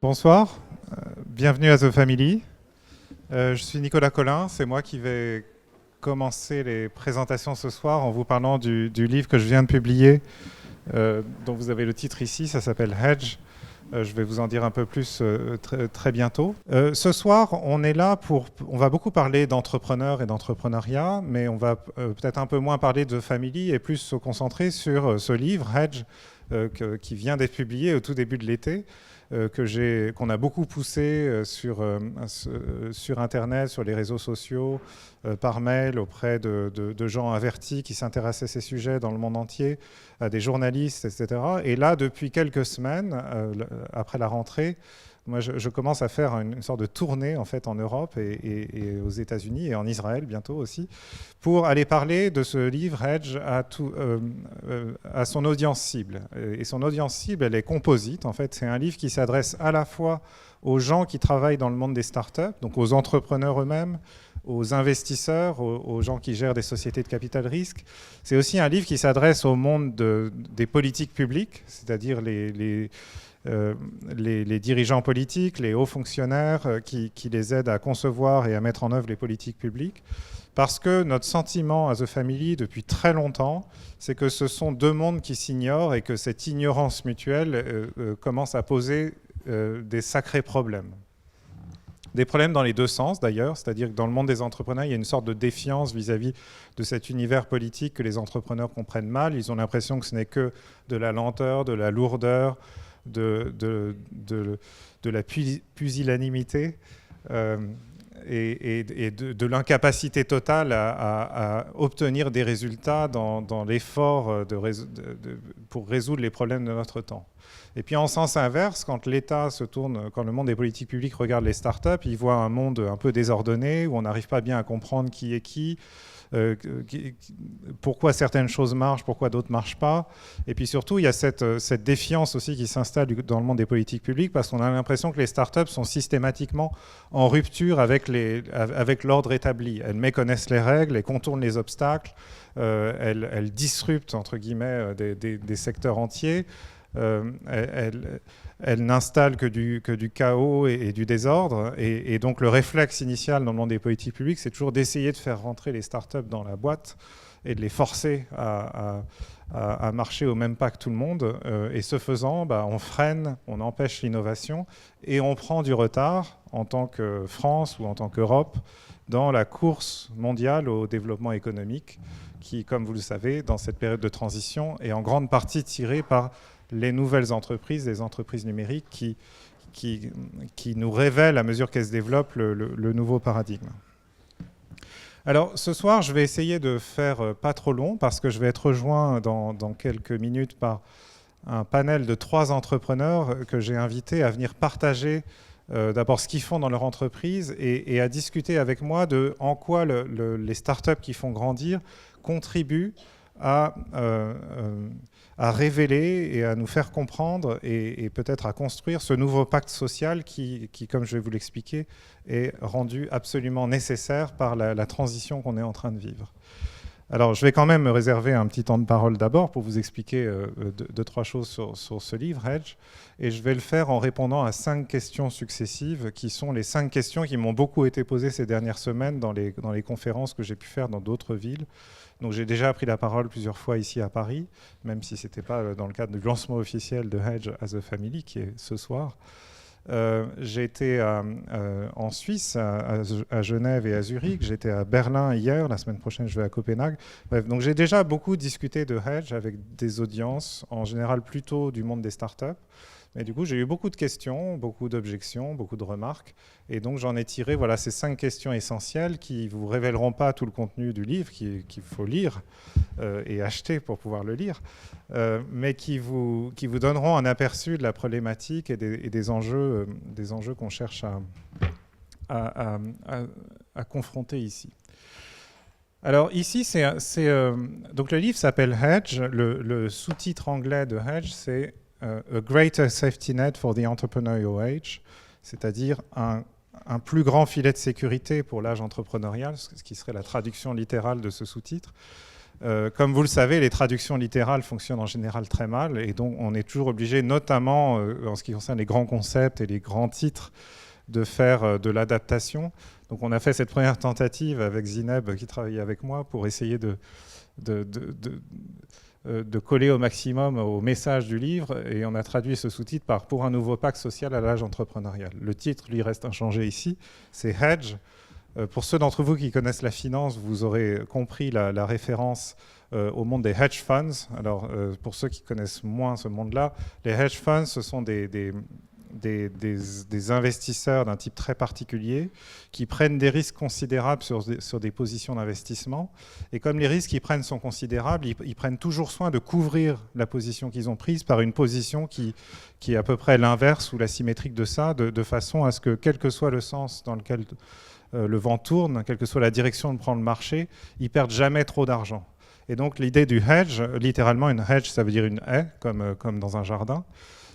Bonsoir, bienvenue à The Family. Je suis Nicolas Collin, c'est moi qui vais commencer les présentations ce soir en vous parlant du livre que je viens de publier, dont vous avez le titre ici, ça s'appelle Hedge. Je vais vous en dire un peu plus très bientôt. Ce soir, on est là on va beaucoup parler d'entrepreneurs et d'entrepreneuriat, mais on va peut-être un peu moins parler de The Family et plus se concentrer sur ce livre, Hedge, qui vient d'être publié au tout début de l'été. Qu'on a beaucoup poussé sur Internet, sur les réseaux sociaux, par mail, auprès de gens avertis qui s'intéressaient à ces sujets dans le monde entier, à des journalistes, etc. Et là, depuis quelques semaines, après la rentrée, moi, je commence à faire une sorte de tournée en fait en Europe et aux États-Unis et en Israël bientôt aussi, pour aller parler de ce livre Hedge à son audience cible. Et son audience cible, elle est composite. En fait, c'est un livre qui s'adresse à la fois aux gens qui travaillent dans le monde des startups, donc aux entrepreneurs eux-mêmes, aux investisseurs, aux gens qui gèrent des sociétés de capital risque. C'est aussi un livre qui s'adresse au monde des politiques publiques, c'est-à-dire les dirigeants politiques, les hauts fonctionnaires qui les aident à concevoir et à mettre en œuvre les politiques publiques. Parce que notre sentiment à The Family depuis très longtemps, c'est que ce sont deux mondes qui s'ignorent et que cette ignorance mutuelle commence à poser des sacrés problèmes. Des problèmes dans les deux sens d'ailleurs, c'est-à-dire que dans le monde des entrepreneurs, il y a une sorte de défiance vis-à-vis de cet univers politique que les entrepreneurs comprennent mal. Ils ont l'impression que ce n'est que de la lenteur, de la lourdeur, de la pusillanimité et de l'incapacité totale à obtenir des résultats dans l'effort pour résoudre les problèmes de notre temps. Et puis en sens inverse, quand l'État se tourne, quand le monde des politiques publiques regarde les startups, il voit un monde un peu désordonné, où on n'arrive pas bien à comprendre qui est qui, pourquoi certaines choses marchent, pourquoi d'autres ne marchent pas. Et puis surtout, il y a cette défiance aussi qui s'installe dans le monde des politiques publiques, parce qu'on a l'impression que les startups sont systématiquement en rupture avec l'ordre établi. Elles méconnaissent les règles, elles contournent les obstacles, elles disruptent, entre guillemets, des secteurs entiers. Elle n'installe que du chaos et du désordre. Et donc le réflexe initial dans le monde des politiques publiques, c'est toujours d'essayer de faire rentrer les startups dans la boîte et de les forcer à marcher au même pas que tout le monde. Et ce faisant, on freine, on empêche l'innovation et on prend du retard en tant que France ou en tant qu'Europe dans la course mondiale au développement économique qui, comme vous le savez, dans cette période de transition, est en grande partie tirée par les nouvelles entreprises, les entreprises numériques qui nous révèlent, à mesure qu'elles se développent, le nouveau paradigme. Alors, ce soir, je vais essayer de faire pas trop long, parce que je vais être rejoint dans quelques minutes par un panel de 3 entrepreneurs que j'ai invités à venir partager d'abord ce qu'ils font dans leur entreprise et à discuter avec moi de en quoi les startups qui font grandir contribuent à révéler et à nous faire comprendre et peut-être à construire ce nouveau pacte social qui, comme je vais vous l'expliquer, est rendu absolument nécessaire par la transition qu'on est en train de vivre. Alors, je vais quand même me réserver un petit temps de parole d'abord pour vous expliquer 2-3 choses sur ce livre, Hedge, et je vais le faire en répondant à 5 questions successives, qui sont les 5 questions qui m'ont beaucoup été posées ces dernières semaines dans les conférences que j'ai pu faire dans d'autres villes. Donc j'ai déjà pris la parole plusieurs fois ici à Paris, même si ce n'était pas dans le cadre du lancement officiel de Hedge à The Family, qui est ce soir. J'ai été en Suisse, à Genève et à Zurich. J'étais à Berlin hier. La semaine prochaine, je vais à Copenhague. Bref, donc j'ai déjà beaucoup discuté de Hedge avec des audiences, en général plutôt du monde des startups. Mais du coup, j'ai eu beaucoup de questions, beaucoup d'objections, beaucoup de remarques. Et donc, j'en ai tiré ces 5 questions essentielles qui ne vous révéleront pas tout le contenu du livre, qu'il faut lire et acheter pour pouvoir le lire, mais qui vous donneront un aperçu de la problématique et des enjeux qu'on cherche à confronter ici. Alors ici, donc le livre s'appelle Hedge. Le sous-titre anglais de Hedge, c'est A Greater Safety Net for the Entrepreneurial Age, c'est-à-dire un plus grand filet de sécurité pour l'âge entrepreneurial, ce qui serait la traduction littérale de ce sous-titre. Comme vous le savez, les traductions littérales fonctionnent en général très mal, et donc on est toujours obligé, notamment en ce qui concerne les grands concepts et les grands titres, de faire de l'adaptation. Donc on a fait cette première tentative avec Zineb, qui travaillait avec moi, pour essayer de coller au maximum au message du livre, et on a traduit ce sous-titre par « Pour un nouveau pacte social à l'âge entrepreneurial ». Le titre, lui, reste inchangé ici, c'est « Hedge ». Pour ceux d'entre vous qui connaissent la finance, vous aurez compris la référence au monde des hedge funds. Alors, pour ceux qui connaissent moins ce monde-là, les hedge funds, ce sont des investisseurs d'un type très particulier qui prennent des risques considérables sur des positions d'investissement. Et comme les risques qu'ils prennent sont considérables, ils prennent toujours soin de couvrir la position qu'ils ont prise par une position qui est à peu près l'inverse ou la symétrique de ça, de façon à ce que, quel que soit le sens dans lequel le vent tourne, quelle que soit la direction que prend le marché, ils ne perdent jamais trop d'argent. Et donc l'idée du hedge, littéralement une hedge, ça veut dire une haie, comme dans un jardin,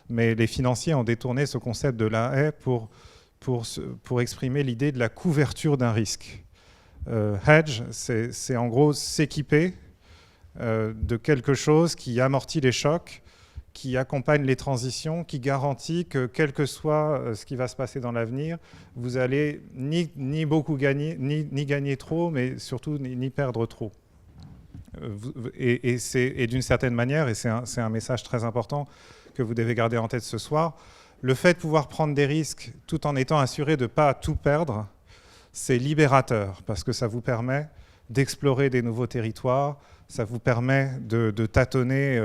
mais les financiers ont détourné ce concept de la haie pour exprimer l'idée de la couverture d'un risque. Hedge, c'est en gros s'équiper de quelque chose qui amortit les chocs, qui accompagne les transitions, qui garantit que, quel que soit ce qui va se passer dans l'avenir, vous allez ni beaucoup gagner, ni gagner trop, mais surtout ni perdre trop. Et d'une certaine manière, et c'est un message très important que vous devez garder en tête ce soir, le fait de pouvoir prendre des risques tout en étant assuré de ne pas tout perdre, c'est libérateur, parce que ça vous permet d'explorer des nouveaux territoires, ça vous permet de tâtonner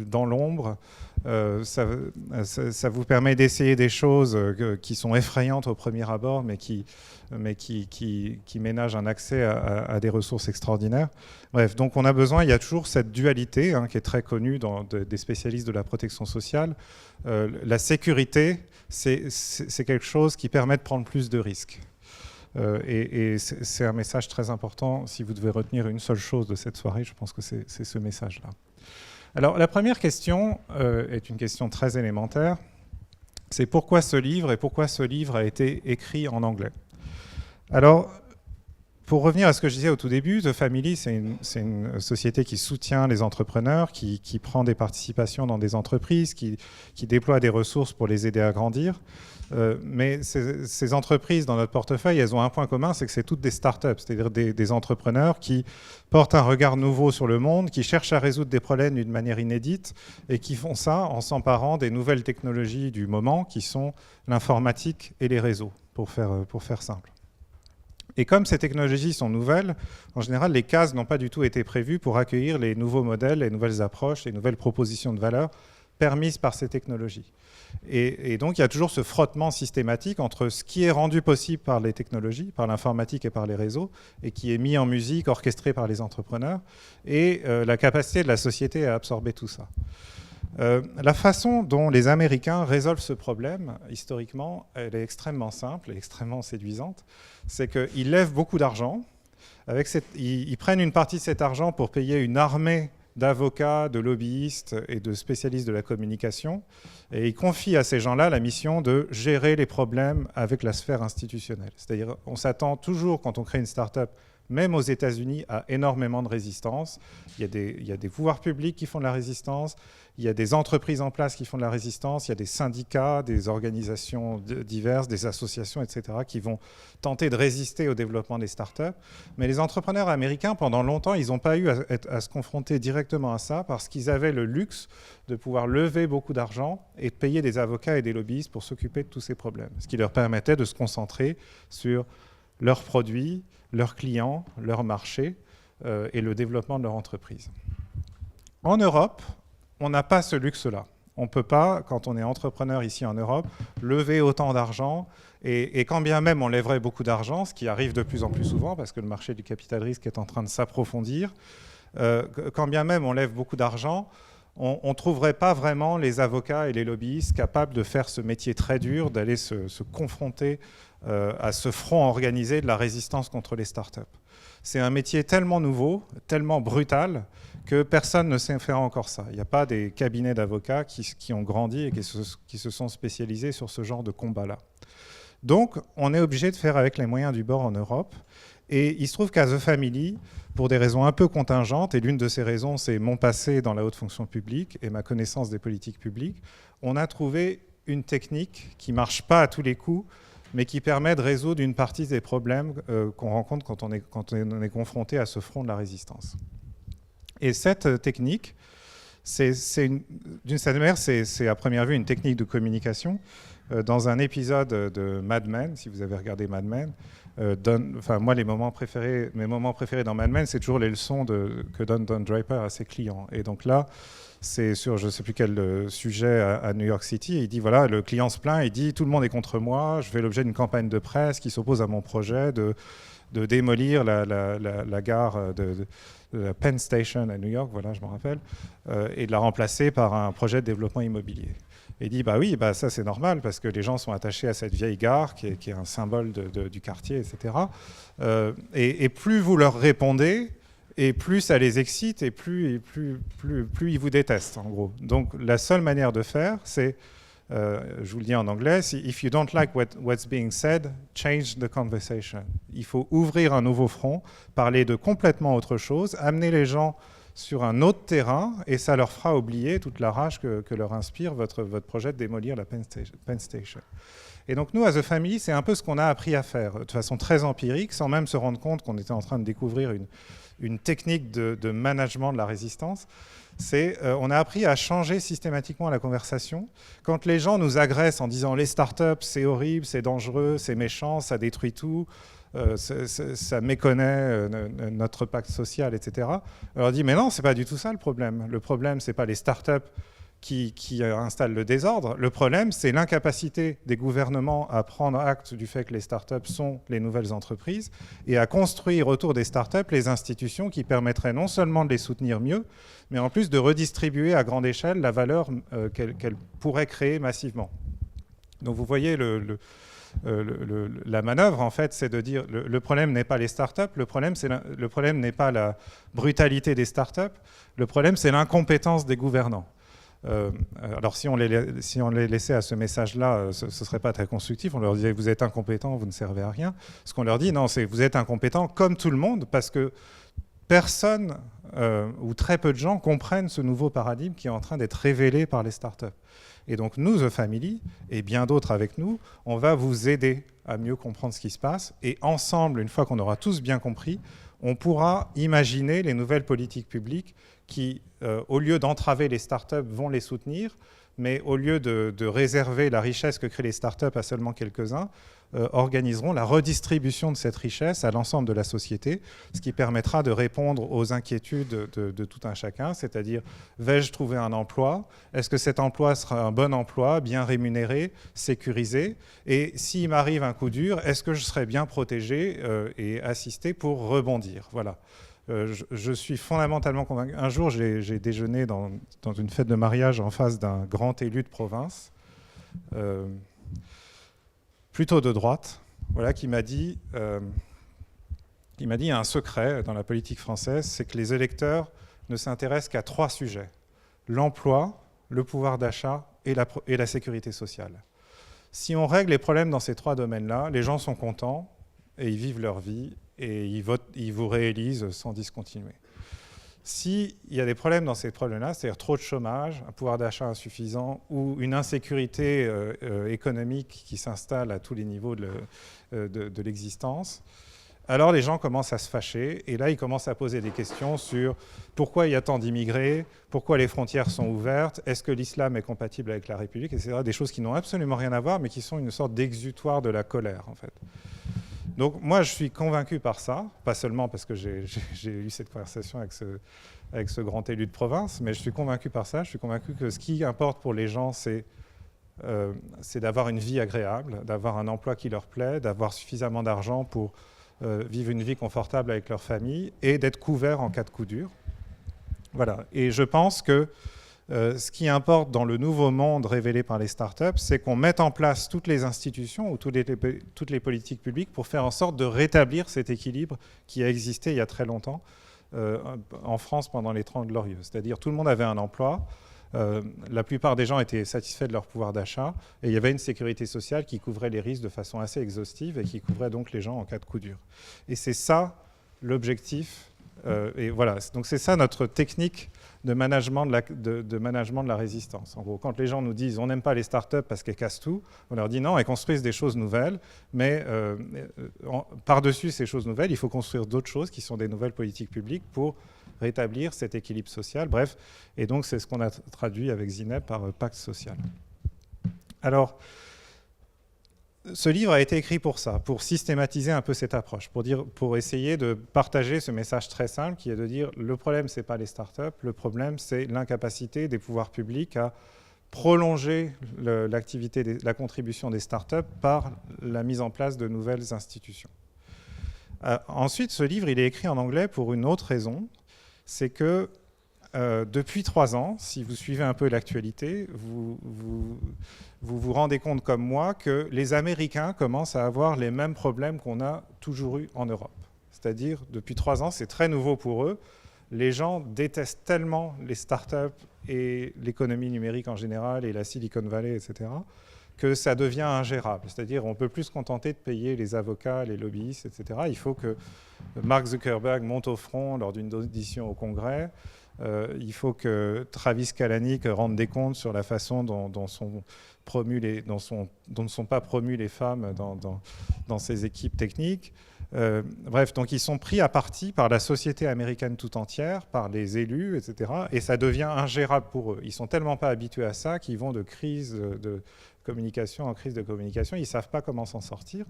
dans l'ombre, ça vous permet d'essayer des choses qui sont effrayantes au premier abord, mais qui ménagent un accès à des ressources extraordinaires. Bref, donc on a besoin, il y a toujours cette dualité qui est très connue des spécialistes de la protection sociale. La sécurité, c'est quelque chose qui permet de prendre plus de risques. Et c'est un message très important. Si vous devez retenir une seule chose de cette soirée, je pense que c'est ce message-là. Alors, la première question est une question très élémentaire. C'est pourquoi ce livre et pourquoi ce livre a été écrit en anglais. Alors, pour revenir à ce que je disais au tout début, The Family, c'est une société qui soutient les entrepreneurs, qui prend des participations dans des entreprises, qui déploie des ressources pour les aider à grandir. Mais ces entreprises dans notre portefeuille, elles ont un point commun, c'est que c'est toutes des startups, c'est-à-dire des entrepreneurs qui portent un regard nouveau sur le monde, qui cherchent à résoudre des problèmes d'une manière inédite et qui font ça en s'emparant des nouvelles technologies du moment qui sont l'informatique et les réseaux, pour faire simple. Et comme ces technologies sont nouvelles, en général, les cases n'ont pas du tout été prévues pour accueillir les nouveaux modèles, les nouvelles approches, les nouvelles propositions de valeur permises par ces technologies. Et donc, il y a toujours ce frottement systématique entre ce qui est rendu possible par les technologies, par l'informatique et par les réseaux, et qui est mis en musique, orchestré par les entrepreneurs, et la capacité de la société à absorber tout ça. La façon dont les Américains résolvent ce problème, historiquement, elle est extrêmement simple et extrêmement séduisante. C'est qu'ils lèvent beaucoup d'argent. Ils prennent une partie de cet argent pour payer une armée d'avocats, de lobbyistes et de spécialistes de la communication. Et ils confient à ces gens-là la mission de gérer les problèmes avec la sphère institutionnelle. C'est-à-dire, on s'attend toujours, quand on crée une start-up, même aux États-Unis, à énormément de résistance. Il y a des pouvoirs publics qui font de la résistance, il y a des entreprises en place qui font de la résistance, il y a des syndicats, des organisations diverses, des associations, etc., qui vont tenter de résister au développement des startups. Mais les entrepreneurs américains, pendant longtemps, ils n'ont pas eu à se confronter directement à ça parce qu'ils avaient le luxe de pouvoir lever beaucoup d'argent et de payer des avocats et des lobbyistes pour s'occuper de tous ces problèmes, ce qui leur permettait de se concentrer sur leurs produits, leurs clients, leur marché et le développement de leur entreprise. En Europe, on n'a pas ce luxe-là. On ne peut pas, quand on est entrepreneur ici en Europe, lever autant d'argent et quand bien même on lèverait beaucoup d'argent, ce qui arrive de plus en plus souvent parce que le marché du capital risque est en train de s'approfondir, quand bien même on lève beaucoup d'argent, on ne trouverait pas vraiment les avocats et les lobbyistes capables de faire ce métier très dur, d'aller se confronter à ce front organisé de la résistance contre les startups. C'est un métier tellement nouveau, tellement brutal, que personne ne sait faire encore ça. Il n'y a pas des cabinets d'avocats qui ont grandi et qui se sont spécialisés sur ce genre de combat-là. Donc, on est obligé de faire avec les moyens du bord en Europe. Et il se trouve qu'à The Family, pour des raisons un peu contingentes, et l'une de ces raisons, c'est mon passé dans la haute fonction publique et ma connaissance des politiques publiques, on a trouvé une technique qui ne marche pas à tous les coups, mais qui permet de résoudre une partie des problèmes qu'on rencontre quand on est confronté à ce front de la résistance. Et cette technique, d'une certaine manière, c'est à première vue une technique de communication. Dans un épisode de Mad Men, si vous avez regardé Mad Men, moi, mes moments préférés dans Mad Men, c'est toujours les leçons que donne Don Draper à ses clients. Et donc là, c'est sur je ne sais plus quel sujet à New York City. Et il dit, voilà, le client se plaint, il dit, tout le monde est contre moi, je fais l'objet d'une campagne de presse qui s'oppose à mon projet de démolir la gare de la Penn Station à New York, voilà, je m'en rappelle, et de la remplacer par un projet de développement immobilier. Et il dit, bah oui, bah ça c'est normal, parce que les gens sont attachés à cette vieille gare qui est un symbole du quartier, etc. Et plus vous leur répondez, et plus ça les excite, et plus ils vous détestent, en gros. Donc la seule manière de faire, c'est, je vous le dis en anglais, if you don't like what's being said, change the conversation. Il faut ouvrir un nouveau front, parler de complètement autre chose, amener les gens sur un autre terrain, et ça leur fera oublier toute la rage que leur inspire votre projet de démolir la Penn Station. Et donc nous, à The Family, c'est un peu ce qu'on a appris à faire, de façon très empirique, sans même se rendre compte qu'on était en train de découvrir une technique de management de la résistance. On a appris à changer systématiquement la conversation. Quand les gens nous agressent en disant « les startups, c'est horrible, c'est dangereux, c'est méchant, ça détruit tout », ça méconnaît notre pacte social, etc. On leur dit, mais non, c'est pas du tout ça le problème. Le problème, c'est pas les startups qui installent le désordre. Le problème, c'est l'incapacité des gouvernements à prendre acte du fait que les startups sont les nouvelles entreprises et à construire autour des startups les institutions qui permettraient non seulement de les soutenir mieux, mais en plus de redistribuer à grande échelle la valeur qu'elles pourraient créer massivement. Donc vous voyez la manœuvre, en fait, c'est de dire le problème n'est pas les startups, le problème n'est pas la brutalité des startups, le problème c'est l'incompétence des gouvernants. Alors si on les laissait à ce message-là, ce ne serait pas très constructif. On leur disait vous êtes incompétents, vous ne servez à rien. Ce qu'on leur dit, non, c'est vous êtes incompétents comme tout le monde, parce que personne ou très peu de gens comprennent ce nouveau paradigme qui est en train d'être révélé par les startups. Et donc nous, The Family, et bien d'autres avec nous, on va vous aider à mieux comprendre ce qui se passe. Et ensemble, une fois qu'on aura tous bien compris, on pourra imaginer les nouvelles politiques publiques qui, au lieu d'entraver les startups, vont les soutenir, mais au lieu de réserver la richesse que créent les startups à seulement quelques-uns, organiseront la redistribution de cette richesse à l'ensemble de la société, ce qui permettra de répondre aux inquiétudes de tout un chacun, c'est-à-dire vais-je trouver un emploi? Est-ce que cet emploi sera un bon emploi, bien rémunéré, sécurisé? Et s'il m'arrive un coup dur, est-ce que je serai bien protégé et assisté pour rebondir? Voilà. Je suis fondamentalement convaincu. Un jour, j'ai déjeuné dans une fête de mariage en face d'un grand élu de province, plutôt de droite, voilà, qui m'a dit il y a un secret dans la politique française, c'est que les électeurs ne s'intéressent qu'à 3 sujets. L'emploi, le pouvoir d'achat et la sécurité sociale. Si on règle les problèmes dans ces 3 domaines-là, les gens sont contents et ils vivent leur vie et ils vous réélisent sans discontinuer. S'il y a des problèmes dans ces problèmes-là, c'est-à-dire trop de chômage, un pouvoir d'achat insuffisant ou une insécurité économique qui s'installe à tous les niveaux de l'existence, alors les gens commencent à se fâcher et là ils commencent à poser des questions sur pourquoi il y a tant d'immigrés, pourquoi les frontières sont ouvertes, est-ce que l'islam est compatible avec la République, etc. Des choses qui n'ont absolument rien à voir mais qui sont une sorte d'exutoire de la colère en fait. Donc moi je suis convaincu par ça, pas seulement parce que j'ai eu cette conversation avec ce grand élu de province, mais je suis convaincu par ça, je suis convaincu que ce qui importe pour les gens c'est d'avoir une vie agréable, d'avoir un emploi qui leur plaît, d'avoir suffisamment d'argent pour vivre une vie confortable avec leur famille et d'être couverts en cas de coup dur. Voilà. Et je pense que ce qui importe dans le nouveau monde révélé par les startups, c'est qu'on mette en place toutes les institutions ou toutes les politiques publiques pour faire en sorte de rétablir cet équilibre qui a existé il y a très longtemps en France pendant les 30 Glorieuses. C'est-à-dire tout le monde avait un emploi, La plupart des gens étaient satisfaits de leur pouvoir d'achat et il y avait une sécurité sociale qui couvrait les risques de façon assez exhaustive et qui couvrait donc les gens en cas de coup dur. Et c'est ça l'objectif. Et voilà, donc c'est ça notre technique de management de la résistance. En gros, quand les gens nous disent on n'aime pas les startups parce qu'elles cassent tout, on leur dit non, elles construisent des choses nouvelles, mais par-dessus ces choses nouvelles, il faut construire d'autres choses qui sont des nouvelles politiques publiques pour rétablir cet équilibre social. Bref, et donc c'est ce qu'on a traduit avec Zineb par pacte social. Alors, ce livre a été écrit pour ça, pour systématiser un peu cette approche, pour essayer de partager ce message très simple qui est de dire le problème, ce n'est pas les startups, le problème, c'est l'incapacité des pouvoirs publics à prolonger la contribution des startups par la mise en place de nouvelles institutions. Ensuite, ce livre, il est écrit en anglais pour une autre raison, c'est que depuis 3 ans, si vous suivez un peu l'actualité, vous rendez compte comme moi que les Américains commencent à avoir les mêmes problèmes qu'on a toujours eu en Europe. C'est-à-dire, depuis 3 ans, c'est très nouveau pour eux. Les gens détestent tellement les startups et l'économie numérique en général et la Silicon Valley, etc., que ça devient ingérable. C'est-à-dire, on ne peut plus se contenter de payer les avocats, les lobbyistes, etc. Il faut que Mark Zuckerberg monte au front lors d'une audition au Congrès. Il faut que Travis Kalanick rende des comptes sur la façon dont ne sont pas promues les femmes dans ces équipes techniques. Bref, donc ils sont pris à partie par la société américaine tout entière, par les élus, etc. Et ça devient ingérable pour eux. Ils ne sont tellement pas habitués à ça qu'ils vont de crise de communication en crise de communication. Ils ne savent pas comment s'en sortir.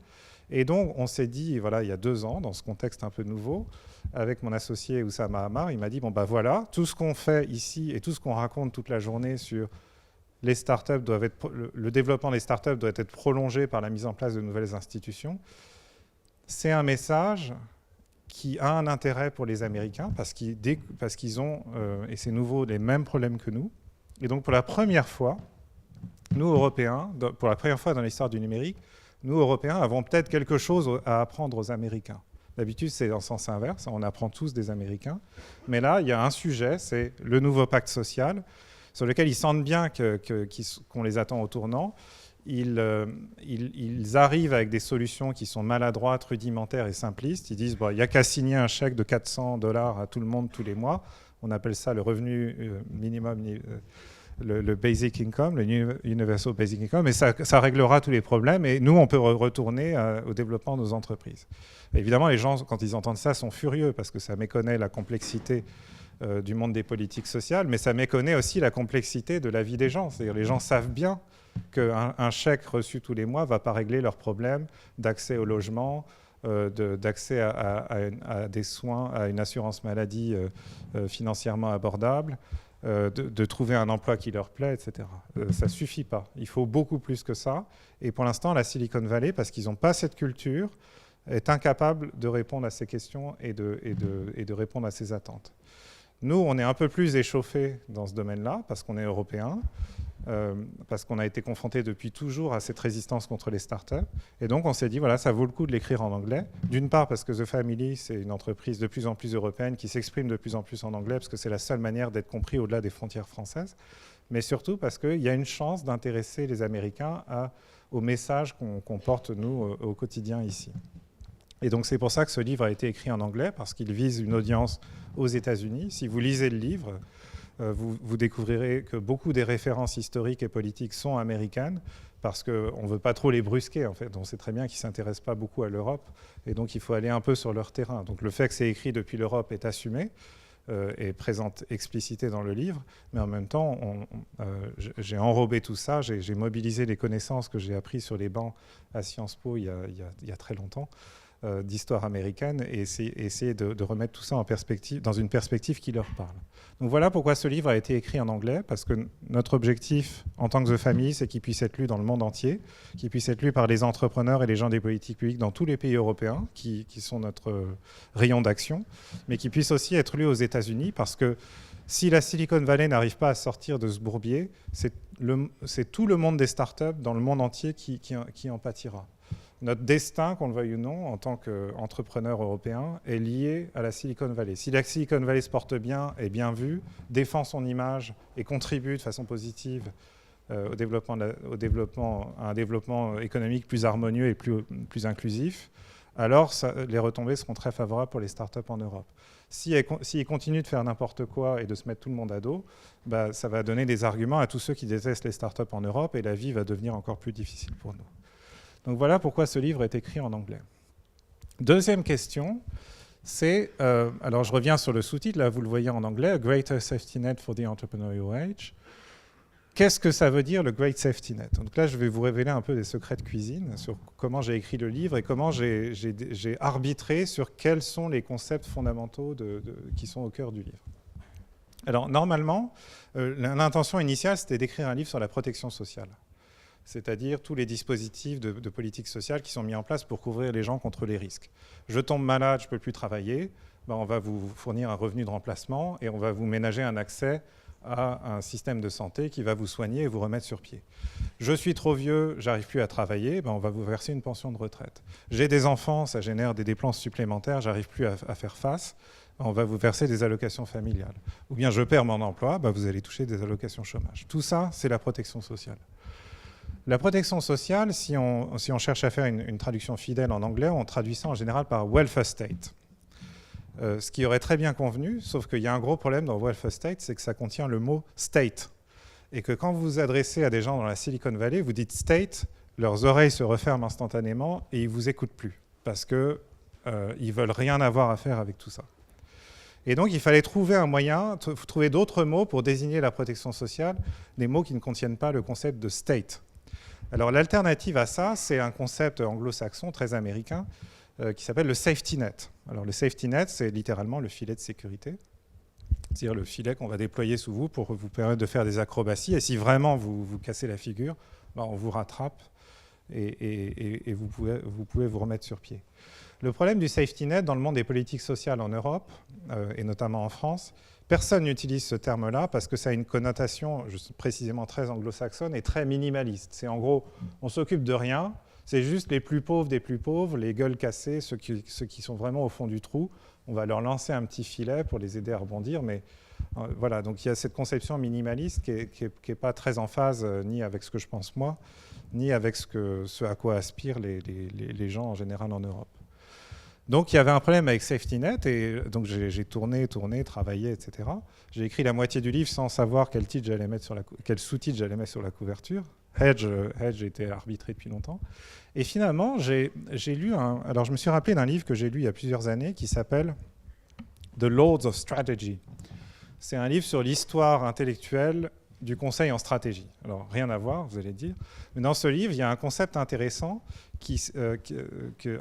Et donc, on s'est dit, voilà, il y a 2 ans, dans ce contexte un peu nouveau, avec mon associé Oussama Hamar, il m'a dit, bon, bah voilà, tout ce qu'on fait ici et tout ce qu'on raconte toute la journée sur les startups le développement des startups doit être prolongé par la mise en place de nouvelles institutions. C'est un message qui a un intérêt pour les Américains parce qu'ils ont, et c'est nouveau, les mêmes problèmes que nous. Et donc, pour la première fois, nous, Européens, pour la première fois dans l'histoire du numérique, nous, Européens, avons peut-être quelque chose à apprendre aux Américains. D'habitude, c'est dans le sens inverse, on apprend tous des Américains. Mais là, il y a un sujet, c'est le nouveau pacte social, sur lequel ils sentent bien qu'on les attend au tournant. Ils arrivent avec des solutions qui sont maladroites, rudimentaires et simplistes. Ils disent, bon, il n'y a qu'à signer un chèque de $400 à tout le monde tous les mois. On appelle ça le revenu minimum, le basic income, le universal basic income, et ça réglera tous les problèmes. Et nous, on peut retourner au développement de nos entreprises. Et évidemment, les gens, quand ils entendent ça, sont furieux parce que ça méconnaît la complexité du monde des politiques sociales, mais ça méconnaît aussi la complexité de la vie des gens. C'est-à-dire les gens savent bien qu'un chèque reçu tous les mois ne va pas régler leurs problèmes d'accès au logement, d'accès à des soins, à une assurance maladie financièrement abordable, de trouver un emploi qui leur plaît, etc. Ça ne suffit pas. Il faut beaucoup plus que ça. Et pour l'instant, la Silicon Valley, parce qu'ils n'ont pas cette culture, est incapable de répondre à ces questions et de répondre à ces attentes. Nous, on est un peu plus échauffés dans ce domaine-là, parce qu'on est européens, parce qu'on a été confrontés depuis toujours à cette résistance contre les startups. Et donc, on s'est dit, voilà, ça vaut le coup de l'écrire en anglais. D'une part, parce que The Family, c'est une entreprise de plus en plus européenne qui s'exprime de plus en plus en anglais, parce que c'est la seule manière d'être compris au-delà des frontières françaises. Mais surtout parce qu'il y a une chance d'intéresser les Américains au message qu'on porte, nous, au quotidien ici. Et donc, c'est pour ça que ce livre a été écrit en anglais, parce qu'il vise une audience aux États-Unis. Si vous lisez le livre, vous découvrirez que beaucoup des références historiques et politiques sont américaines, parce qu'on ne veut pas trop les brusquer, en fait. On sait très bien qu'ils ne s'intéressent pas beaucoup à l'Europe, et donc il faut aller un peu sur leur terrain. Donc le fait que c'est écrit depuis l'Europe est assumé, et présente explicité dans le livre, mais en même temps, j'ai enrobé tout ça, j'ai mobilisé les connaissances que j'ai apprises sur les bancs à Sciences Po il y a très longtemps, d'histoire américaine, et essayer de remettre tout ça en perspective, dans une perspective qui leur parle. Donc voilà pourquoi ce livre a été écrit en anglais, parce que notre objectif en tant que The Family, c'est qu'il puisse être lu dans le monde entier, qu'il puisse être lu par les entrepreneurs et les gens des politiques publiques dans tous les pays européens, qui sont notre rayon d'action, mais qu'il puisse aussi être lu aux États-Unis, parce que si la Silicon Valley n'arrive pas à sortir de ce bourbier, c'est tout le monde des startups dans le monde entier qui en pâtira. Notre destin, qu'on le veuille ou non, en tant qu'entrepreneur européen, est lié à la Silicon Valley. Si la Silicon Valley se porte bien, est bien vue, défend son image et contribue de façon positive au développement, à un développement économique plus harmonieux et plus inclusif, alors les retombées seront très favorables pour les startups en Europe. S'ils continuent de faire n'importe quoi et de se mettre tout le monde à dos, bah, ça va donner des arguments à tous ceux qui détestent les startups en Europe et la vie va devenir encore plus difficile pour nous. Donc voilà pourquoi ce livre est écrit en anglais. Deuxième question, c'est, alors je reviens sur le sous-titre, là vous le voyez en anglais, A Greater Safety Net for the Entrepreneurial Age. Qu'est-ce que ça veut dire le Great Safety Net? Donc là je vais vous révéler un peu des secrets de cuisine sur comment j'ai écrit le livre et comment j'ai arbitré sur quels sont les concepts fondamentaux qui sont au cœur du livre. Alors normalement, l'intention initiale c'était d'écrire un livre sur la protection sociale, c'est-à-dire tous les dispositifs de politique sociale qui sont mis en place pour couvrir les gens contre les risques. Je tombe malade, je ne peux plus travailler, ben on va vous fournir un revenu de remplacement et on va vous ménager un accès à un système de santé qui va vous soigner et vous remettre sur pied. Je suis trop vieux, j'arrive plus à travailler, ben on va vous verser une pension de retraite. J'ai des enfants, ça génère des dépenses supplémentaires, j'arrive plus à faire face, ben on va vous verser des allocations familiales. Ou bien je perds mon emploi, ben vous allez toucher des allocations chômage. Tout ça, c'est la protection sociale. La protection sociale, si on cherche à faire une traduction fidèle en anglais, on traduit ça en général par welfare state. Ce qui aurait très bien convenu, sauf qu'il y a un gros problème dans welfare state, c'est que ça contient le mot state. Et que quand vous vous adressez à des gens dans la Silicon Valley, vous dites state, leurs oreilles se referment instantanément et ils ne vous écoutent plus. Parce qu'ils ne veulent rien avoir à faire avec tout ça. Et donc, il fallait trouver un moyen, trouver d'autres mots pour désigner la protection sociale, des mots qui ne contiennent pas le concept de state. Alors, l'alternative à ça, c'est un concept anglo-saxon, très américain, qui s'appelle le safety net. Alors, le safety net, c'est littéralement le filet de sécurité, c'est-à-dire le filet qu'on va déployer sous vous pour vous permettre de faire des acrobaties. Et si vraiment vous vous cassez la figure, ben, on vous rattrape et vous pouvez vous remettre sur pied. Le problème du safety net dans le monde des politiques sociales en Europe, et notamment en France, personne n'utilise ce terme-là parce que ça a une connotation précisément très anglo-saxonne et très minimaliste. C'est en gros, on s'occupe de rien, c'est juste les plus pauvres des plus pauvres, les gueules cassées, ceux qui sont vraiment au fond du trou. On va leur lancer un petit filet pour les aider à rebondir, mais voilà, donc il y a cette conception minimaliste qui est pas très en phase ni avec ce que je pense moi, ni avec ce à quoi aspirent les gens en général en Europe. Donc il y avait un problème avec Safety Net, et donc j'ai tourné, travaillé, etc. J'ai écrit la moitié du livre sans savoir quel sous-titre j'allais mettre sur la couverture. Hedge était arbitré depuis longtemps. Et finalement, j'ai lu alors je me suis rappelé d'un livre que j'ai lu il y a plusieurs années qui s'appelle The Lords of Strategy. C'est un livre sur l'histoire intellectuelle du conseil en stratégie. Alors, rien à voir, vous allez dire. Mais dans ce livre, il y a un concept intéressant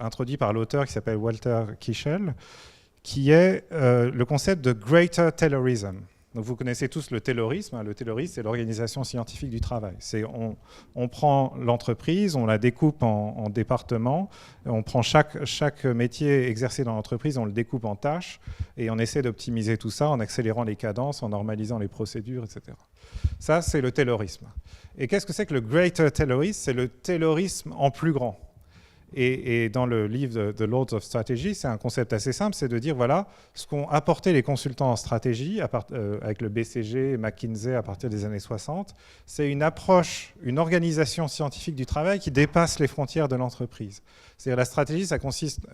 introduit par l'auteur qui s'appelle Walter Kiechel, qui est le concept de Greater Taylorism. Donc, vous connaissez tous le taylorisme. Hein. Le taylorisme, c'est l'organisation scientifique du travail. On prend l'entreprise, on la découpe en départements, on prend chaque métier exercé dans l'entreprise, on le découpe en tâches, et on essaie d'optimiser tout ça en accélérant les cadences, en normalisant les procédures, etc. Ça, c'est le taylorisme. Et qu'est-ce que c'est que le Greater Taylorism? C'est le taylorisme en plus grand. Et dans le livre The Lords of Strategy, c'est un concept assez simple, c'est de dire, voilà, ce qu'ont apporté les consultants en stratégie, avec le BCG et McKinsey à partir des années 60, c'est une approche, une organisation scientifique du travail qui dépasse les frontières de l'entreprise. C'est-à-dire la stratégie, ça consiste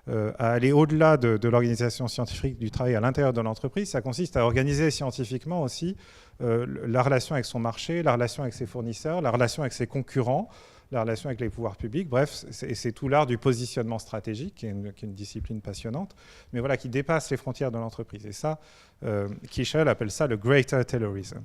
à aller au-delà de l'organisation scientifique du travail à l'intérieur de l'entreprise, ça consiste à organiser scientifiquement aussi la relation avec son marché, la relation avec ses fournisseurs, la relation avec ses concurrents, la relation avec les pouvoirs publics, bref, c'est tout l'art du positionnement stratégique, qui est une discipline passionnante, mais voilà, qui dépasse les frontières de l'entreprise. Et ça, Kiechel appelle ça le Greater Taylorism.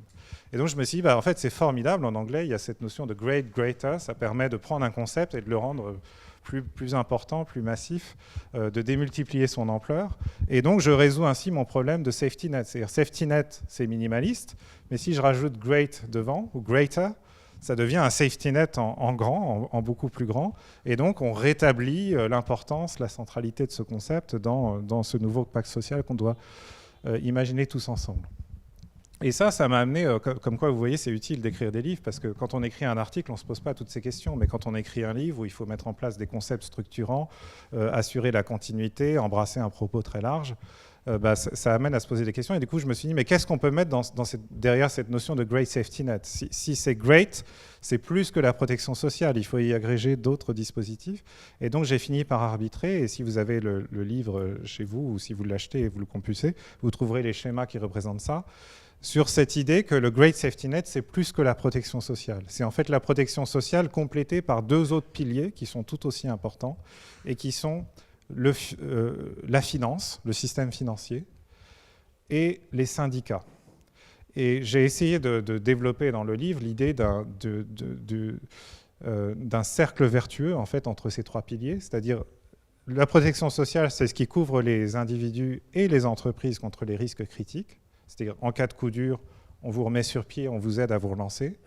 Et donc je me suis dit, bah, en fait, c'est formidable, en anglais, il y a cette notion de greater, ça permet de prendre un concept et de le rendre plus important, plus massif, de démultiplier son ampleur. Et donc, je résous ainsi mon problème de safety net. C'est-à-dire, safety net, c'est minimaliste, mais si je rajoute great devant, ou greater, ça devient un safety net en grand, en beaucoup plus grand. Et donc, on rétablit l'importance, la centralité de ce concept dans ce nouveau pacte social qu'on doit imaginer tous ensemble. Et ça m'a amené, comme quoi vous voyez, c'est utile d'écrire des livres, parce que quand on écrit un article, on ne se pose pas toutes ces questions, mais quand on écrit un livre où il faut mettre en place des concepts structurants, assurer la continuité, embrasser un propos très large, ça amène à se poser des questions. Et du coup, je me suis dit, mais qu'est-ce qu'on peut mettre derrière cette notion de great safety net? Si c'est great, c'est plus que la protection sociale, il faut y agréger d'autres dispositifs. Et donc, j'ai fini par arbitrer, et si vous avez le livre chez vous, ou si vous l'achetez et vous le compulsez, vous trouverez les schémas qui représentent ça, sur cette idée que le Great Safety Net, c'est plus que la protection sociale. C'est en fait la protection sociale complétée par deux autres piliers qui sont tout aussi importants et qui sont la finance, le système financier, et les syndicats. Et j'ai essayé de développer dans le livre l'idée d'un cercle vertueux en fait, entre ces trois piliers, c'est-à-dire la protection sociale, c'est ce qui couvre les individus et les entreprises contre les risques critiques. C'est-à-dire, en cas de coup dur, on vous remet sur pied, on vous aide à vous relancer.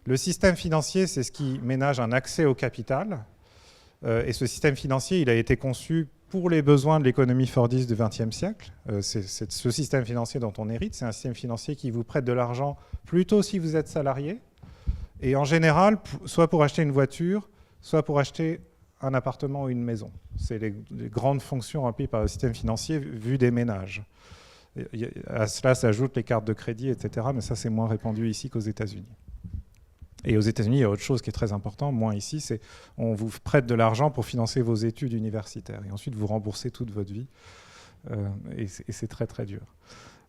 Le système financier, c'est ce qui ménage un accès au capital. Et ce système financier, il a été conçu pour les besoins de l'économie fordiste du XXe siècle. C'est ce système financier dont on hérite. C'est un système financier qui vous prête de l'argent plutôt si vous êtes salarié. Et en général, soit pour acheter une voiture, soit pour acheter un appartement ou une maison. C'est les grandes fonctions remplies par le système financier vu des ménages. À cela s'ajoutent les cartes de crédit, etc. Mais ça, c'est moins répandu ici qu'aux États-Unis. Et aux États-Unis, il y a autre chose qui est très important, moins ici, c'est on vous prête de l'argent pour financer vos études universitaires. Et ensuite, vous remboursez toute votre vie. Et c'est très, très dur.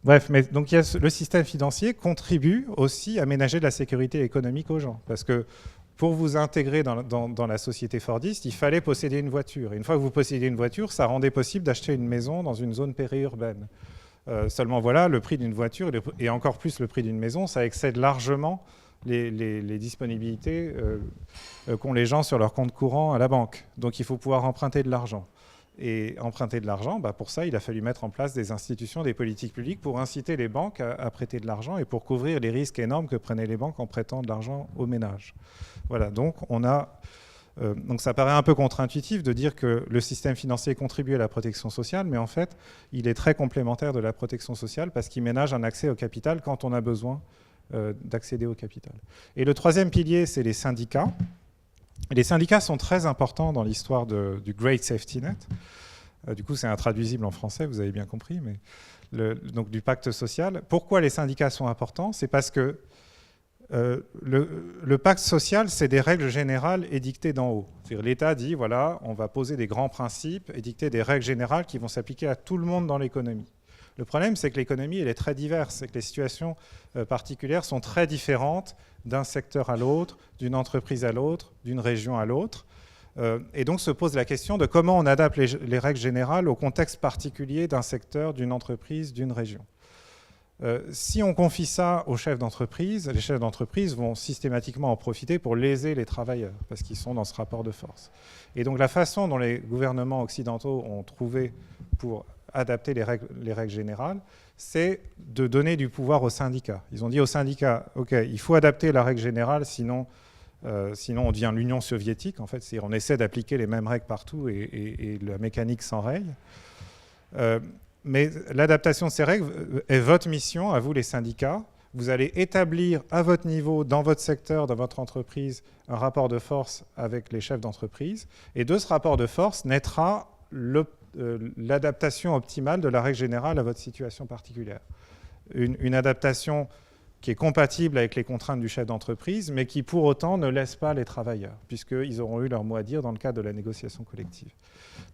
Bref, mais donc le système financier contribue aussi à ménager de la sécurité économique aux gens. Parce que pour vous intégrer dans la société fordiste, il fallait posséder une voiture. Et une fois que vous possédiez une voiture, ça rendait possible d'acheter une maison dans une zone périurbaine. Seulement voilà, le prix d'une voiture et encore plus le prix d'une maison, ça excède largement les disponibilités qu'ont les gens sur leur compte courant à la banque. Donc il faut pouvoir emprunter de l'argent. Et emprunter de l'argent, pour ça, il a fallu mettre en place des institutions, des politiques publiques pour inciter les banques à prêter de l'argent et pour couvrir les risques énormes que prenaient les banques en prêtant de l'argent aux ménages. Voilà, donc donc ça paraît un peu contre-intuitif de dire que le système financier contribue à la protection sociale, mais en fait, il est très complémentaire de la protection sociale parce qu'il ménage un accès au capital quand on a besoin d'accéder au capital. Et le troisième pilier, c'est les syndicats. Et les syndicats sont très importants dans l'histoire du Great Safety Net. Du coup, c'est intraduisible en français, vous avez bien compris, mais donc du pacte social. Pourquoi les syndicats sont importants? C'est parce que le pacte social, c'est des règles générales édictées d'en haut. C'est-à-dire l'État dit, voilà, on va poser des grands principes, édicter des règles générales qui vont s'appliquer à tout le monde dans l'économie. Le problème, c'est que l'économie, elle est très diverse, et que les situations particulières sont très différentes d'un secteur à l'autre, d'une entreprise à l'autre, d'une région à l'autre. Et donc se pose la question de comment on adapte les règles générales au contexte particulier d'un secteur, d'une entreprise, d'une région. Si on confie ça aux chefs d'entreprise, les chefs d'entreprise vont systématiquement en profiter pour léser les travailleurs, parce qu'ils sont dans ce rapport de force. Et donc la façon dont les gouvernements occidentaux ont trouvé pour adapter les règles générales, c'est de donner du pouvoir aux syndicats. Ils ont dit aux syndicats, OK, il faut adapter la règle générale, sinon on devient l'Union soviétique, en fait. C'est-à-dire on essaie d'appliquer les mêmes règles partout et la mécanique s'enraye. Mais l'adaptation de ces règles est votre mission, à vous les syndicats. Vous allez établir à votre niveau, dans votre secteur, dans votre entreprise, un rapport de force avec les chefs d'entreprise. Et de ce rapport de force naîtra l'adaptation optimale de la règle générale à votre situation particulière. Une adaptation qui est compatible avec les contraintes du chef d'entreprise, mais qui pour autant ne laisse pas les travailleurs, puisqu'ils auront eu leur mot à dire dans le cadre de la négociation collective.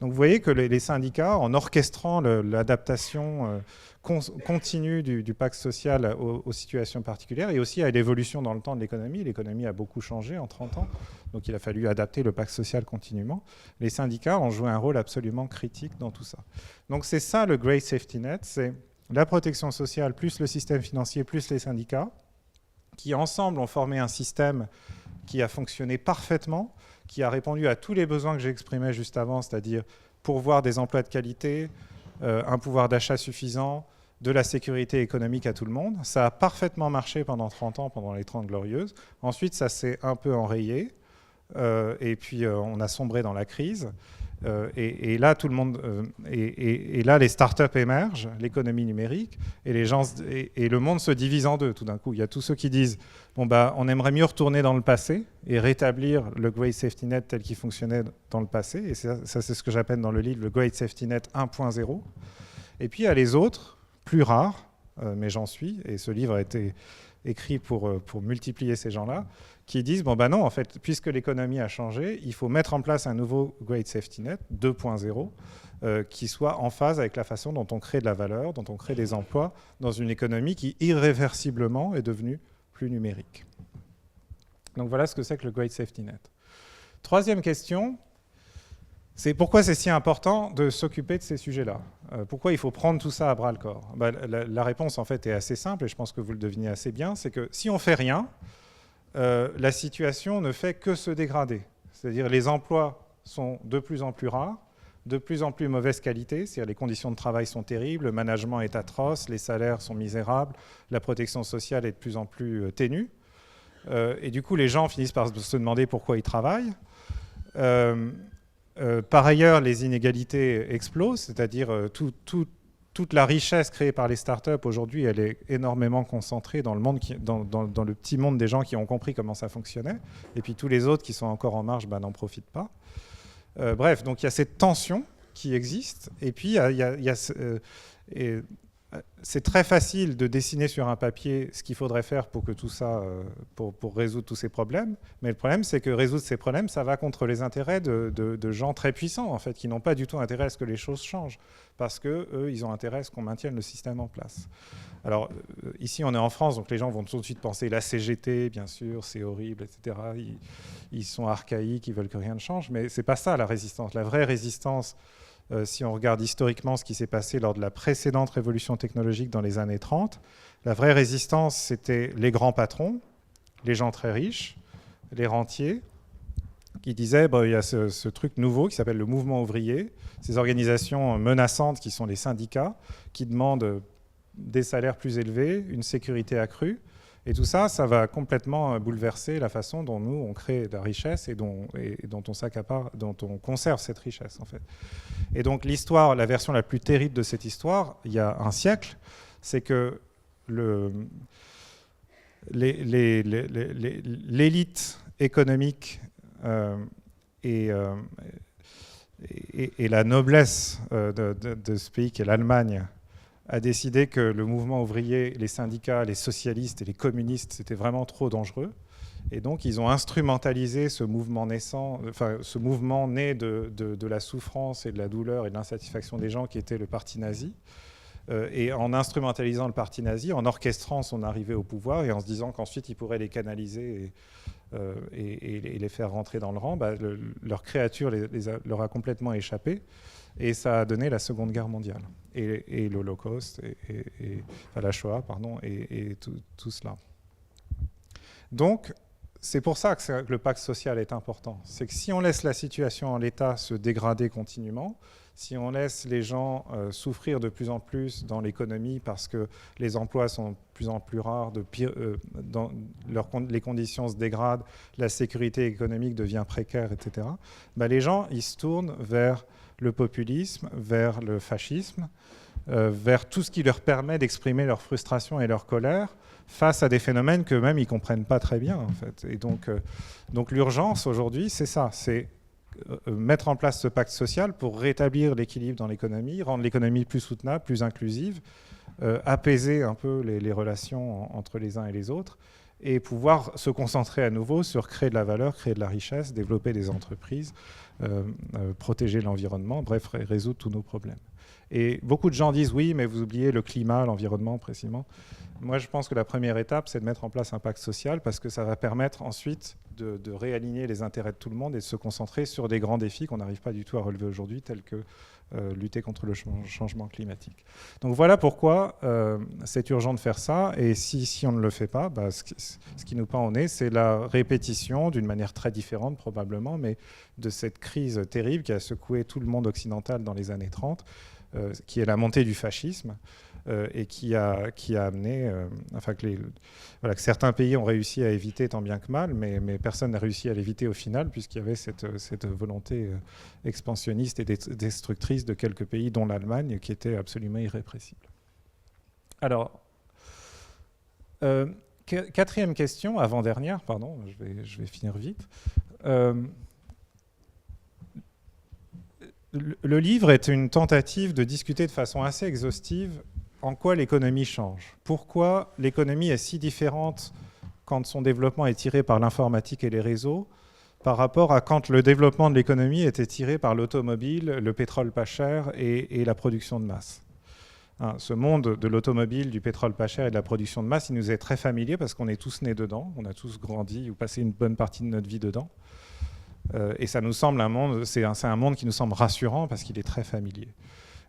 Donc vous voyez que les syndicats, en orchestrant l'adaptation continue du pacte social aux situations particulières, et aussi à l'évolution dans le temps de l'économie a beaucoup changé en 30 ans, donc il a fallu adapter le pacte social continuellement, les syndicats ont joué un rôle absolument critique dans tout ça. Donc c'est ça le Great Safety Net, c'est la protection sociale plus le système financier plus les syndicats, qui ensemble ont formé un système qui a fonctionné parfaitement, qui a répondu à tous les besoins que j'ai exprimés juste avant, c'est-à-dire pourvoir des emplois de qualité, un pouvoir d'achat suffisant, de la sécurité économique à tout le monde. Ça a parfaitement marché pendant 30 ans, pendant les 30 glorieuses. Ensuite, ça s'est un peu enrayé. et puis on a sombré dans la crise. Et là, tout le monde, et là, les startups émergent, l'économie numérique, et les gens, et le monde se divise en deux. Tout d'un coup, il y a tous ceux qui disent, bon bah, on aimerait mieux retourner dans le passé et rétablir le Great Safety Net tel qu'il fonctionnait dans le passé. Et ça c'est ce que j'appelle dans le livre le Great Safety Net 1.0. Et puis il y a les autres, plus rares, mais j'en suis. Et ce livre a été écrit pour multiplier ces gens-là, qui disent, bon ben non, en fait, puisque l'économie a changé, il faut mettre en place un nouveau Great Safety Net 2.0 qui soit en phase avec la façon dont on crée de la valeur, dont on crée des emplois dans une économie qui irréversiblement est devenue plus numérique. Donc voilà ce que c'est que le Great Safety Net. Troisième question, c'est pourquoi c'est si important de s'occuper de ces sujets-là. Pourquoi il faut prendre tout ça à bras-le-corps? La réponse, en fait, est assez simple, et je pense que vous le devinez assez bien, c'est que si on ne fait rien, la situation ne fait que se dégrader. C'est-à-dire les emplois sont de plus en plus rares, de plus en plus mauvaise qualité, c'est-à-dire les conditions de travail sont terribles, le management est atroce, les salaires sont misérables, la protection sociale est de plus en plus ténue. Et du coup, les gens finissent par se demander pourquoi ils travaillent. Par ailleurs, les inégalités explosent, c'est-à-dire toute la richesse créée par les startups aujourd'hui, elle est énormément concentrée dans le petit monde des gens qui ont compris comment ça fonctionnait. Et puis tous les autres qui sont encore en marge n'en profitent pas. Bref, donc il y a cette tension qui existe. Et puis c'est très facile de dessiner sur un papier ce qu'il faudrait faire pour que tout ça, pour résoudre tous ces problèmes. Mais le problème, c'est que résoudre ces problèmes, ça va contre les intérêts de gens très puissants, en fait, qui n'ont pas du tout intérêt à ce que les choses changent, parce qu'eux, ils ont intérêt à ce qu'on maintienne le système en place. Alors, ici, on est en France, donc les gens vont tout de suite penser la CGT, bien sûr, c'est horrible, etc. Ils sont archaïques, ils veulent que rien ne change, mais c'est pas ça la résistance. La vraie résistance, si on regarde historiquement ce qui s'est passé lors de la précédente révolution technologique dans les années 30, la vraie résistance, c'était les grands patrons, les gens très riches, les rentiers, qui disaient il y a ce truc nouveau qui s'appelle le mouvement ouvrier, ces organisations menaçantes qui sont les syndicats, qui demandent des salaires plus élevés, une sécurité accrue. Et tout ça, ça va complètement bouleverser la façon dont nous, on crée de la richesse et dont on s'accapare, dont on conserve cette richesse, en fait. Et donc, l'histoire, la version la plus terrible de cette histoire, il y a un siècle, c'est que l'élite économique et la noblesse de ce pays qui est l'Allemagne a décidé que le mouvement ouvrier, les syndicats, les socialistes et les communistes, c'était vraiment trop dangereux. Et donc, ils ont instrumentalisé ce mouvement naissant, enfin, ce mouvement né de la souffrance et de la douleur et de l'insatisfaction des gens qui était le parti nazi. Et en instrumentalisant le parti nazi, en orchestrant son arrivée au pouvoir et en se disant qu'ensuite, ils pourraient les canaliser et les faire rentrer dans le rang, leur créature leur a complètement échappé. Et ça a donné la Seconde Guerre mondiale et l'Holocauste, enfin, la Shoah, pardon, et tout cela. Donc, c'est pour ça que le pacte social est important. C'est que si on laisse la situation en l'état se dégrader continuellement, si on laisse les gens souffrir de plus en plus dans l'économie parce que les emplois sont de plus en plus rares, les conditions se dégradent, la sécurité économique devient précaire, etc., les gens, ils se tournent vers le populisme, vers le fascisme, vers tout ce qui leur permet d'exprimer leur frustration et leur colère face à des phénomènes qu'eux-mêmes ils ne comprennent pas très bien, en fait. Et donc l'urgence aujourd'hui, c'est ça, c'est mettre en place ce pacte social pour rétablir l'équilibre dans l'économie, rendre l'économie plus soutenable, plus inclusive, apaiser un peu les relations entre les uns et les autres, et pouvoir se concentrer à nouveau sur créer de la valeur, créer de la richesse, développer des entreprises, protéger l'environnement, bref, résoudre tous nos problèmes. Et beaucoup de gens disent oui, mais vous oubliez le climat, l'environnement précisément. Moi, je pense que la première étape, c'est de mettre en place un pacte social parce que ça va permettre ensuite de réaligner les intérêts de tout le monde et de se concentrer sur des grands défis qu'on n'arrive pas du tout à relever aujourd'hui, tels que lutter contre le changement climatique. Donc voilà pourquoi c'est urgent de faire ça. Et si on ne le fait pas, ce qui nous pend au nez, c'est la répétition, d'une manière très différente probablement, mais de cette crise terrible qui a secoué tout le monde occidental dans les années 30, qui est la montée du fascisme. Et qui a amené, que certains pays ont réussi à éviter tant bien que mal, mais personne n'a réussi à l'éviter au final, puisqu'il y avait cette volonté expansionniste et destructrice de quelques pays, dont l'Allemagne, qui était absolument irrépressible. Alors, quatrième question, avant-dernière, pardon, je vais finir vite. Le livre est une tentative de discuter de façon assez exhaustive en quoi l'économie change. Pourquoi l'économie est si différente quand son développement est tiré par l'informatique et les réseaux par rapport à quand le développement de l'économie était tiré par l'automobile, le pétrole pas cher et la production de masse. Hein, ce monde de l'automobile, du pétrole pas cher et de la production de masse, il nous est très familier parce qu'on est tous nés dedans, on a tous grandi ou passé une bonne partie de notre vie dedans. Et ça nous semble c'est un monde qui nous semble rassurant parce qu'il est très familier.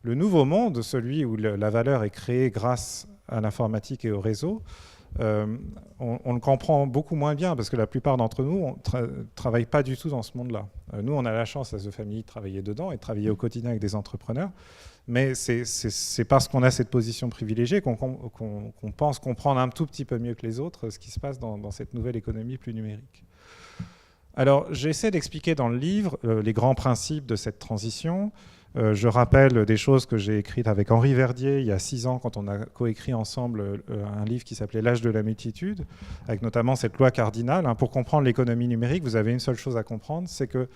Le nouveau monde, celui où la valeur est créée grâce à l'informatique et au réseau, on le comprend beaucoup moins bien parce que la plupart d'entre nous ne travaillent pas du tout dans ce monde-là. Nous, on a la chance à The Family de travailler dedans et de travailler au quotidien avec des entrepreneurs, mais c'est parce qu'on a cette position privilégiée qu'on pense comprendre un tout petit peu mieux que les autres ce qui se passe dans cette nouvelle économie plus numérique. Alors, j'essaie d'expliquer dans le livre les grands principes de cette transition. Je rappelle des choses que j'ai écrites avec Henri Verdier il y a 6 ans quand on a coécrit ensemble un livre qui s'appelait L'âge de la multitude, avec notamment cette loi cardinale. Pour comprendre l'économie numérique, vous avez une seule chose à comprendre, c'est que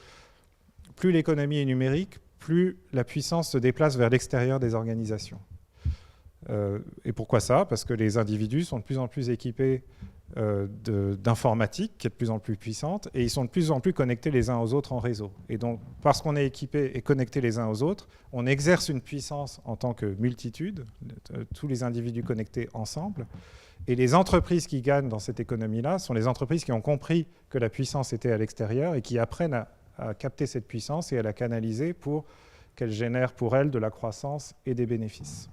plus l'économie est numérique, plus la puissance se déplace vers l'extérieur des organisations. Et pourquoi ça? Parce que les individus sont de plus en plus équipés d'informatique qui est de plus en plus puissante et ils sont de plus en plus connectés les uns aux autres en réseau. Et donc, parce qu'on est équipés et connectés les uns aux autres, on exerce une puissance en tant que multitude, tous les individus connectés ensemble. Et les entreprises qui gagnent dans cette économie-là sont les entreprises qui ont compris que la puissance était à l'extérieur et qui apprennent à capter cette puissance et à la canaliser pour qu'elle génère pour elles de la croissance et des bénéfices.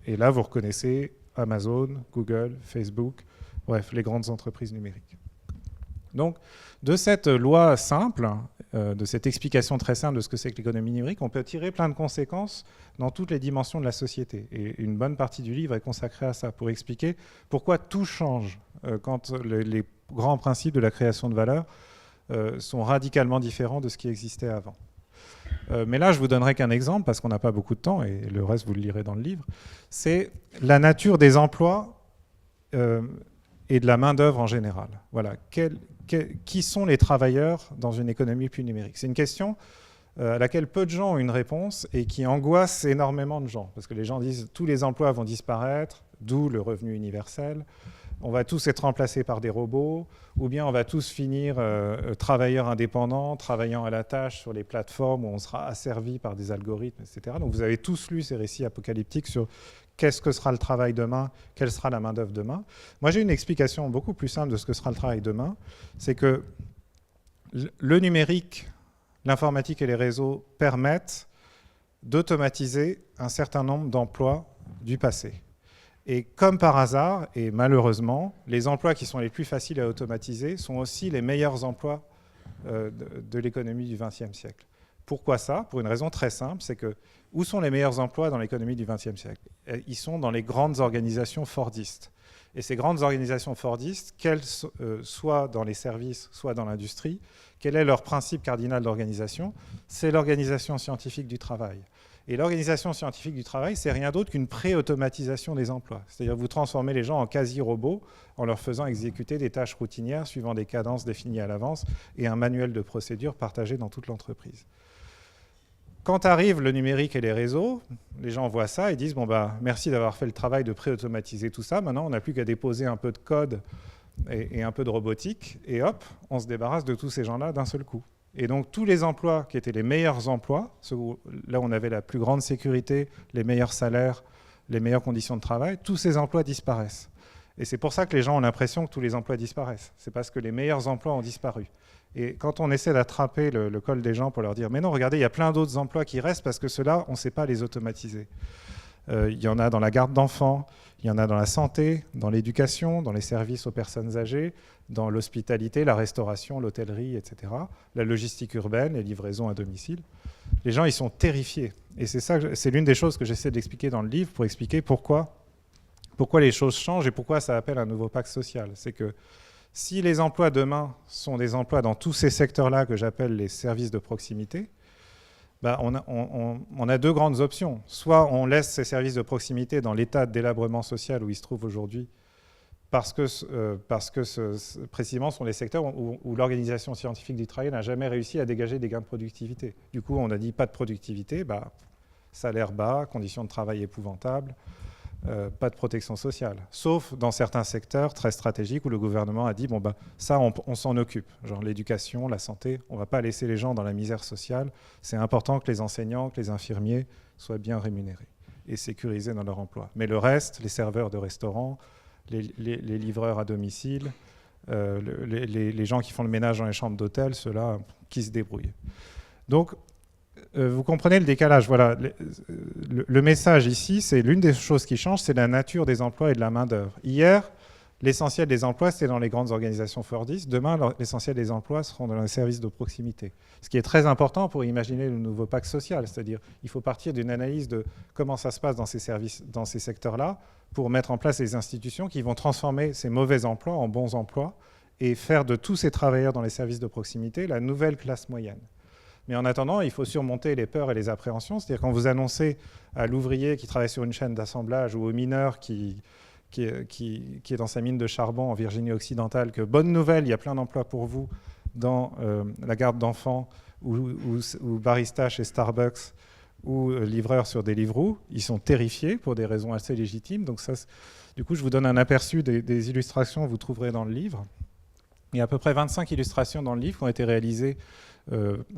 Et là, vous reconnaissez Amazon, Google, Facebook, bref, les grandes entreprises numériques. Donc, de cette loi simple, de cette explication très simple de ce que c'est que l'économie numérique, on peut tirer plein de conséquences dans toutes les dimensions de la société. Et une bonne partie du livre est consacrée à ça, pour expliquer pourquoi tout change quand les grands principes de la création de valeur sont radicalement différents de ce qui existait avant. Mais là, je vous donnerai qu'un exemple, parce qu'on n'a pas beaucoup de temps, et le reste, vous le lirez dans le livre. C'est la nature des emplois et de la main-d'œuvre en général. Voilà. Qui sont les travailleurs dans une économie plus numérique? C'est une question à laquelle peu de gens ont une réponse et qui angoisse énormément de gens. Parce que les gens disent tous les emplois vont disparaître, d'où le revenu universel. On va tous être remplacés par des robots, ou bien on va tous finir travailleurs indépendants, travaillant à la tâche sur les plateformes où on sera asservi par des algorithmes, etc. Donc vous avez tous lu ces récits apocalyptiques sur qu'est-ce que sera le travail demain, quelle sera la main-d'œuvre demain. Moi, j'ai une explication beaucoup plus simple de ce que sera le travail demain. C'est que le numérique, l'informatique et les réseaux permettent d'automatiser un certain nombre d'emplois du passé. Et comme par hasard, et malheureusement, les emplois qui sont les plus faciles à automatiser sont aussi les meilleurs emplois de l'économie du XXe siècle. Pourquoi ça? Pour une raison très simple, c'est que où sont les meilleurs emplois dans l'économie du XXe siècle? Ils sont dans les grandes organisations fordistes. Et ces grandes organisations fordistes, qu'elles soient dans les services, soit dans l'industrie, quel est leur principe cardinal d'organisation? C'est l'organisation scientifique du travail. Et l'organisation scientifique du travail, c'est rien d'autre qu'une pré-automatisation des emplois. C'est-à-dire vous transformez les gens en quasi-robots en leur faisant exécuter des tâches routinières suivant des cadences définies à l'avance et un manuel de procédure partagé dans toute l'entreprise. Quand arrive le numérique et les réseaux, les gens voient ça et disent bon bah merci d'avoir fait le travail de pré-automatiser tout ça. Maintenant, on n'a plus qu'à déposer un peu de code et un peu de robotique et hop, on se débarrasse de tous ces gens-là d'un seul coup. Et donc tous les emplois qui étaient les meilleurs emplois, là où on avait la plus grande sécurité, les meilleurs salaires, les meilleures conditions de travail, tous ces emplois disparaissent. Et c'est pour ça que les gens ont l'impression que tous les emplois disparaissent. C'est parce que les meilleurs emplois ont disparu. Et quand on essaie d'attraper le col des gens pour leur dire « Mais non, regardez, il y a plein d'autres emplois qui restent parce que ceux-là, on ne sait pas les automatiser. » Il y en a dans la garde d'enfants, il y en a dans la santé, dans l'éducation, dans les services aux personnes âgées, dans l'hospitalité, la restauration, l'hôtellerie, etc. La logistique urbaine, les livraisons à domicile. Les gens, ils sont terrifiés. Et c'est l'une des choses que j'essaie d'expliquer dans le livre pour expliquer pourquoi les choses changent et pourquoi ça appelle un nouveau pacte social. C'est que Si les emplois demain sont des emplois dans tous ces secteurs-là que j'appelle les services de proximité, bah on a deux grandes options. Soit on laisse ces services de proximité dans l'état de délabrement social où ils se trouvent aujourd'hui, parce que précisément ce sont les secteurs où l'organisation scientifique du travail n'a jamais réussi à dégager des gains de productivité. Du coup, on a dit pas de productivité, bah, salaire bas, conditions de travail épouvantables, pas de protection sociale. Sauf dans certains secteurs très stratégiques où le gouvernement a dit, bon, bah, ça, on s'en occupe. Genre l'éducation, la santé, on ne va pas laisser les gens dans la misère sociale. C'est important que les enseignants, que les infirmiers soient bien rémunérés et sécurisés dans leur emploi. Mais le reste, les serveurs de restaurants, les livreurs à domicile, les gens qui font le ménage dans les chambres d'hôtel, ceux-là qui se débrouillent. Donc, vous comprenez le décalage. Voilà. Le message ici, c'est l'une des choses qui change, c'est la nature des emplois et de la main-d'œuvre. Hier, l'essentiel des emplois, c'était dans les grandes organisations Fordistes. Demain, l'essentiel des emplois seront dans les services de proximité. Ce qui est très important pour imaginer le nouveau pacte social. C'est-à-dire il faut partir d'une analyse de comment ça se passe dans ces services, dans ces secteurs-là, pour mettre en place les institutions qui vont transformer ces mauvais emplois en bons emplois et faire de tous ces travailleurs dans les services de proximité la nouvelle classe moyenne. Mais en attendant, il faut surmonter les peurs et les appréhensions. C'est-à-dire quand vous annoncez à l'ouvrier qui travaille sur une chaîne d'assemblage ou au mineur qui est dans sa mine de charbon en Virginie occidentale que bonne nouvelle, il y a plein d'emplois pour vous dans la garde d'enfants ou barista chez Starbucks ou livreur sur Deliveroo, ils sont terrifiés pour des raisons assez légitimes. Donc ça, du coup, je vous donne un aperçu des illustrations que vous trouverez dans le livre. Il y a à peu près 25 illustrations dans le livre qui ont été réalisées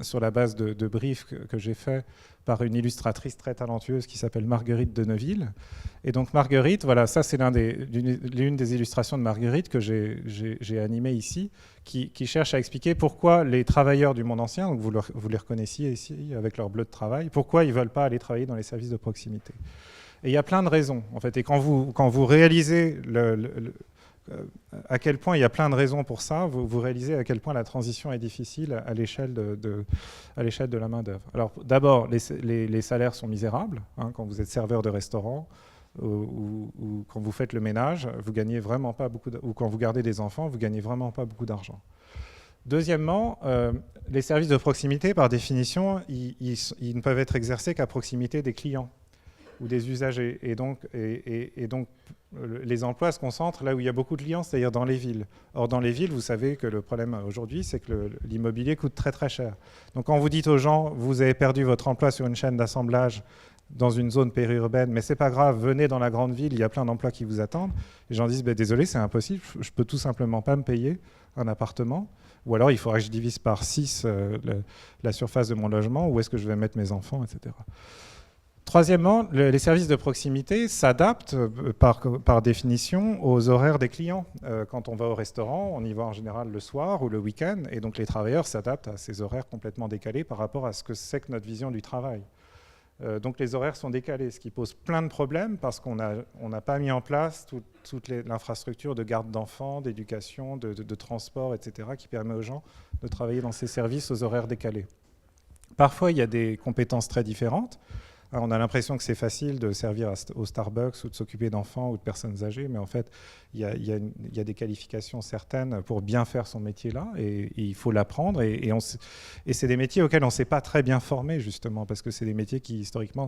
sur la base de briefs que j'ai fait par une illustratrice très talentueuse qui s'appelle Marguerite de Neuville. Et donc Marguerite, voilà, ça c'est l'une des illustrations de Marguerite que j'ai animée ici, qui cherche à expliquer pourquoi les travailleurs du monde ancien, donc vous les reconnaissiez ici avec leur bleu de travail, pourquoi ils ne veulent pas aller travailler dans les services de proximité. Et il y a plein de raisons, en fait. Et quand vous réalisez à quel point il y a plein de raisons pour ça, vous réalisez à quel point la transition est difficile à l'échelle de la main-d'œuvre. Alors d'abord, les salaires sont misérables. Hein, quand vous êtes serveur de restaurant ou quand vous faites le ménage, vous gagnez vraiment pas beaucoup, ou quand vous gardez des enfants, vous gagnez vraiment pas beaucoup d'argent. Deuxièmement, les services de proximité, par définition, ils ne peuvent être exercés qu'à proximité des clients ou des usagers. Et donc, les emplois se concentrent là où il y a beaucoup de clients, c'est-à-dire dans les villes. Or, dans les villes, vous savez que le problème aujourd'hui, c'est que l'immobilier coûte très très cher. Donc, quand vous dites aux gens, vous avez perdu votre emploi sur une chaîne d'assemblage dans une zone périurbaine, mais c'est pas grave, venez dans la grande ville, il y a plein d'emplois qui vous attendent. Les gens disent, désolé, c'est impossible, je peux tout simplement pas me payer un appartement. Ou alors, il faudra que je divise par 6 la surface de mon logement, où est-ce que je vais mettre mes enfants, etc. Troisièmement, les services de proximité s'adaptent par définition aux horaires des clients. Quand on va au restaurant, on y va en général le soir ou le week-end, et donc les travailleurs s'adaptent à ces horaires complètement décalés par rapport à ce que c'est que notre vision du travail. Donc les horaires sont décalés, ce qui pose plein de problèmes parce qu'on n'a pas mis en place toute l'infrastructure de garde d'enfants, d'éducation, de transport, etc., qui permet aux gens de travailler dans ces services aux horaires décalés. Parfois, il y a des compétences très différentes. Alors, on a l'impression que c'est facile de servir au Starbucks ou de s'occuper d'enfants ou de personnes âgées, mais en fait, il y a des qualifications certaines pour bien faire son métier-là, et il faut l'apprendre. Et c'est des métiers auxquels on ne s'est pas très bien formé, justement, parce que c'est des métiers qui, historiquement,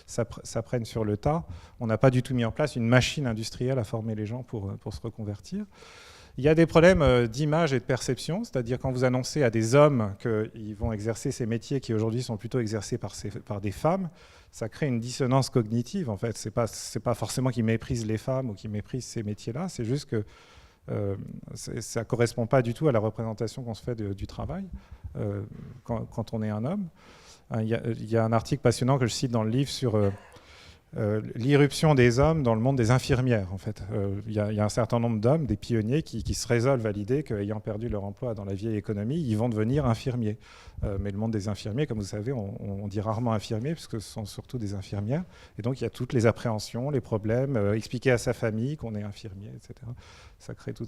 s'apprennent sur le tas. On n'a pas du tout mis en place une machine industrielle à former les gens pour se reconvertir. Il y a des problèmes d'image et de perception, c'est-à-dire quand vous annoncez à des hommes qu'ils vont exercer ces métiers qui aujourd'hui sont plutôt exercés par des femmes, ça crée une dissonance cognitive en fait. C'est pas forcément qu'ils méprisent les femmes ou qu'ils méprisent ces métiers-là, c'est juste que ça ne correspond pas du tout à la représentation qu'on se fait du travail quand on est un homme. Il y a un article passionnant que je cite dans le livre sur l'irruption des hommes dans le monde des infirmières. En fait, il y a un certain nombre d'hommes, des pionniers, qui se résolvent à l'idée qu'ayant perdu leur emploi dans la vieille économie, ils vont devenir infirmiers. Mais le monde des infirmiers, comme vous savez, on dit rarement infirmiers, puisque ce sont surtout des infirmières. Et donc, il y a toutes les appréhensions, les problèmes, expliquer à sa famille qu'on est infirmier, etc. Ça crée tout.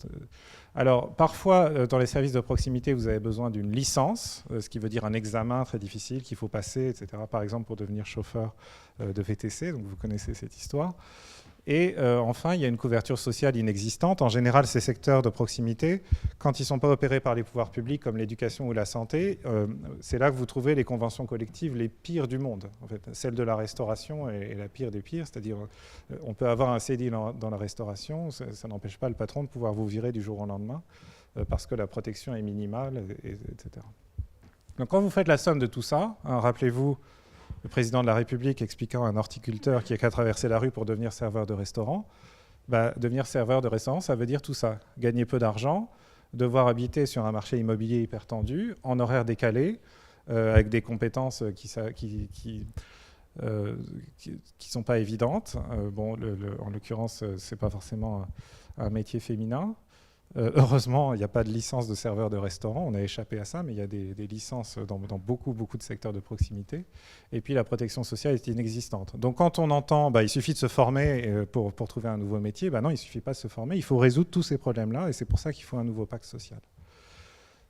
Alors, parfois, dans les services de proximité, vous avez besoin d'une licence, ce qui veut dire un examen très difficile qu'il faut passer, etc. Par exemple, pour devenir chauffeur de VTC, donc vous connaissez cette histoire. Et enfin, il y a une couverture sociale inexistante. En général, ces secteurs de proximité, quand ils ne sont pas opérés par les pouvoirs publics comme l'éducation ou la santé, c'est là que vous trouvez les conventions collectives les pires du monde. En fait, celle de la restauration est la pire des pires, c'est-à-dire on peut avoir un CDI dans la restauration, ça n'empêche pas le patron de pouvoir vous virer du jour au lendemain parce que la protection est minimale, etc. Donc quand vous faites la somme de tout ça, hein, rappelez-vous le président de la République expliquant à un horticulteur qui n'a qu'à traverser la rue pour devenir serveur de restaurant, devenir serveur de restaurant, ça veut dire tout ça. Gagner peu d'argent, devoir habiter sur un marché immobilier hyper tendu, en horaire décalé, avec des compétences qui sont pas évidentes. En l'occurrence, c'est pas forcément un métier féminin. Heureusement, il n'y a pas de licence de serveur de restaurant, on a échappé à ça, mais il y a des licences dans beaucoup de secteurs de proximité. Et puis la protection sociale est inexistante. Donc quand on entend il suffit de se former pour trouver un nouveau métier, non, il ne suffit pas de se former, il faut résoudre tous ces problèmes-là, et c'est pour ça qu'il faut un nouveau pacte social.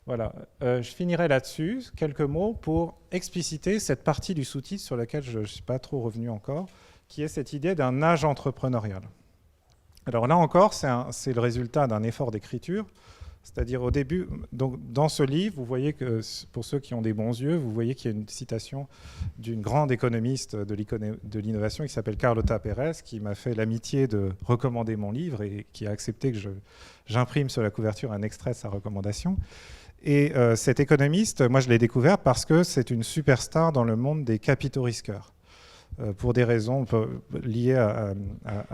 Voilà, je finirai là-dessus, quelques mots pour expliciter cette partie du sous-titre sur laquelle je ne suis pas trop revenu encore, qui est cette idée d'un âge entrepreneurial. Alors là encore, c'est le résultat d'un effort d'écriture, c'est-à-dire au début, donc dans ce livre, vous voyez que, pour ceux qui ont des bons yeux, vous voyez qu'il y a une citation d'une grande économiste de l'innovation qui s'appelle Carlota Pérez, qui m'a fait l'amitié de recommander mon livre et qui a accepté que j'imprime sur la couverture un extrait de sa recommandation. Et cette économiste, moi je l'ai découverte parce que c'est une superstar dans le monde des capitaux risqueurs. Pour des raisons liées à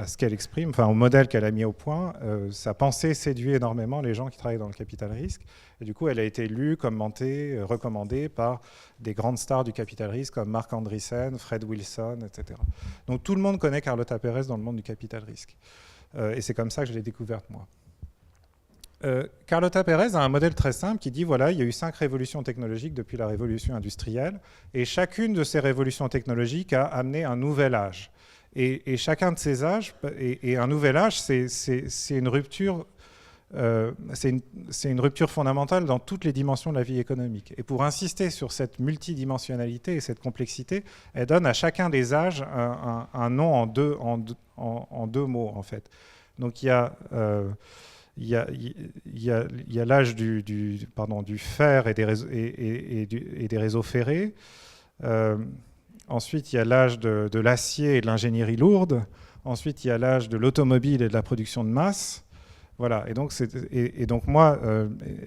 ce qu'elle exprime, enfin au modèle qu'elle a mis au point, sa pensée séduit énormément les gens qui travaillent dans le capital risque. Et du coup, elle a été lue, commentée, recommandée par des grandes stars du capital risque comme Marc Andreessen, Fred Wilson, etc. Donc tout le monde connaît Carlota Pérez dans le monde du capital risque. Et c'est comme ça que je l'ai découverte, moi. Carlota Pérez a un modèle très simple qui dit, voilà, il y a eu 5 révolutions technologiques depuis la révolution industrielle, et chacune de ces révolutions technologiques a amené un nouvel âge. Et chacun de ces âges, et un nouvel âge, c'est une rupture, c'est une rupture fondamentale dans toutes les dimensions de la vie économique. Et pour insister sur cette multidimensionnalité et cette complexité, elle donne à chacun des âges un nom en deux mots, en fait. Donc il y a... il y a l'âge du fer et des réseaux ferrés. Ensuite, il y a l'âge de l'acier et de l'ingénierie lourde. Ensuite, il y a l'âge de l'automobile et de la production de masse. Voilà. Et donc moi,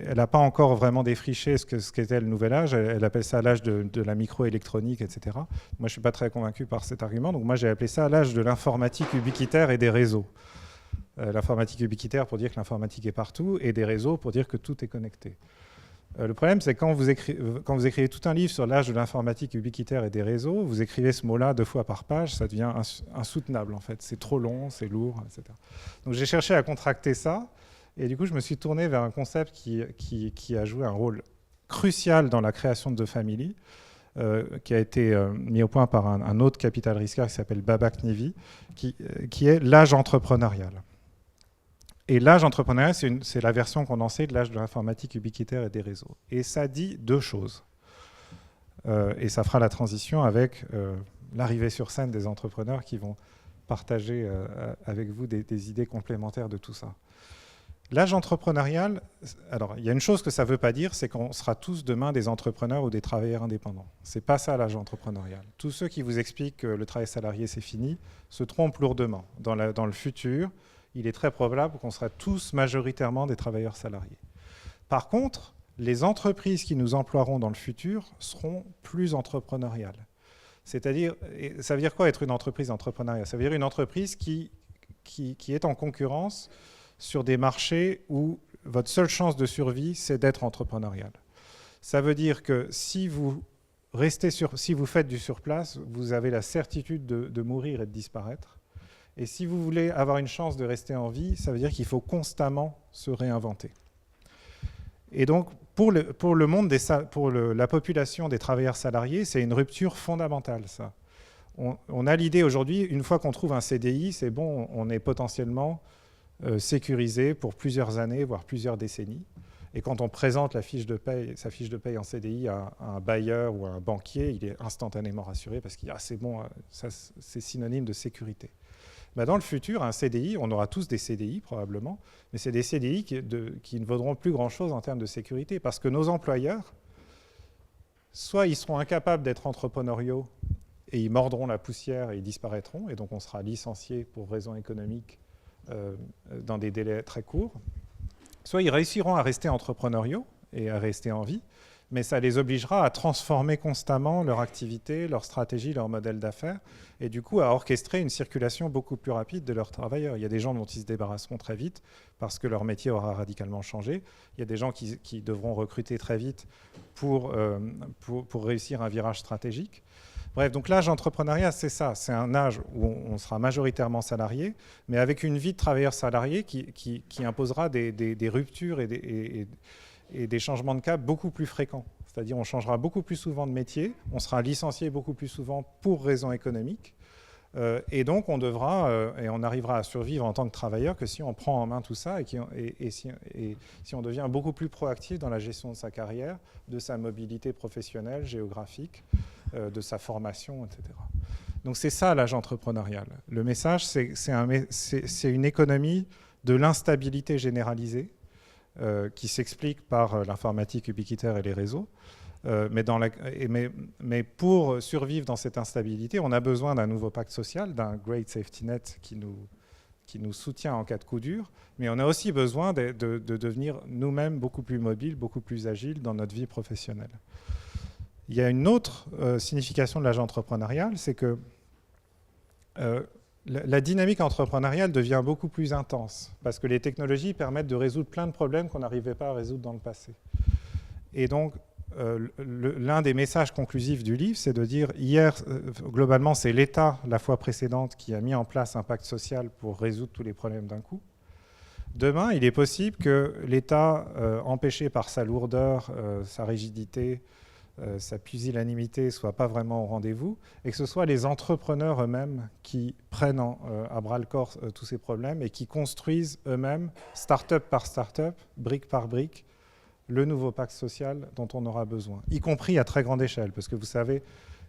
elle n'a pas encore vraiment défriché ce qu'était le nouvel âge. Elle appelle ça l'âge de la microélectronique, etc. Moi, je ne suis pas très convaincu par cet argument. Donc moi, j'ai appelé ça l'âge de l'informatique ubiquitaire et des réseaux. L'informatique ubiquitaire pour dire que l'informatique est partout, et des réseaux pour dire que tout est connecté. Le problème, c'est que quand vous écrivez tout un livre sur l'âge de l'informatique ubiquitaire et des réseaux, vous écrivez ce mot-là 2 fois par page, ça devient insoutenable, en fait. C'est trop long, c'est lourd, etc. Donc j'ai cherché à contracter ça, et du coup, je me suis tourné vers un concept qui a joué un rôle crucial dans la création de The Family, qui a été mis au point par un autre capital risqueur qui s'appelle Babak Nivi, qui est l'âge entrepreneurial. Et l'âge entrepreneurial, c'est la version condensée de l'âge de l'informatique ubiquitaire et des réseaux. Et ça dit 2 choses. Et ça fera la transition avec l'arrivée sur scène des entrepreneurs qui vont partager avec vous des idées complémentaires de tout ça. L'âge entrepreneurial, alors il y a une chose que ça ne veut pas dire, c'est qu'on sera tous demain des entrepreneurs ou des travailleurs indépendants. Ce n'est pas ça l'âge entrepreneurial. Tous ceux qui vous expliquent que le travail salarié c'est fini se trompent lourdement. Dans le futur, il est très probable qu'on sera tous majoritairement des travailleurs salariés. Par contre, les entreprises qui nous emploieront dans le futur seront plus entrepreneuriales. C'est-à-dire, ça veut dire quoi être une entreprise entrepreneuriale? Ça veut dire une entreprise qui est en concurrence sur des marchés où votre seule chance de survie, c'est d'être entrepreneurial. Ça veut dire que si vous faites du surplace, vous avez la certitude de mourir et de disparaître. Et si vous voulez avoir une chance de rester en vie, ça veut dire qu'il faut constamment se réinventer. Et donc, pour la population des travailleurs salariés, c'est une rupture fondamentale, ça. On a l'idée aujourd'hui, une fois qu'on trouve un CDI, c'est bon, on est potentiellement sécurisé pour plusieurs années, voire plusieurs décennies. Et quand on présente sa fiche de paye en CDI à un bailleur ou à un banquier, il est instantanément rassuré parce qu'il dit « Ah, c'est bon, ça, c'est synonyme de sécurité ». Bah, dans le futur, un CDI, on aura tous des CDI probablement, mais c'est des CDI qui ne vaudront plus grand-chose en termes de sécurité, parce que nos employeurs, soit ils seront incapables d'être entrepreneuriaux et ils mordront la poussière et ils disparaîtront, et donc on sera licencié pour raisons économiques dans des délais très courts, soit ils réussiront à rester entrepreneuriaux et à rester en vie, mais ça les obligera à transformer constamment leur activité, leur stratégie, leur modèle d'affaires, et du coup à orchestrer une circulation beaucoup plus rapide de leurs travailleurs. Il y a des gens dont ils se débarrasseront très vite parce que leur métier aura radicalement changé. Il y a des gens qui devront recruter très vite pour réussir un virage stratégique. Bref, donc l'âge entrepreneuriat, c'est ça. C'est un âge où on sera majoritairement salarié, mais avec une vie de travailleur salarié qui imposera des ruptures et des changements de cap beaucoup plus fréquents. C'est-à-dire on changera beaucoup plus souvent de métier, on sera licencié beaucoup plus souvent pour raisons économiques, et donc on devra, et on arrivera à survivre en tant que travailleur que si on prend en main tout ça et si on devient beaucoup plus proactif dans la gestion de sa carrière, de sa mobilité professionnelle, géographique, de sa formation, etc. Donc c'est ça l'âge entrepreneurial. Le message, c'est une économie de l'instabilité généralisée, qui s'explique par l'informatique ubiquitaire et les réseaux. Mais pour survivre dans cette instabilité, on a besoin d'un nouveau pacte social, d'un Great Safety Net qui nous soutient en cas de coup dur, mais on a aussi besoin de devenir nous-mêmes beaucoup plus mobiles, beaucoup plus agiles dans notre vie professionnelle. Il y a une autre signification de l'âge entrepreneurial, c'est que la dynamique entrepreneuriale devient beaucoup plus intense parce que les technologies permettent de résoudre plein de problèmes qu'on n'arrivait pas à résoudre dans le passé. Et donc, l'un des messages conclusifs du livre, c'est de dire, globalement, c'est l'État, la fois précédente, qui a mis en place un pacte social pour résoudre tous les problèmes d'un coup. Demain, il est possible que l'État, empêché par sa lourdeur, sa rigidité, sa pusillanimité ne soit pas vraiment au rendez-vous, et que ce soit les entrepreneurs eux-mêmes qui prennent à bras-le-corps tous ces problèmes et qui construisent eux-mêmes, start-up par start-up, brique par brique, le nouveau pacte social dont on aura besoin, y compris à très grande échelle, parce que vous savez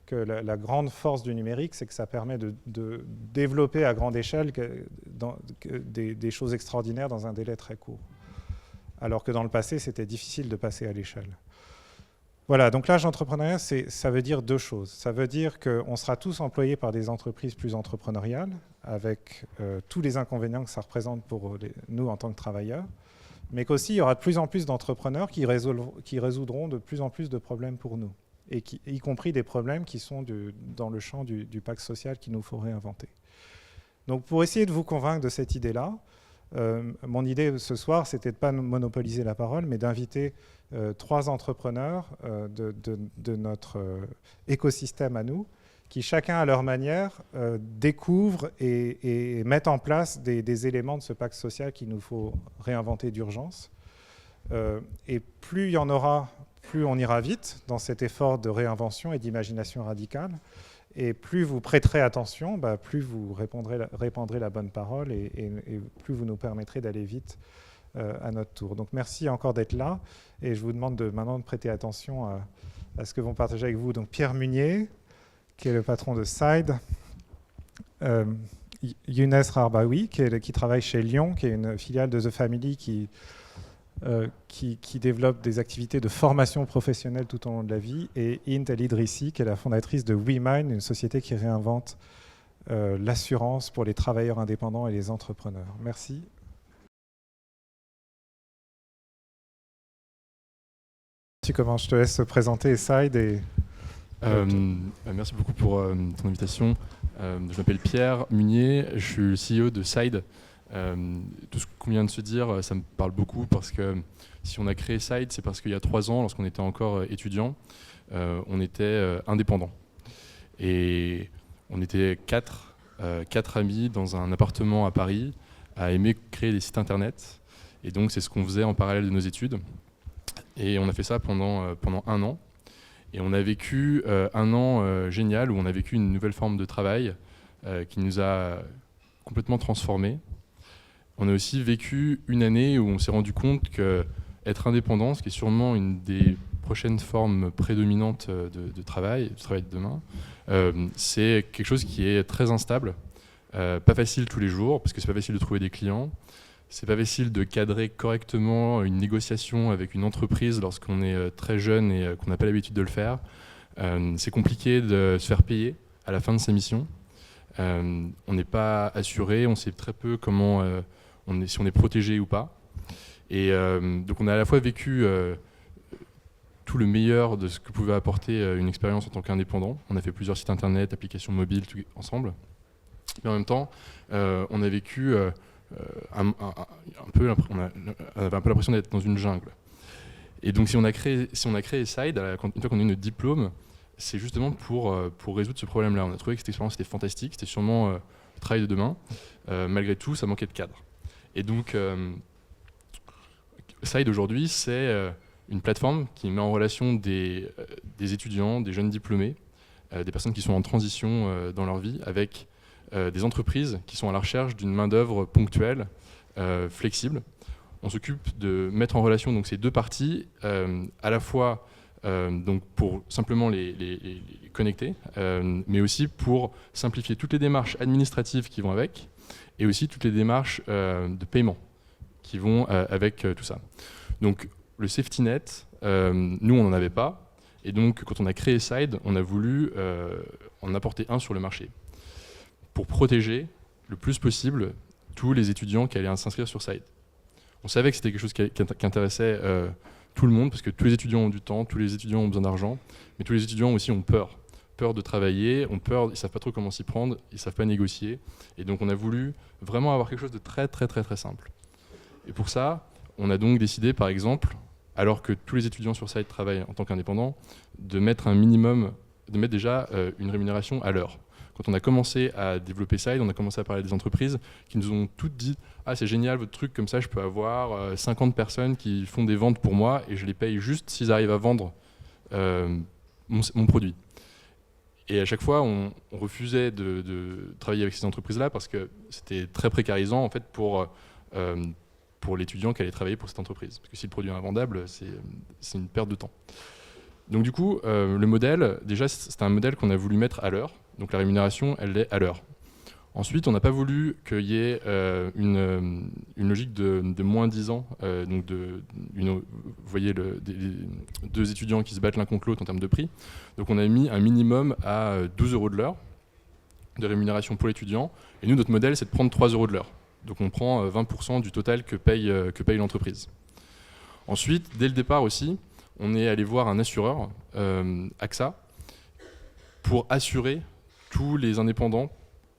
que la grande force du numérique, c'est que ça permet de développer à grande échelle des choses extraordinaires dans un délai très court, alors que dans le passé, c'était difficile de passer à l'échelle. Voilà, donc l'âge entrepreneurial, ça veut dire deux choses. Ça veut dire qu'on sera tous employés par des entreprises plus entrepreneuriales, avec tous les inconvénients que ça représente pour nous en tant que travailleurs, mais qu'aussi il y aura de plus en plus d'entrepreneurs qui résoudront de plus en plus de problèmes pour nous, et y compris des problèmes qui sont dans le champ du pacte social qu'il nous faut réinventer. Donc pour essayer de vous convaincre de cette idée-là, mon idée ce soir, c'était de ne pas monopoliser la parole, mais d'inviter 3 entrepreneurs de notre écosystème à nous, qui chacun à leur manière découvrent et mettent en place des éléments de ce pacte social qu'il nous faut réinventer d'urgence. Et plus il y en aura, plus on ira vite dans cet effort de réinvention et d'imagination radicale. Et plus vous prêterez attention, plus vous répandrez la bonne parole et plus vous nous permettrez d'aller vite à notre tour. Donc merci encore d'être là et je vous demande maintenant de prêter attention à ce que vont partager avec vous. Donc Pierre Munier, qui est le patron de Side, Younes Rarbaoui, qui travaille chez Lyon, qui est une filiale de The Family qui développe des activités de formation professionnelle tout au long de la vie, et Int El Idrissi, qui est la fondatrice de WeMind, une société qui réinvente l'assurance pour les travailleurs indépendants et les entrepreneurs. Merci. Tu commences, je te laisse présenter Side. Merci beaucoup pour ton invitation. Je m'appelle Pierre Munier, je suis le CEO de Side. Tout ce qu'on vient de se dire, ça me parle beaucoup parce que si on a créé Side, c'est parce qu'il y a 3 ans, lorsqu'on était encore étudiant, on était indépendant. Et on était 4 amis dans un appartement à Paris à aimer créer des sites internet. Et donc c'est ce qu'on faisait en parallèle de nos études. Et on a fait ça pendant 1 an. Et on a vécu un an génial où on a vécu une nouvelle forme de travail qui nous a complètement transformés. On a aussi vécu une année où on s'est rendu compte qu'être indépendant, ce qui est sûrement une des prochaines formes prédominantes de travail de demain, c'est quelque chose qui est très instable, Pas facile tous les jours, parce que c'est pas facile de trouver des clients. C'est pas facile de cadrer correctement une négociation avec une entreprise lorsqu'on est très jeune et qu'on n'a pas l'habitude de le faire. C'est compliqué de se faire payer à la fin de sa mission. On n'est pas assuré, on sait très peu comment si on est protégé ou pas. Et donc on a à la fois vécu tout le meilleur de ce que pouvait apporter une expérience en tant qu'indépendant. On a fait plusieurs sites internet, applications mobiles tout ensemble. Mais en même temps, on a vécu on avait un peu l'impression d'être dans une jungle. Et donc si on a créé Side, une fois qu'on a eu notre diplôme, c'est justement pour résoudre ce problème-là. On a trouvé que cette expérience était fantastique, c'était sûrement le travail de demain. Malgré tout, ça manquait de cadre. Et donc Side aujourd'hui, c'est une plateforme qui met en relation des étudiants, des jeunes diplômés, des personnes qui sont en transition dans leur vie, avec des entreprises qui sont à la recherche d'une main-d'œuvre ponctuelle, flexible. On s'occupe de mettre en relation donc, ces deux parties, à la fois donc pour simplement les connecter, mais aussi pour simplifier toutes les démarches administratives qui vont avec, et aussi toutes les démarches de paiement qui vont avec tout ça. Donc le safety net, nous on n'en avait pas, et donc quand on a créé Side, on a voulu en apporter un sur le marché, pour protéger le plus possible tous les étudiants qui allaient s'inscrire sur Side. On savait que c'était quelque chose qui intéressait tout le monde, parce que tous les étudiants ont du temps, tous les étudiants ont besoin d'argent, mais tous les étudiants aussi ont peur de travailler, ont peur, ils ne savent pas trop comment s'y prendre, ils ne savent pas négocier, et donc on a voulu vraiment avoir quelque chose de très très très très simple. Et pour ça, on a donc décidé par exemple, alors que tous les étudiants sur Side travaillent en tant qu'indépendants, de mettre déjà une rémunération à l'heure. Quand on a commencé à développer Side, on a commencé à parler des entreprises qui nous ont toutes dit « Ah, c'est génial votre truc, comme ça je peux avoir 50 personnes qui font des ventes pour moi et je les paye juste s'ils arrivent à vendre mon produit. » Et à chaque fois, on refusait de travailler avec ces entreprises-là parce que c'était très précarisant en fait, pour l'étudiant qui allait travailler pour cette entreprise. Parce que si le produit est invendable, c'est une perte de temps. Donc du coup, le modèle, déjà, c'est un modèle qu'on a voulu mettre à l'heure. Donc la rémunération, elle est à l'heure. Ensuite, on n'a pas voulu qu'il y ait une logique de moins 10 ans. Vous voyez deux étudiants qui se battent l'un contre l'autre en termes de prix. Donc on a mis un minimum à 12 € de l'heure de rémunération pour l'étudiant. Et nous, notre modèle, c'est de prendre 3 € de l'heure. Donc on prend 20% du total que paye l'entreprise. Ensuite, dès le départ aussi, on est allé voir un assureur, AXA, pour assurer tous les indépendants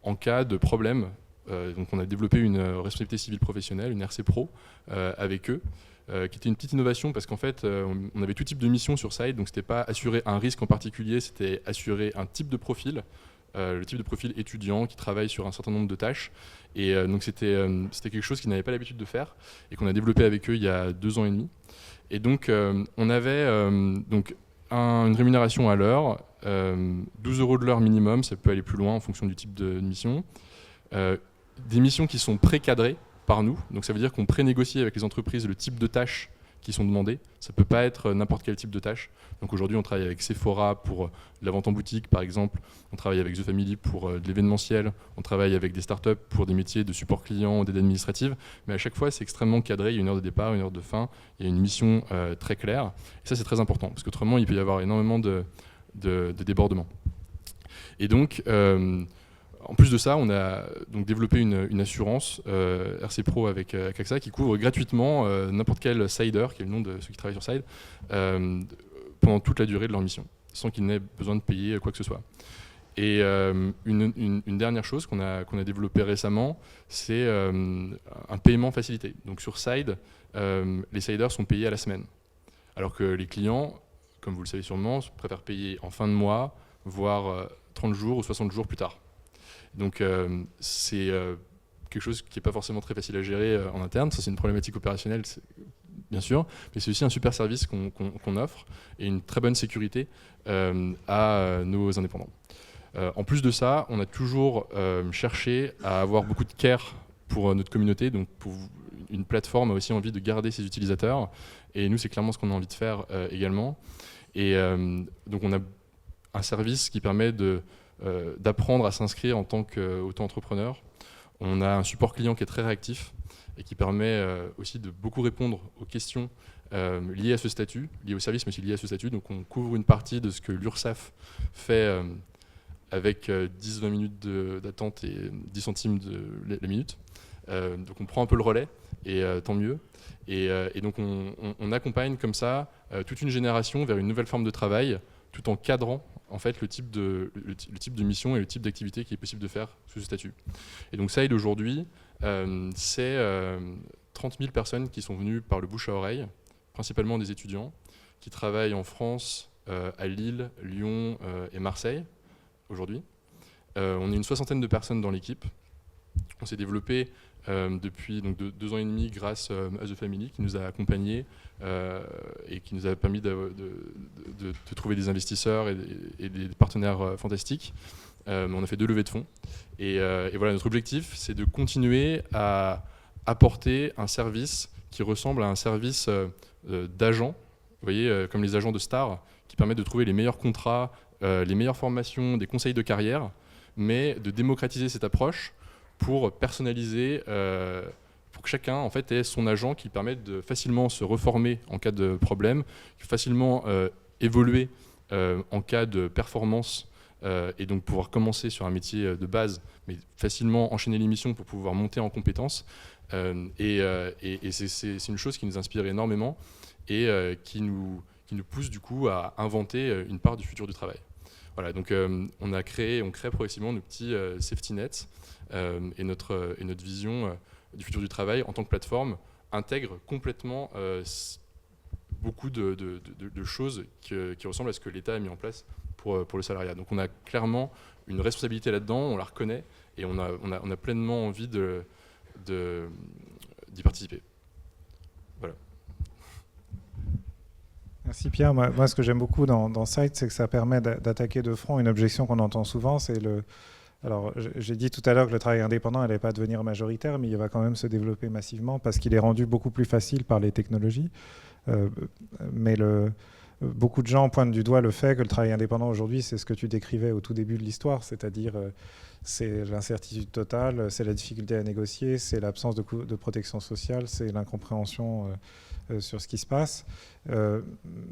en cas de problème. Donc on a développé une responsabilité civile professionnelle, une RC Pro, avec eux, qui était une petite innovation parce qu'en fait, on avait tout type de mission sur Side, donc c'était pas assurer un risque en particulier, c'était assurer un type de profil, le type de profil étudiant qui travaille sur un certain nombre de tâches. Et donc c'était quelque chose qu'ils n'avaient pas l'habitude de faire et qu'on a développé avec eux il y a 2 ans et demi. Et donc on avait une rémunération à l'heure, 12 € de l'heure minimum, ça peut aller plus loin en fonction du type de mission. Des missions qui sont pré-cadrées par nous, donc ça veut dire qu'on pré-négocie avec les entreprises le type de tâches qui sont demandées. Ça ne peut pas être n'importe quel type de tâche. Donc aujourd'hui, on travaille avec Sephora pour de la vente en boutique, par exemple. On travaille avec The Family pour de l'événementiel. On travaille avec des startups pour des métiers de support client, d'aide administrative. Mais à chaque fois, c'est extrêmement cadré. Il y a une heure de départ, une heure de fin. Il y a une mission très claire. Et ça, c'est très important, parce qu'autrement, il peut y avoir énormément de débordements. Et donc, en plus de ça, on a donc développé une assurance RC Pro avec AXA qui couvre gratuitement n'importe quel Sider, qui est le nom de ceux qui travaillent sur Side, pendant toute la durée de leur mission, sans qu'ils n'aient besoin de payer quoi que ce soit. Et une dernière chose qu'on a développée récemment, c'est un paiement facilité. Donc sur Side, les Siders sont payés à la semaine, alors que les clients, comme vous le savez sûrement, préfèrent payer en fin de mois, voire 30 jours ou 60 jours plus tard. Donc c'est quelque chose qui n'est pas forcément très facile à gérer en interne. Ça, c'est une problématique opérationnelle, bien sûr, mais c'est aussi un super service qu'on offre et une très bonne sécurité à nos indépendants. En plus de ça, on a toujours cherché à avoir beaucoup de care pour notre communauté. Donc pour une plateforme a aussi envie de garder ses utilisateurs. Et nous, c'est clairement ce qu'on a envie de faire également. Et donc on a un service qui permet de d'apprendre à s'inscrire en tant qu'auto-entrepreneur. On a un support client qui est très réactif et qui permet aussi de beaucoup répondre aux questions liées à ce statut, liées au service, mais aussi liées à ce statut. Donc on couvre une partie de ce que l'URSSAF fait avec 10-20 minutes d'attente et 10 centimes la minute. Donc on prend un peu le relais, et tant mieux. Et donc on accompagne comme ça toute une génération vers une nouvelle forme de travail, tout en cadrant en fait le type de mission et le type d'activité qui est possible de faire sous ce statut. Et donc Side aujourd'hui, c'est 30 000 personnes qui sont venues par le bouche à oreille, principalement des étudiants, qui travaillent en France, à Lille, Lyon et Marseille aujourd'hui. On est une 60aine de personnes dans l'équipe. On s'est développé depuis donc 2 ans et demi grâce à The Family qui nous a accompagnés et qui nous a permis de trouver des investisseurs et des partenaires fantastiques. On a fait 2 levées de fonds et voilà, notre objectif c'est de continuer à apporter un service qui ressemble à un service d'agent, vous voyez, comme les agents de stars qui permettent de trouver les meilleurs contrats, les meilleures formations, des conseils de carrière, mais de démocratiser cette approche pour personnaliser, pour que chacun en fait ait son agent qui permet de facilement se reformer en cas de problème, facilement évoluer en cas de performance et donc pouvoir commencer sur un métier de base, mais facilement enchaîner les missions pour pouvoir monter en compétences. Et c'est une chose qui nous inspire énormément et qui nous pousse du coup à inventer une part du futur du travail. Voilà, donc on crée progressivement nos petits safety nets et notre vision du futur du travail en tant que plateforme intègre complètement beaucoup de choses qui ressemblent à ce que l'État a mis en place pour le salariat. Donc on a clairement une responsabilité là-dedans, on la reconnaît et on a pleinement envie d'y participer. Voilà. Merci Pierre. Moi, ce que j'aime beaucoup dans Site, c'est que ça permet d'attaquer de front une objection qu'on entend souvent, c'est Alors, j'ai dit tout à l'heure que le travail indépendant n'allait pas devenir majoritaire, mais il va quand même se développer massivement parce qu'il est rendu beaucoup plus facile par les technologies. Mais beaucoup de gens pointent du doigt le fait que le travail indépendant aujourd'hui, c'est ce que tu décrivais au tout début de l'histoire, c'est-à-dire c'est l'incertitude totale, c'est la difficulté à négocier, c'est l'absence de protection sociale, c'est l'incompréhension sur ce qui se passe.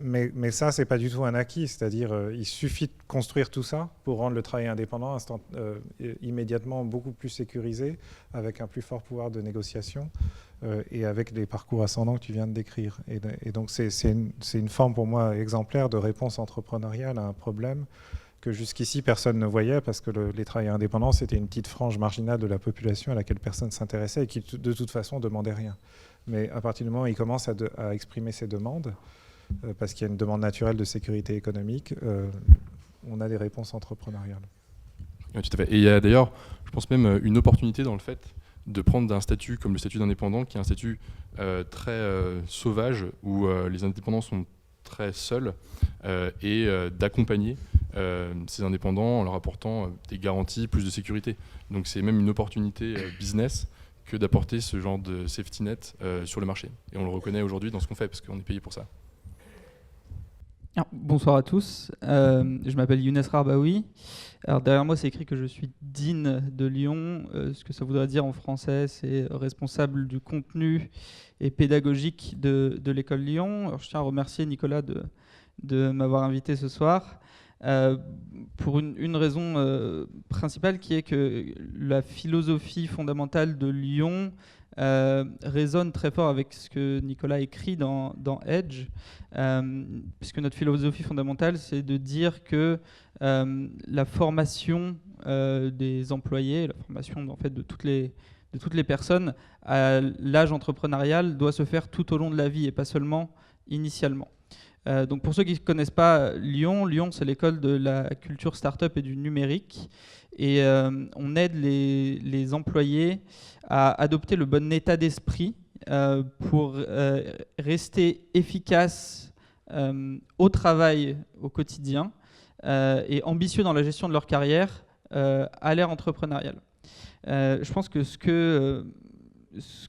Mais ça, c'est pas du tout un acquis, c'est-à-dire il suffit de construire tout ça pour rendre le travail indépendant immédiatement beaucoup plus sécurisé, avec un plus fort pouvoir de négociation et avec les parcours ascendants que tu viens de décrire. Et donc c'est une forme pour moi exemplaire de réponse entrepreneuriale à un problème que jusqu'ici personne ne voyait parce que les travailleurs indépendants c'était une petite frange marginale de la population à laquelle personne ne s'intéressait et qui de toute façon ne demandait rien. Mais à partir du moment où ils commencent à exprimer ces demandes, parce qu'il y a une demande naturelle de sécurité économique, on a des réponses entrepreneuriales. Oui, tout à fait. Et il y a d'ailleurs, je pense même, une opportunité dans le fait de prendre un statut comme le statut d'indépendant, qui est un statut très sauvage, où les indépendants sont très seuls, et d'accompagner ces indépendants en leur apportant des garanties, plus de sécurité. Donc c'est même une opportunité business que d'apporter ce genre de safety net sur le marché. Et on le reconnaît aujourd'hui dans ce qu'on fait, parce qu'on est payé pour ça. Bonsoir à tous, je m'appelle Younes Rarbaoui. Alors derrière moi c'est écrit que je suis Dean de Lyon. Ce que ça voudrait dire en français, c'est responsable du contenu et pédagogique de l'école Lyon. Alors, je tiens à remercier Nicolas de m'avoir invité ce soir pour une raison principale, qui est que la philosophie fondamentale de Lyon résonne très fort avec ce que Nicolas écrit dans Edge, puisque notre philosophie fondamentale, c'est de dire que la formation des employés, la formation en fait, de toutes les personnes à l'âge entrepreneurial doit se faire tout au long de la vie et pas seulement initialement. Donc pour ceux qui ne connaissent pas Lyon, c'est l'école de la culture start-up et du numérique. Et on aide les employés à adopter le bon état d'esprit pour rester efficaces au travail au quotidien et ambitieux dans la gestion de leur carrière à l'ère entrepreneuriale. Je pense que ce que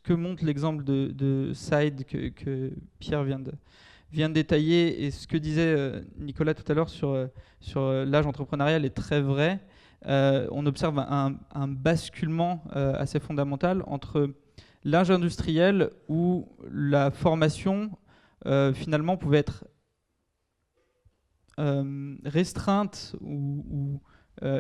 montre l'exemple de Side que Pierre vient de détailler, et ce que disait Nicolas tout à l'heure sur l'âge entrepreneurial est très vrai. on observe un basculement assez fondamental entre l'âge industriel où la formation finalement pouvait être restreinte ou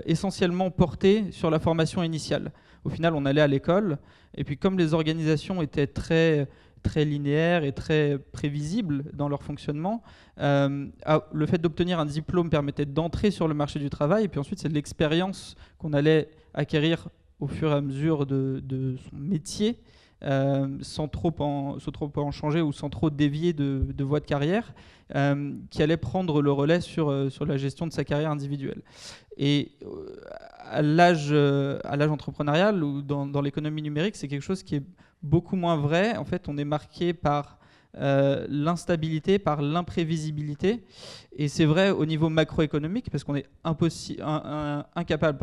essentiellement portée sur la formation initiale. Au final, on allait à l'école, et puis comme les organisations étaient très linéaires et très prévisibles dans leur fonctionnement, le fait d'obtenir un diplôme permettait d'entrer sur le marché du travail, et puis ensuite c'est l'expérience qu'on allait acquérir au fur et à mesure de son métier, sans trop en changer ou sans trop dévier de voie de carrière, qui allait prendre le relais sur la gestion de sa carrière individuelle. Et à l'âge entrepreneurial ou dans l'économie numérique, c'est quelque chose qui est beaucoup moins vrai. En fait, on est marqué par l'instabilité, par l'imprévisibilité. Et c'est vrai au niveau macroéconomique, parce qu'on est incapable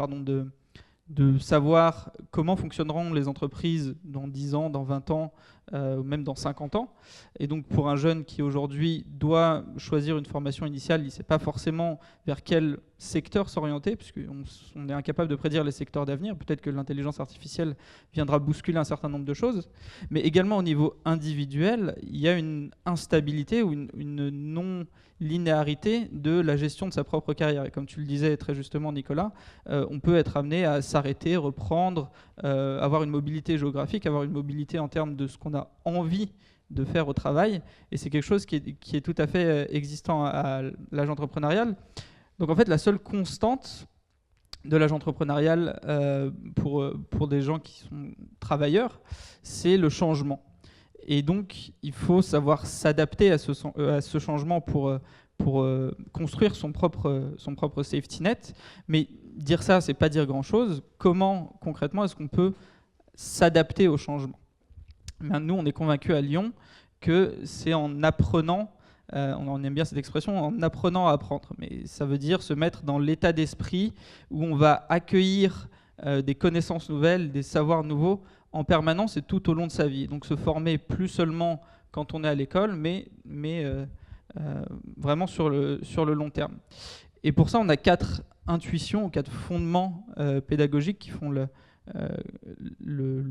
de savoir comment fonctionneront les entreprises dans 10 ans, dans 20 ans, ou même dans 50 ans. Et donc pour un jeune qui aujourd'hui doit choisir une formation initiale, il ne sait pas forcément vers quel secteur s'orienter, puisqu'on est incapable de prédire les secteurs d'avenir. Peut-être que l'intelligence artificielle viendra bousculer un certain nombre de choses. Mais également au niveau individuel, il y a une instabilité ou une non-linéarité de la gestion de sa propre carrière. Et comme tu le disais très justement, Nicolas, on peut être amené à s'arrêter, reprendre, avoir une mobilité géographique, avoir une mobilité en termes de ce qu'on a envie de faire au travail. Et c'est quelque chose qui est tout à fait existant à l'âge entrepreneurial. Donc en fait, la seule constante de l'âge entrepreneurial pour des gens qui sont travailleurs, c'est le changement. Et donc, il faut savoir s'adapter à ce changement pour construire son propre safety net. Mais dire ça, c'est pas dire grand-chose. Comment, concrètement, est-ce qu'on peut s'adapter au changement ? Nous, on est convaincus à Lyon que c'est en apprenant, on aime bien cette expression, en apprenant à apprendre. Mais ça veut dire se mettre dans l'état d'esprit où on va accueillir des connaissances nouvelles, des savoirs nouveaux en permanence et tout au long de sa vie. Donc se former plus seulement quand on est à l'école, mais vraiment sur le long terme. Et pour ça, on a 4 intuitions, 4 fondements pédagogiques qui font le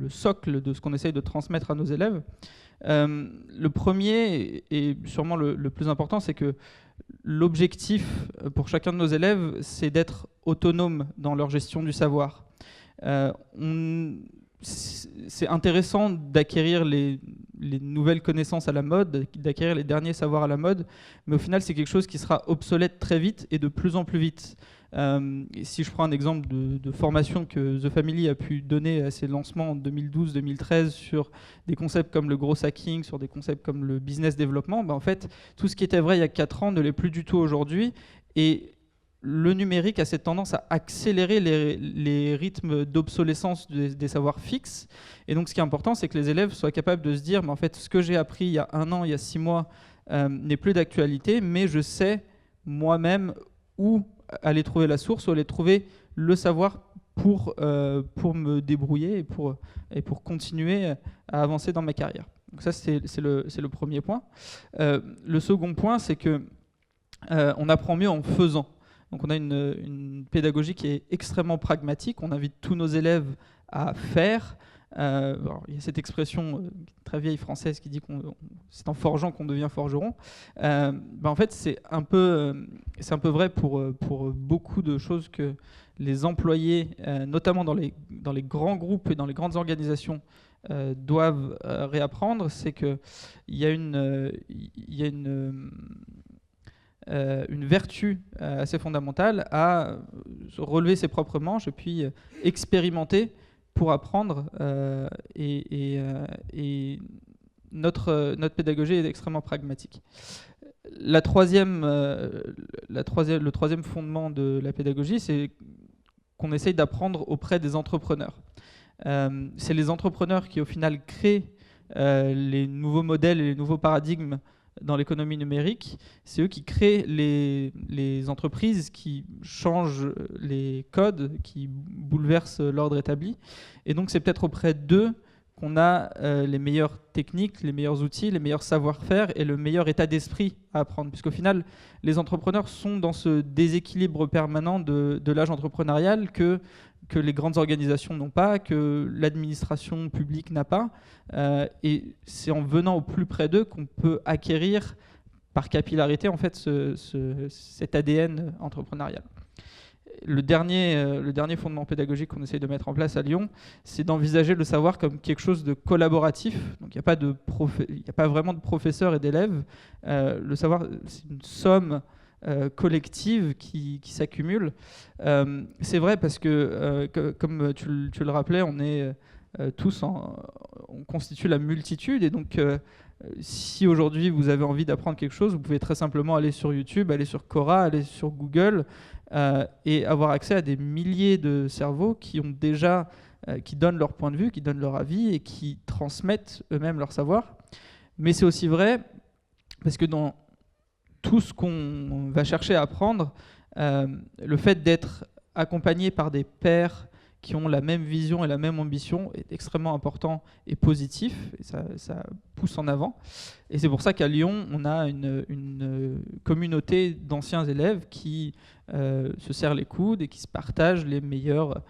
socle de ce qu'on essaye de transmettre à nos élèves. Le premier, et sûrement le plus important, c'est que l'objectif pour chacun de nos élèves, c'est d'être autonome dans leur gestion du savoir. C'est intéressant d'acquérir les nouvelles connaissances à la mode, d'acquérir les derniers savoirs à la mode, mais au final, c'est quelque chose qui sera obsolète très vite et de plus en plus vite. Si je prends un exemple de formation que The Family a pu donner à ses lancements en 2012-2013 sur des concepts comme le growth hacking, sur des concepts comme le business développement, en fait, tout ce qui était vrai il y a 4 ans ne l'est plus du tout aujourd'hui. Et le numérique a cette tendance à accélérer les rythmes d'obsolescence des savoirs fixes. Et donc, ce qui est important, c'est que les élèves soient capables de se dire, mais en fait, ce que j'ai appris il y a 1 an, il y a 6 mois, n'est plus d'actualité, mais je sais moi-même où aller trouver la source, ou aller trouver le savoir pour me débrouiller et pour continuer à avancer dans ma carrière. Donc ça, c'est le premier point. Le second point, c'est qu'on apprend mieux en faisant. Donc on a une pédagogie qui est extrêmement pragmatique. On invite tous nos élèves à faire. Alors, il y a cette expression très vieille française qui dit que c'est en forgeant qu'on devient forgeron. En fait, c'est un peu vrai pour beaucoup de choses que les employés, notamment dans les grands groupes et dans les grandes organisations, doivent réapprendre. C'est qu'il y a une vertu assez fondamentale à relever ses propres manches et puis expérimenter pour apprendre. Et notre pédagogie est extrêmement pragmatique. Le troisième fondement de la pédagogie, c'est qu'on essaye d'apprendre auprès des entrepreneurs. C'est les entrepreneurs qui, au final, créent les nouveaux modèles et les nouveaux paradigmes dans l'économie numérique. C'est eux qui créent les entreprises, qui changent les codes, qui bouleversent l'ordre établi. Et donc, c'est peut-être auprès d'eux qu'on a les meilleures techniques, les meilleurs outils, les meilleurs savoir-faire et le meilleur état d'esprit à apprendre. Puisqu'au final, les entrepreneurs sont dans ce déséquilibre permanent de l'âge entrepreneurial que les grandes organisations n'ont pas, que l'administration publique n'a pas. Et c'est en venant au plus près d'eux qu'on peut acquérir par capillarité en fait, cet ADN entrepreneurial. Le dernier fondement pédagogique qu'on essaye de mettre en place à Lyon, c'est d'envisager le savoir comme quelque chose de collaboratif. Donc il n'y a pas vraiment de professeurs et d'élèves. Le savoir, c'est une somme collective qui s'accumule. C'est vrai parce que, comme tu le rappelais, on est tous, on constitue la multitude. Et donc, si aujourd'hui vous avez envie d'apprendre quelque chose, vous pouvez très simplement aller sur YouTube, aller sur Quora, aller sur Google, et avoir accès à des milliers de cerveaux qui ont déjà, qui donnent leur point de vue, qui donnent leur avis et qui transmettent eux-mêmes leur savoir. Mais c'est aussi vrai parce que dans tout ce qu'on va chercher à apprendre, le fait d'être accompagné par des pairs qui ont la même vision et la même ambition est extrêmement important et positif, et ça pousse en avant. Et c'est pour ça qu'à Lyon, on a une communauté d'anciens élèves qui se serrent les coudes et qui se partagent les meilleurs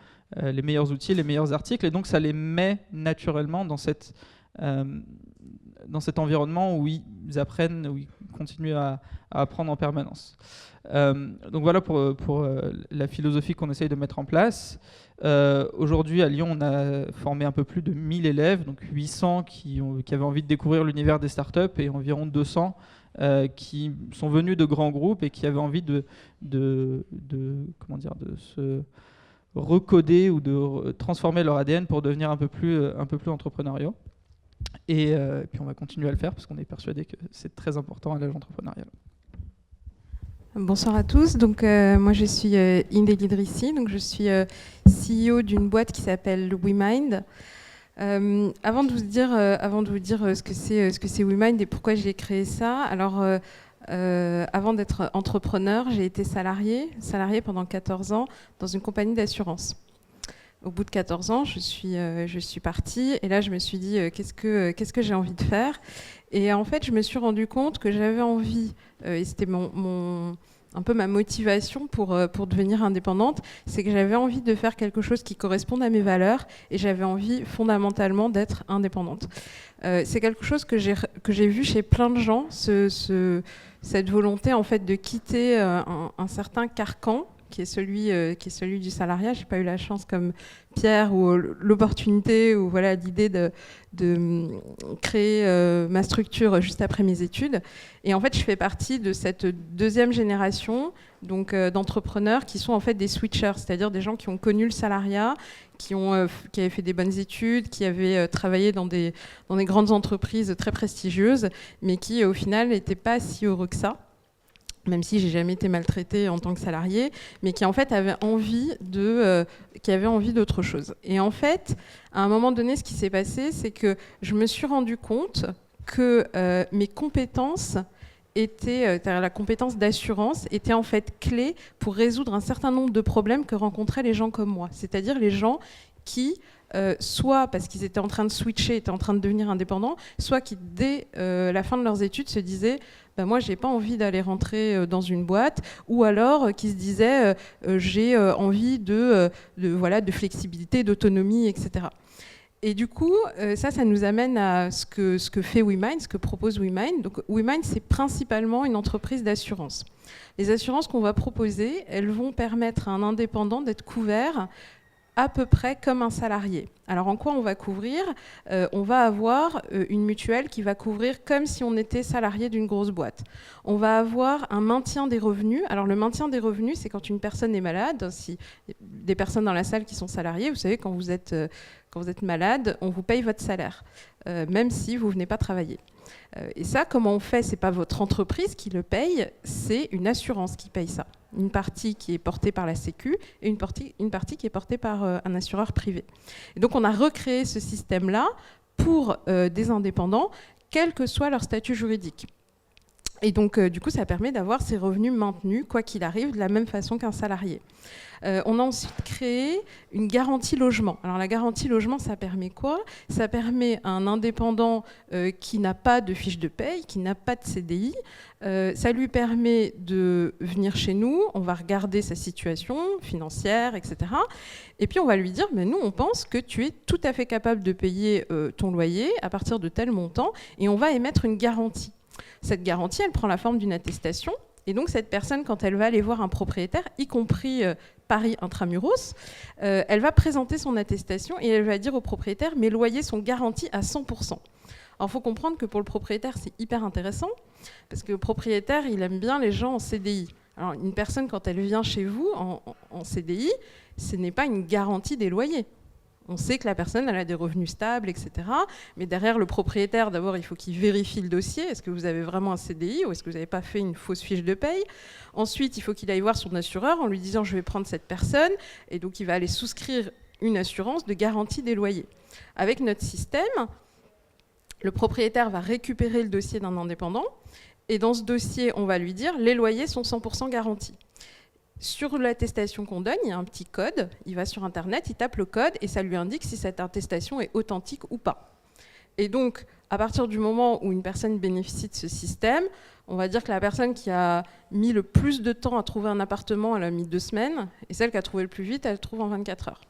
outils, les meilleurs articles, et donc ça les met naturellement dans cet environnement où ils apprennent, où ils continuent à apprendre en permanence. Donc voilà pour la philosophie qu'on essaye de mettre en place. Aujourd'hui à Lyon, on a formé un peu plus de 1000 élèves, donc 800 qui avaient envie de découvrir l'univers des startups et environ 200 qui sont venus de grands groupes et qui avaient envie de se recoder ou de transformer leur ADN pour devenir un peu plus entrepreneuriaux. Et puis on va continuer à le faire parce qu'on est persuadé que c'est très important à l'âge entrepreneurial. Bonsoir à tous. Donc moi je suis Inde Idrissi, donc je suis CEO d'une boîte qui s'appelle WeMind. Avant de vous dire ce que c'est WeMind et pourquoi j'ai créé ça, alors avant d'être entrepreneur, j'ai été salarié pendant 14 ans dans une compagnie d'assurance. Au bout de 14 ans, je suis partie et là je me suis dit qu'est-ce que j'ai envie de faire. Et en fait, je me suis rendu compte que j'avais envie, et c'était un peu ma motivation pour devenir indépendante, c'est que j'avais envie de faire quelque chose qui corresponde à mes valeurs et j'avais envie fondamentalement d'être indépendante. C'est quelque chose que j'ai vu chez plein de gens, cette volonté en fait de quitter un certain carcan qui est celui du salariat. J'ai pas eu la chance comme Pierre ou l'opportunité ou voilà l'idée de créer ma structure juste après mes études. Et en fait, je fais partie de cette deuxième génération donc d'entrepreneurs qui sont en fait des switchers, c'est-à-dire des gens qui ont connu le salariat, qui avaient fait des bonnes études, qui avaient travaillé dans des grandes entreprises très prestigieuses, mais qui au final n'étaient pas si heureux que ça, même si j'ai jamais été maltraitée en tant que salariée, mais qui en fait avaient envie d'autre chose. Et en fait, à un moment donné, ce qui s'est passé, c'est que je me suis rendu compte que mes compétences la compétence d'assurance était en fait clé pour résoudre un certain nombre de problèmes que rencontraient les gens comme moi, c'est-à-dire les gens qui soit parce qu'ils étaient en train de switcher, étaient en train de devenir indépendants, soit qui dès la fin de leurs études se disaient moi j'ai pas envie d'aller rentrer dans une boîte, ou alors qui se disaient j'ai envie de flexibilité, d'autonomie, etc. Et du coup, ça nous amène à ce que fait WeMind, ce que propose WeMind. Donc WeMind, c'est principalement une entreprise d'assurance. Les assurances qu'on va proposer, elles vont permettre à un indépendant d'être couvert à peu près comme un salarié. Alors en quoi on va couvrir ? On va avoir une mutuelle qui va couvrir comme si on était salarié d'une grosse boîte. On va avoir un maintien des revenus. Alors le maintien des revenus, c'est quand une personne est malade. Si des personnes dans la salle qui sont salariées, vous savez, quand vous êtes malade, on vous paye votre salaire, même si vous ne venez pas travailler. Et ça, comment on fait ? C'est pas votre entreprise qui le paye, c'est une assurance qui paye ça. Une partie qui est portée par la Sécu et une partie qui est portée par un assureur privé. Et donc on a recréé ce système-là pour des indépendants, quel que soit leur statut juridique. Et donc, du coup, ça permet d'avoir ses revenus maintenus, quoi qu'il arrive, de la même façon qu'un salarié. On a ensuite créé une garantie logement. Alors, la garantie logement, ça permet quoi? Ça permet à un indépendant qui n'a pas de fiche de paye, qui n'a pas de CDI, ça lui permet de venir chez nous, on va regarder sa situation financière, etc. Et puis, on va lui dire, mais nous, on pense que tu es tout à fait capable de payer ton loyer à partir de tel montant, et on va émettre une garantie. Cette garantie, elle prend la forme d'une attestation. Et donc, cette personne, quand elle va aller voir un propriétaire, y compris Paris Intramuros, elle va présenter son attestation et elle va dire au propriétaire « mes loyers sont garantis à 100%. » Alors, il faut comprendre que pour le propriétaire, c'est hyper intéressant, parce que le propriétaire, il aime bien les gens en CDI. Alors, une personne, quand elle vient chez vous en CDI, ce n'est pas une garantie des loyers. On sait que la personne elle a des revenus stables, etc. Mais derrière le propriétaire, d'abord, il faut qu'il vérifie le dossier. Est-ce que vous avez vraiment un CDI ou est-ce que vous n'avez pas fait une fausse fiche de paye? Ensuite, il faut qu'il aille voir son assureur en lui disant « je vais prendre cette personne ». Et donc, il va aller souscrire une assurance de garantie des loyers. Avec notre système, le propriétaire va récupérer le dossier d'un indépendant. Et dans ce dossier, on va lui dire « les loyers sont 100% garantis ». Sur l'attestation qu'on donne, il y a un petit code, il va sur Internet, il tape le code et ça lui indique si cette attestation est authentique ou pas. Et donc, à partir du moment où une personne bénéficie de ce système, on va dire que la personne qui a mis le plus de temps à trouver un appartement, elle a mis 2 semaines, et celle qui a trouvé le plus vite, elle le trouve en 24 heures.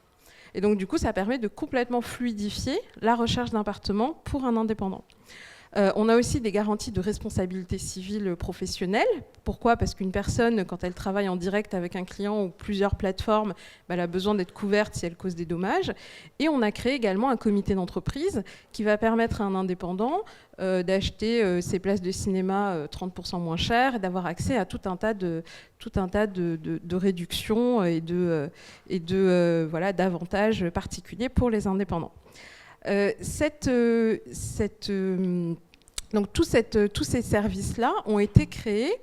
Et donc, du coup, ça permet de complètement fluidifier la recherche d'appartement pour un indépendant. On a aussi des garanties de responsabilité civile professionnelle. Pourquoi? Parce qu'une personne, quand elle travaille en direct avec un client ou plusieurs plateformes, elle a besoin d'être couverte si elle cause des dommages. Et on a créé également un comité d'entreprise qui va permettre à un indépendant d'acheter ses places de cinéma 30% moins chères et d'avoir accès à tout un tas de réductions et d'avantages particuliers pour les indépendants. Donc tous ces services-là ont été créés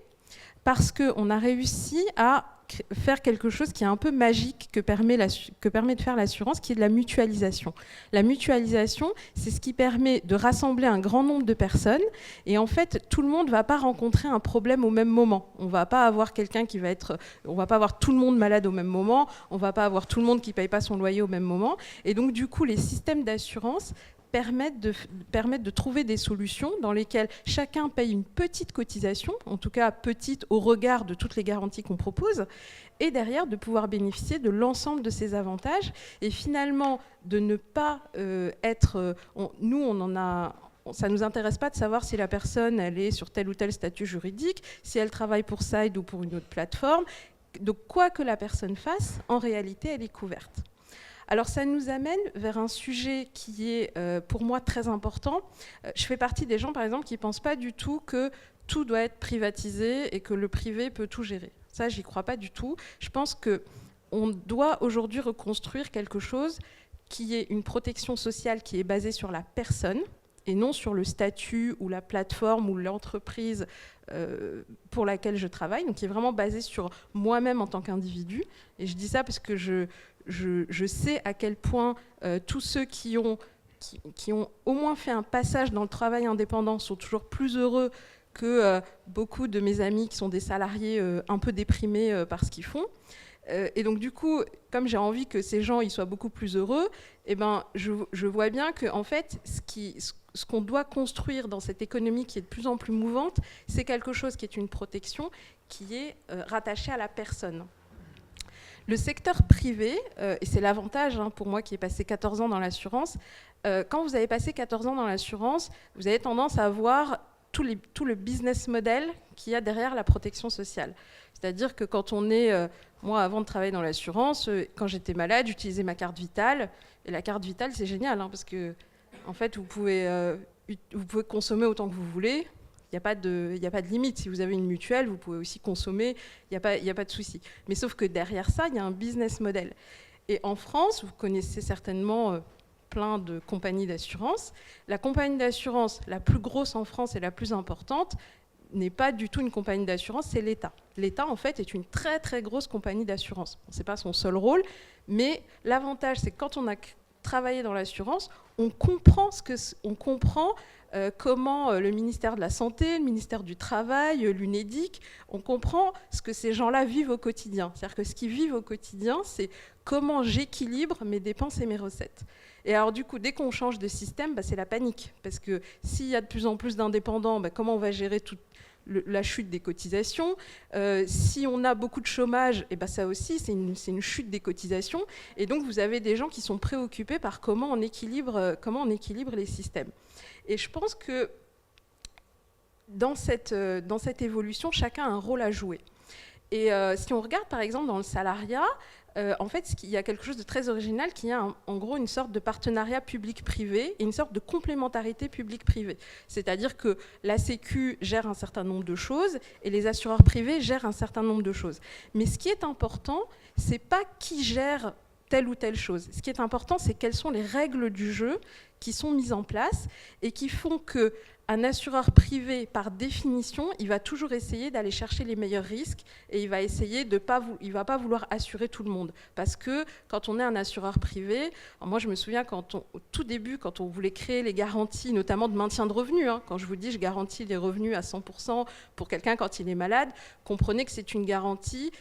parce qu'on a réussi à faire quelque chose qui est un peu magique que permet de faire l'assurance, qui est de la mutualisation. La mutualisation, c'est ce qui permet de rassembler un grand nombre de personnes et en fait, tout le monde ne va pas rencontrer un problème au même moment. On ne va pas avoir on va pas avoir tout le monde malade au même moment, on ne va pas avoir tout le monde qui ne paye pas son loyer au même moment. Et donc, du coup, les systèmes d'assurance permettent de trouver des solutions dans lesquelles chacun paye une petite cotisation, en tout cas petite au regard de toutes les garanties qu'on propose, et derrière de pouvoir bénéficier de l'ensemble de ces avantages, et finalement de ne pas ça ne nous intéresse pas de savoir si la personne elle est sur tel ou tel statut juridique, si elle travaille pour Side ou pour une autre plateforme. Donc quoi que la personne fasse, en réalité, elle est couverte. Alors ça nous amène vers un sujet qui est pour moi très important. Je fais partie des gens par exemple qui ne pensent pas du tout que tout doit être privatisé et que le privé peut tout gérer. Ça, j'y crois pas du tout. Je pense qu'on doit aujourd'hui reconstruire quelque chose qui est une protection sociale qui est basée sur la personne et non sur le statut ou la plateforme ou l'entreprise pour laquelle je travaille, donc qui est vraiment basée sur moi-même en tant qu'individu. Et je dis ça parce que je sais à quel point tous ceux qui ont au moins fait un passage dans le travail indépendant sont toujours plus heureux que beaucoup de mes amis qui sont des salariés un peu déprimés par ce qu'ils font. Et donc du coup, comme j'ai envie que ces gens ils soient beaucoup plus heureux, eh ben, je vois bien que en fait, ce qu'on doit construire dans cette économie qui est de plus en plus mouvante, c'est quelque chose qui est une protection qui est rattachée à la personne. Le secteur privé, et c'est l'avantage pour moi qui ai passé 14 ans dans l'assurance, quand vous avez passé 14 ans dans l'assurance, vous avez tendance à voir tout le business model qu'il y a derrière la protection sociale. C'est-à-dire que quand on est... moi, avant de travailler dans l'assurance, quand j'étais malade, j'utilisais ma carte vitale. Et la carte vitale, c'est génial, parce que en fait, vous pouvez consommer autant que vous voulez. Il n'y a pas de limite. Si vous avez une mutuelle, vous pouvez aussi consommer. Il n'y a pas de souci. Mais sauf que derrière ça, il y a un business model. Et en France, vous connaissez certainement plein de compagnies d'assurance. La compagnie d'assurance la plus grosse en France et la plus importante n'est pas du tout une compagnie d'assurance, c'est l'État. L'État, en fait, est une très, très grosse compagnie d'assurance. Ce n'est pas son seul rôle, mais l'avantage, c'est que quand on a travailler dans l'assurance, on comprend comment le ministère de la Santé, le ministère du Travail, l'UNEDIC, on comprend ce que ces gens-là vivent au quotidien. C'est-à-dire que ce qu'ils vivent au quotidien, c'est comment j'équilibre mes dépenses et mes recettes. Et alors du coup, dès qu'on change de système, c'est la panique. Parce que s'il y a de plus en plus d'indépendants, comment on va gérer toute la chute des cotisations. Si on a beaucoup de chômage, ça aussi, c'est une chute des cotisations. Et donc, vous avez des gens qui sont préoccupés par comment on équilibre les systèmes. Et je pense que dans cette évolution, chacun a un rôle à jouer. Et si on regarde, par exemple, dans le salariat, en fait, il y a quelque chose de très original qui est en gros une sorte de partenariat public-privé et une sorte de complémentarité public-privé. C'est-à-dire que la Sécu gère un certain nombre de choses et les assureurs privés gèrent un certain nombre de choses. Mais ce qui est important, c'est pas qui gère telle ou telle chose. Ce qui est important, c'est quelles sont les règles du jeu qui sont mises en place et qui font qu'un assureur privé, par définition, il va toujours essayer d'aller chercher les meilleurs risques et il va essayer il va pas vouloir assurer tout le monde. Parce que quand on est un assureur privé, moi je me souviens au tout début, quand on voulait créer les garanties, notamment de maintien de revenus, quand je vous dis je garantis les revenus à 100% pour quelqu'un quand il est malade, comprenez que c'est une garantie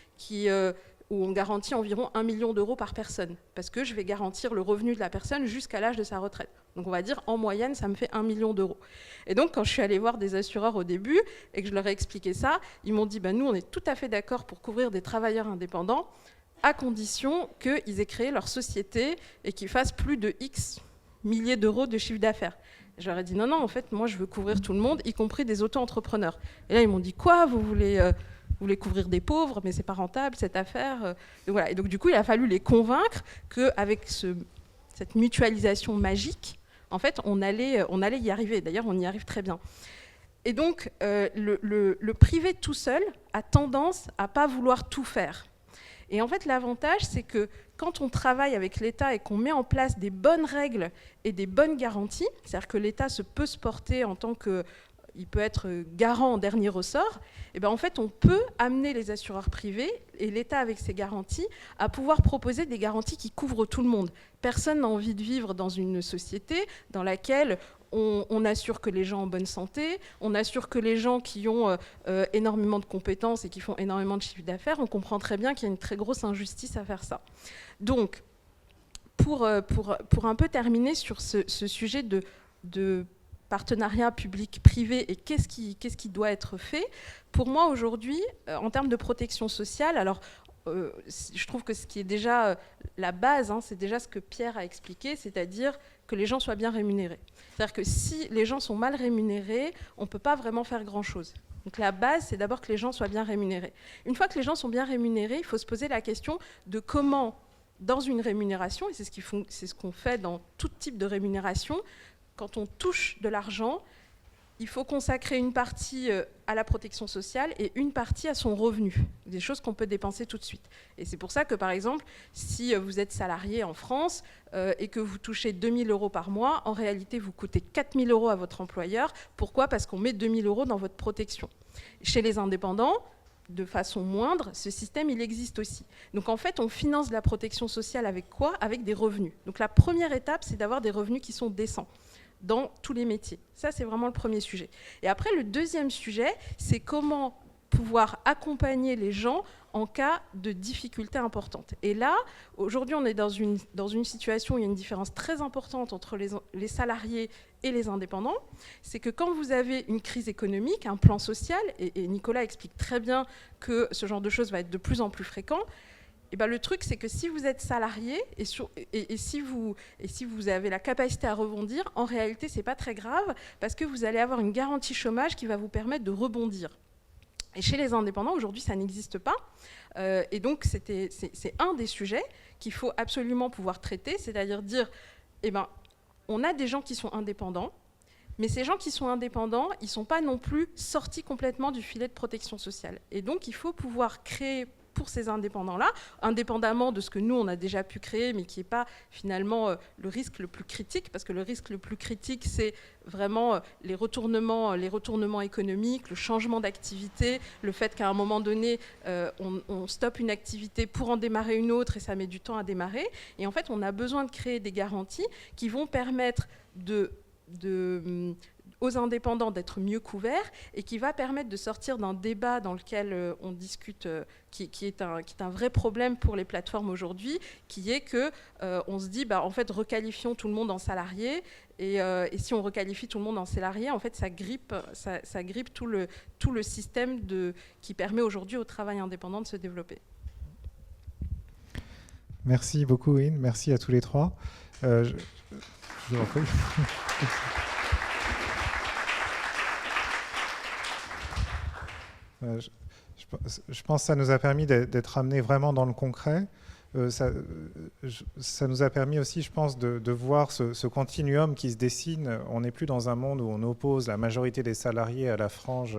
où on garantit environ 1 million d'euros par personne, parce que je vais garantir le revenu de la personne jusqu'à l'âge de sa retraite. Donc on va dire, en moyenne, ça me fait 1 million d'euros. Et donc, quand je suis allée voir des assureurs au début, et que je leur ai expliqué ça, ils m'ont dit, nous, on est tout à fait d'accord pour couvrir des travailleurs indépendants, à condition qu'ils aient créé leur société et qu'ils fassent plus de X milliers d'euros de chiffre d'affaires. Je leur ai dit, non, en fait, moi, je veux couvrir tout le monde, y compris des auto-entrepreneurs. Et là, ils m'ont dit, quoi, vous voulez couvrir des pauvres, mais c'est pas rentable cette affaire. Et voilà. Et donc du coup, il a fallu les convaincre qu'avec cette mutualisation magique, en fait, on allait y arriver. D'ailleurs, on y arrive très bien. Et donc, le privé tout seul a tendance à pas vouloir tout faire. Et en fait, l'avantage, c'est que quand on travaille avec l'État et qu'on met en place des bonnes règles et des bonnes garanties, c'est-à-dire que l'État peut se porter en tant que il peut être garant en dernier ressort, et en fait, on peut amener les assureurs privés et l'État avec ses garanties à pouvoir proposer des garanties qui couvrent tout le monde. Personne n'a envie de vivre dans une société dans laquelle on assure que les gens ont bonne santé, on assure que les gens qui ont énormément de compétences et qui font énormément de chiffre d'affaires, on comprend très bien qu'il y a une très grosse injustice à faire ça. Donc, pour un peu terminer sur ce sujet de partenariat public-privé et qu'est-ce qui doit être fait. Pour moi, aujourd'hui, en termes de protection sociale, alors je trouve que ce qui est déjà la base, c'est déjà ce que Pierre a expliqué, c'est-à-dire que les gens soient bien rémunérés. C'est-à-dire que si les gens sont mal rémunérés, on ne peut pas vraiment faire grand-chose. Donc la base, c'est d'abord que les gens soient bien rémunérés. Une fois que les gens sont bien rémunérés, il faut se poser la question de comment, dans une rémunération, et c'est ce qu'on fait dans tout type de rémunération, quand on touche de l'argent, il faut consacrer une partie à la protection sociale et une partie à son revenu, des choses qu'on peut dépenser tout de suite. Et c'est pour ça que, par exemple, si vous êtes salarié en France et que vous touchez 2 000 euros par mois, en réalité, vous coûtez 4 000 euros à votre employeur. Pourquoi ? Parce qu'on met 2 000 euros dans votre protection. Chez les indépendants, de façon moindre, ce système, il existe aussi. Donc en fait, on finance la protection sociale avec quoi ? Avec des revenus. Donc la première étape, c'est d'avoir des revenus qui sont décents dans tous les métiers. Ça, c'est vraiment le premier sujet. Et après, le deuxième sujet, c'est comment pouvoir accompagner les gens en cas de difficultés importantes. Et là, aujourd'hui, on est dans une situation où il y a une différence très importante entre les salariés et les indépendants. C'est que quand vous avez une crise économique, un plan social, et Nicolas explique très bien que ce genre de choses va être de plus en plus fréquent, le truc, c'est que si vous êtes salarié et si vous avez la capacité à rebondir, en réalité, ce n'est pas très grave parce que vous allez avoir une garantie chômage qui va vous permettre de rebondir. Et chez les indépendants, aujourd'hui, ça n'existe pas. Et donc, c'est un des sujets qu'il faut absolument pouvoir traiter, c'est-à-dire dire, on a des gens qui sont indépendants, mais ces gens qui sont indépendants, ils ne sont pas non plus sortis complètement du filet de protection sociale. Et donc, il faut pouvoir créer pour ces indépendants-là, indépendamment de ce que nous, on a déjà pu créer, mais qui n'est pas finalement le risque le plus critique, parce que le risque le plus critique, c'est vraiment les retournements économiques, le changement d'activité, le fait qu'à un moment donné, on stoppe une activité pour en démarrer une autre et ça met du temps à démarrer. Et en fait, on a besoin de créer des garanties qui vont permettre aux indépendants d'être mieux couverts et qui va permettre de sortir d'un débat dans lequel on discute, qui est un vrai problème pour les plateformes aujourd'hui, qui est qu'on se dit, en fait, requalifions tout le monde en salariés, et si on requalifie tout le monde en salariés, en fait, ça grippe tout le système qui permet aujourd'hui au travail indépendant de se développer. Merci beaucoup, In. Merci à tous les trois. Je vous en prie. Je pense que ça nous a permis d'être amenés vraiment dans le concret. Ça nous a permis aussi, je pense, de voir ce continuum qui se dessine. On n'est plus dans un monde où on oppose la majorité des salariés à la frange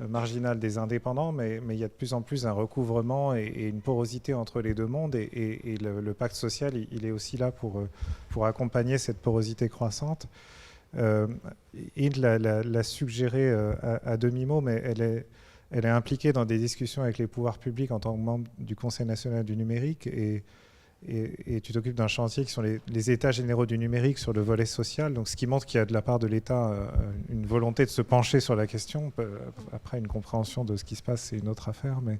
marginale des indépendants, mais il y a de plus en plus un recouvrement et une porosité entre les deux mondes. Et le pacte social, il est aussi là pour accompagner cette porosité croissante. Inde l'a suggéré à demi-mot, mais elle est impliquée dans des discussions avec les pouvoirs publics en tant que membre du Conseil national du numérique et tu t'occupes d'un chantier qui sont les états généraux du numérique sur le volet social, donc ce qui montre qu'il y a de la part de l'État une volonté de se pencher sur la question. Après, une compréhension de ce qui se passe, c'est une autre affaire, mais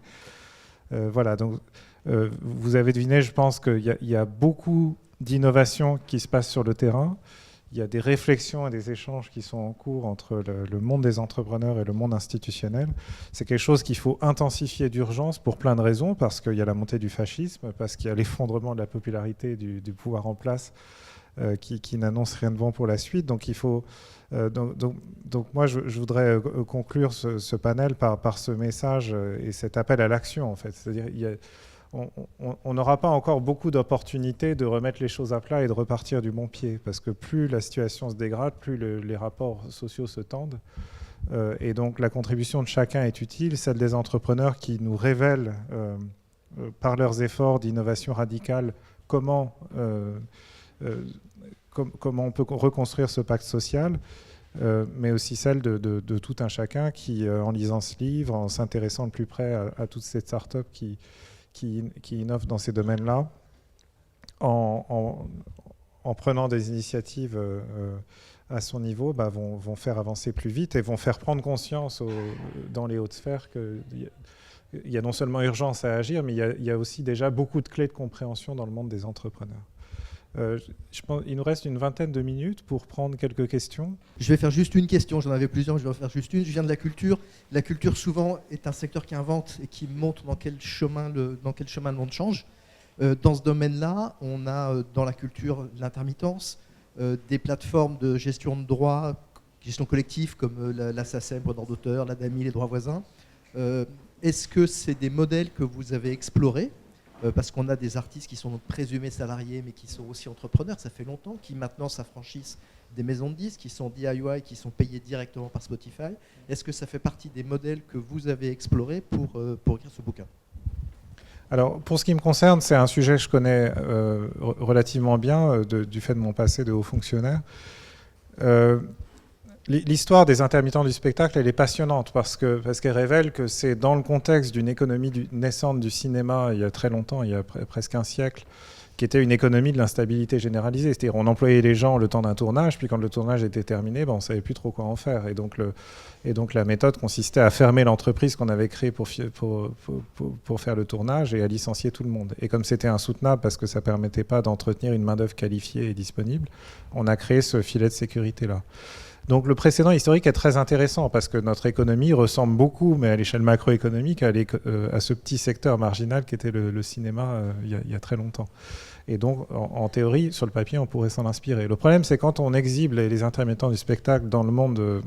voilà. Donc, vous avez deviné, je pense qu'il y a beaucoup d'innovations qui se passent sur le terrain. Il y a des réflexions et des échanges qui sont en cours entre le monde des entrepreneurs et le monde institutionnel. C'est quelque chose qu'il faut intensifier d'urgence pour plein de raisons, parce qu'il y a la montée du fascisme, parce qu'il y a l'effondrement de la popularité du pouvoir en place qui n'annonce rien de bon pour la suite. Donc, il faut, donc moi, je voudrais conclure ce panel par ce message et cet appel à l'action, en fait. C'est-à-dire, on n'aura pas encore beaucoup d'opportunités de remettre les choses à plat et de repartir du bon pied, parce que plus la situation se dégrade, plus les rapports sociaux se tendent. Et donc la contribution de chacun est utile, celle des entrepreneurs qui nous révèlent par leurs efforts d'innovation radicale comment on peut reconstruire ce pacte social, mais aussi celle de tout un chacun qui, en lisant ce livre, en s'intéressant de plus près à toutes ces startups qui innovent dans ces domaines-là, en prenant des initiatives à son niveau, vont faire avancer plus vite et vont faire prendre conscience dans les hautes sphères qu'il y a non seulement urgence à agir, mais il y a aussi déjà beaucoup de clés de compréhension dans le monde des entrepreneurs. Je pense, il nous reste une vingtaine de minutes pour prendre quelques questions. Je vais faire juste une question, j'en avais plusieurs, je vais en faire juste une. Je viens de la culture. La culture, souvent, est un secteur qui invente et qui montre dans quel chemin le monde change. Dans ce domaine-là, on a dans la culture l'intermittence, des plateformes de gestion de droits, gestion collective, comme la SACEM, droit d'auteur, la DAMI, les droits voisins. Est-ce que c'est des modèles que vous avez explorés ? Parce qu'on a des artistes qui sont présumés salariés, mais qui sont aussi entrepreneurs, ça fait longtemps, qui maintenant s'affranchissent des maisons de disques, qui sont DIY, qui sont payés directement par Spotify. Est-ce que ça fait partie des modèles que vous avez explorés pour écrire ce bouquin ? Alors, pour ce qui me concerne, c'est un sujet que je connais relativement bien du fait de mon passé de haut fonctionnaire. L'histoire des intermittents du spectacle, elle est passionnante parce qu'elle révèle que c'est dans le contexte d'une économie naissante du cinéma il y a très longtemps, il y a presque un siècle, qui était une économie de l'instabilité généralisée. C'est-à-dire on employait les gens le temps d'un tournage, puis quand le tournage était terminé, on ne savait plus trop quoi en faire. Et donc la méthode consistait à fermer l'entreprise qu'on avait créée pour faire le tournage et à licencier tout le monde. Et comme c'était insoutenable parce que ça ne permettait pas d'entretenir une main-d'œuvre qualifiée et disponible, on a créé ce filet de sécurité-là. Donc le précédent historique est très intéressant parce que notre économie ressemble beaucoup, mais à l'échelle macroéconomique, à ce petit secteur marginal qui était le cinéma il y a très longtemps. Et donc, en théorie, sur le papier, on pourrait s'en inspirer. Le problème, c'est quand on exhibe les intermittents du spectacle dans le monde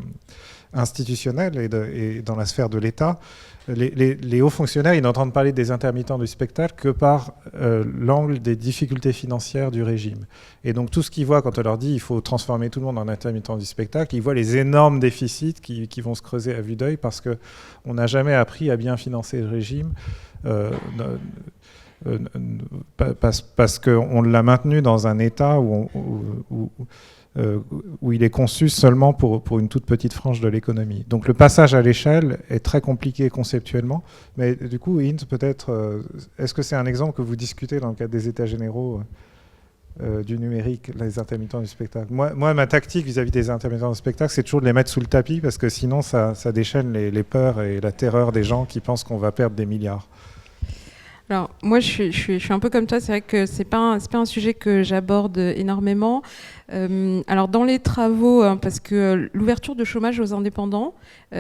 institutionnelle et dans la sphère de l'État, les hauts fonctionnaires, ils n'entendent parler des intermittents du spectacle que par l'angle des difficultés financières du régime. Et donc tout ce qu'ils voient quand on leur dit il faut transformer tout le monde en intermittent du spectacle, ils voient les énormes déficits qui vont se creuser à vue d'œil parce qu'on n'a jamais appris à bien financer le régime. Parce qu'on l'a maintenu dans un état où il est conçu seulement pour une toute petite frange de l'économie. Donc le passage à l'échelle est très compliqué conceptuellement, mais du coup, Int, peut-être, est-ce que c'est un exemple que vous discutez dans le cadre des États généraux du numérique, les intermittents du spectacle? Moi, ma tactique vis-à-vis des intermittents du spectacle, c'est toujours de les mettre sous le tapis, parce que sinon, ça déchaîne les peurs et la terreur des gens qui pensent qu'on va perdre des milliards. Alors, moi, je suis un peu comme toi. C'est vrai que c'est pas un sujet que j'aborde énormément. Alors, dans les travaux, parce que l'ouverture de chômage aux indépendants,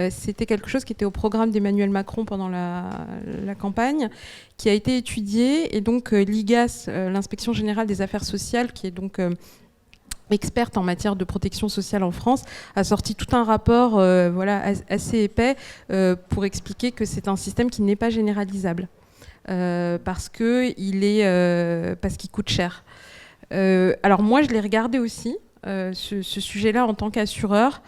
c'était quelque chose qui était au programme d'Emmanuel Macron pendant la campagne, qui a été étudié. Et donc, l'IGAS, l'Inspection générale des affaires sociales, qui est donc experte en matière de protection sociale en France, a sorti tout un rapport assez épais pour expliquer que c'est un système qui n'est pas généralisable. Parce qu'il coûte cher. Alors moi, je l'ai regardé aussi, ce sujet-là en tant qu'assureur,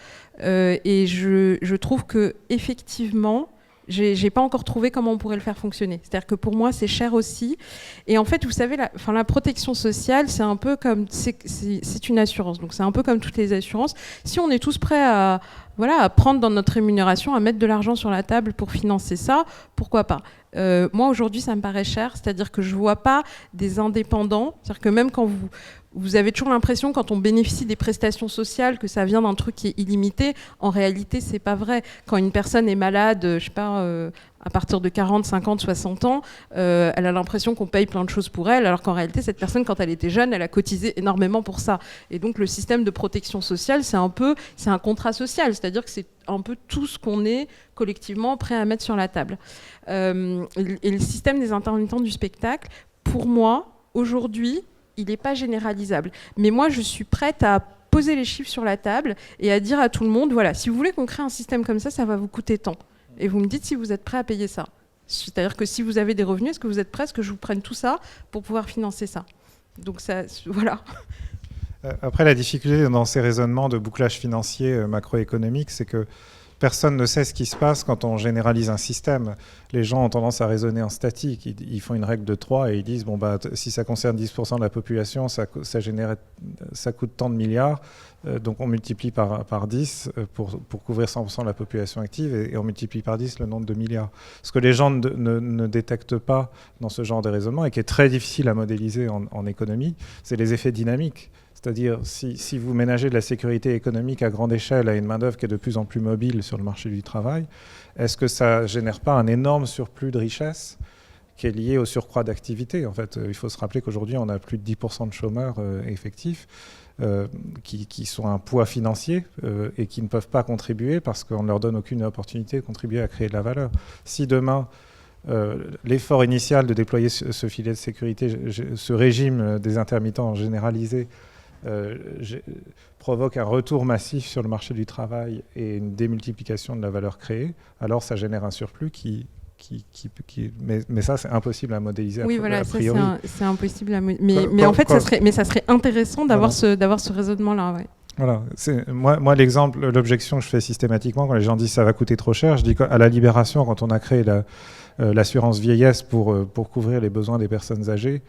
et je trouve que effectivement, j'ai pas encore trouvé comment on pourrait le faire fonctionner. C'est-à-dire que pour moi, c'est cher aussi. Et en fait, vous savez, la protection sociale, c'est un peu comme c'est une assurance. Donc c'est un peu comme toutes les assurances. Si on est tous prêts à prendre dans notre rémunération, à mettre de l'argent sur la table pour financer ça, pourquoi pas? Moi, aujourd'hui, ça me paraît cher. C'est-à-dire que je ne vois pas des indépendants. C'est-à-dire que même quand vous avez toujours l'impression, quand on bénéficie des prestations sociales, que ça vient d'un truc qui est illimité. En réalité, ce n'est pas vrai. Quand une personne est malade, je sais pas, à partir de 40, 50, 60 ans, elle a l'impression qu'on paye plein de choses pour elle, alors qu'en réalité, cette personne, quand elle était jeune, elle a cotisé énormément pour ça. Et donc, le système de protection sociale, c'est un contrat social. C'est-à-dire que c'est un peu tout ce qu'on est collectivement prêt à mettre sur la table. Et le système des intermittents du spectacle, pour moi, aujourd'hui, il n'est pas généralisable. Mais moi, je suis prête à poser les chiffres sur la table et à dire à tout le monde, voilà, si vous voulez qu'on crée un système comme ça va vous coûter tant. Et vous me dites si vous êtes prêt à payer ça. C'est-à-dire que si vous avez des revenus, est-ce que vous êtes prêt à ce que je vous prenne tout ça pour pouvoir financer ça? Donc ça, voilà. Après, la difficulté dans ces raisonnements de bouclage financier macroéconomique, c'est que personne ne sait ce qui se passe quand on généralise un système. Les gens ont tendance à raisonner en statique. Ils font une règle de 3 et ils disent si ça concerne 10% de la population, ça coûte tant de milliards. Donc on multiplie par 10 pour couvrir 100% de la population active et on multiplie par 10 le nombre de milliards. Ce que les gens ne détectent pas dans ce genre de raisonnement et qui est très difficile à modéliser en économie, c'est les effets dynamiques. C'est-à-dire, si vous ménagez de la sécurité économique à grande échelle à une main-d'œuvre qui est de plus en plus mobile sur le marché du travail, est-ce que ça ne génère pas un énorme surplus de richesse qui est lié au surcroît d'activité? En fait, il faut se rappeler qu'aujourd'hui, on a plus de 10% de chômeurs effectifs qui sont un poids financier et qui ne peuvent pas contribuer parce qu'on ne leur donne aucune opportunité de contribuer à créer de la valeur. Si demain, l'effort initial de déployer ce filet de sécurité, ce régime des intermittents généralisé, provoque un retour massif sur le marché du travail et une démultiplication de la valeur créée, alors ça génère un surplus mais ça c'est impossible à modéliser a priori. C'est impossible à mais en fait ça serait intéressant d'avoir ce raisonnement-là. Ouais. Voilà, moi l'objection que je fais systématiquement quand les gens disent ça va coûter trop cher, je dis qu'à la Libération, quand on a créé l'assurance vieillesse pour couvrir les besoins des personnes âgées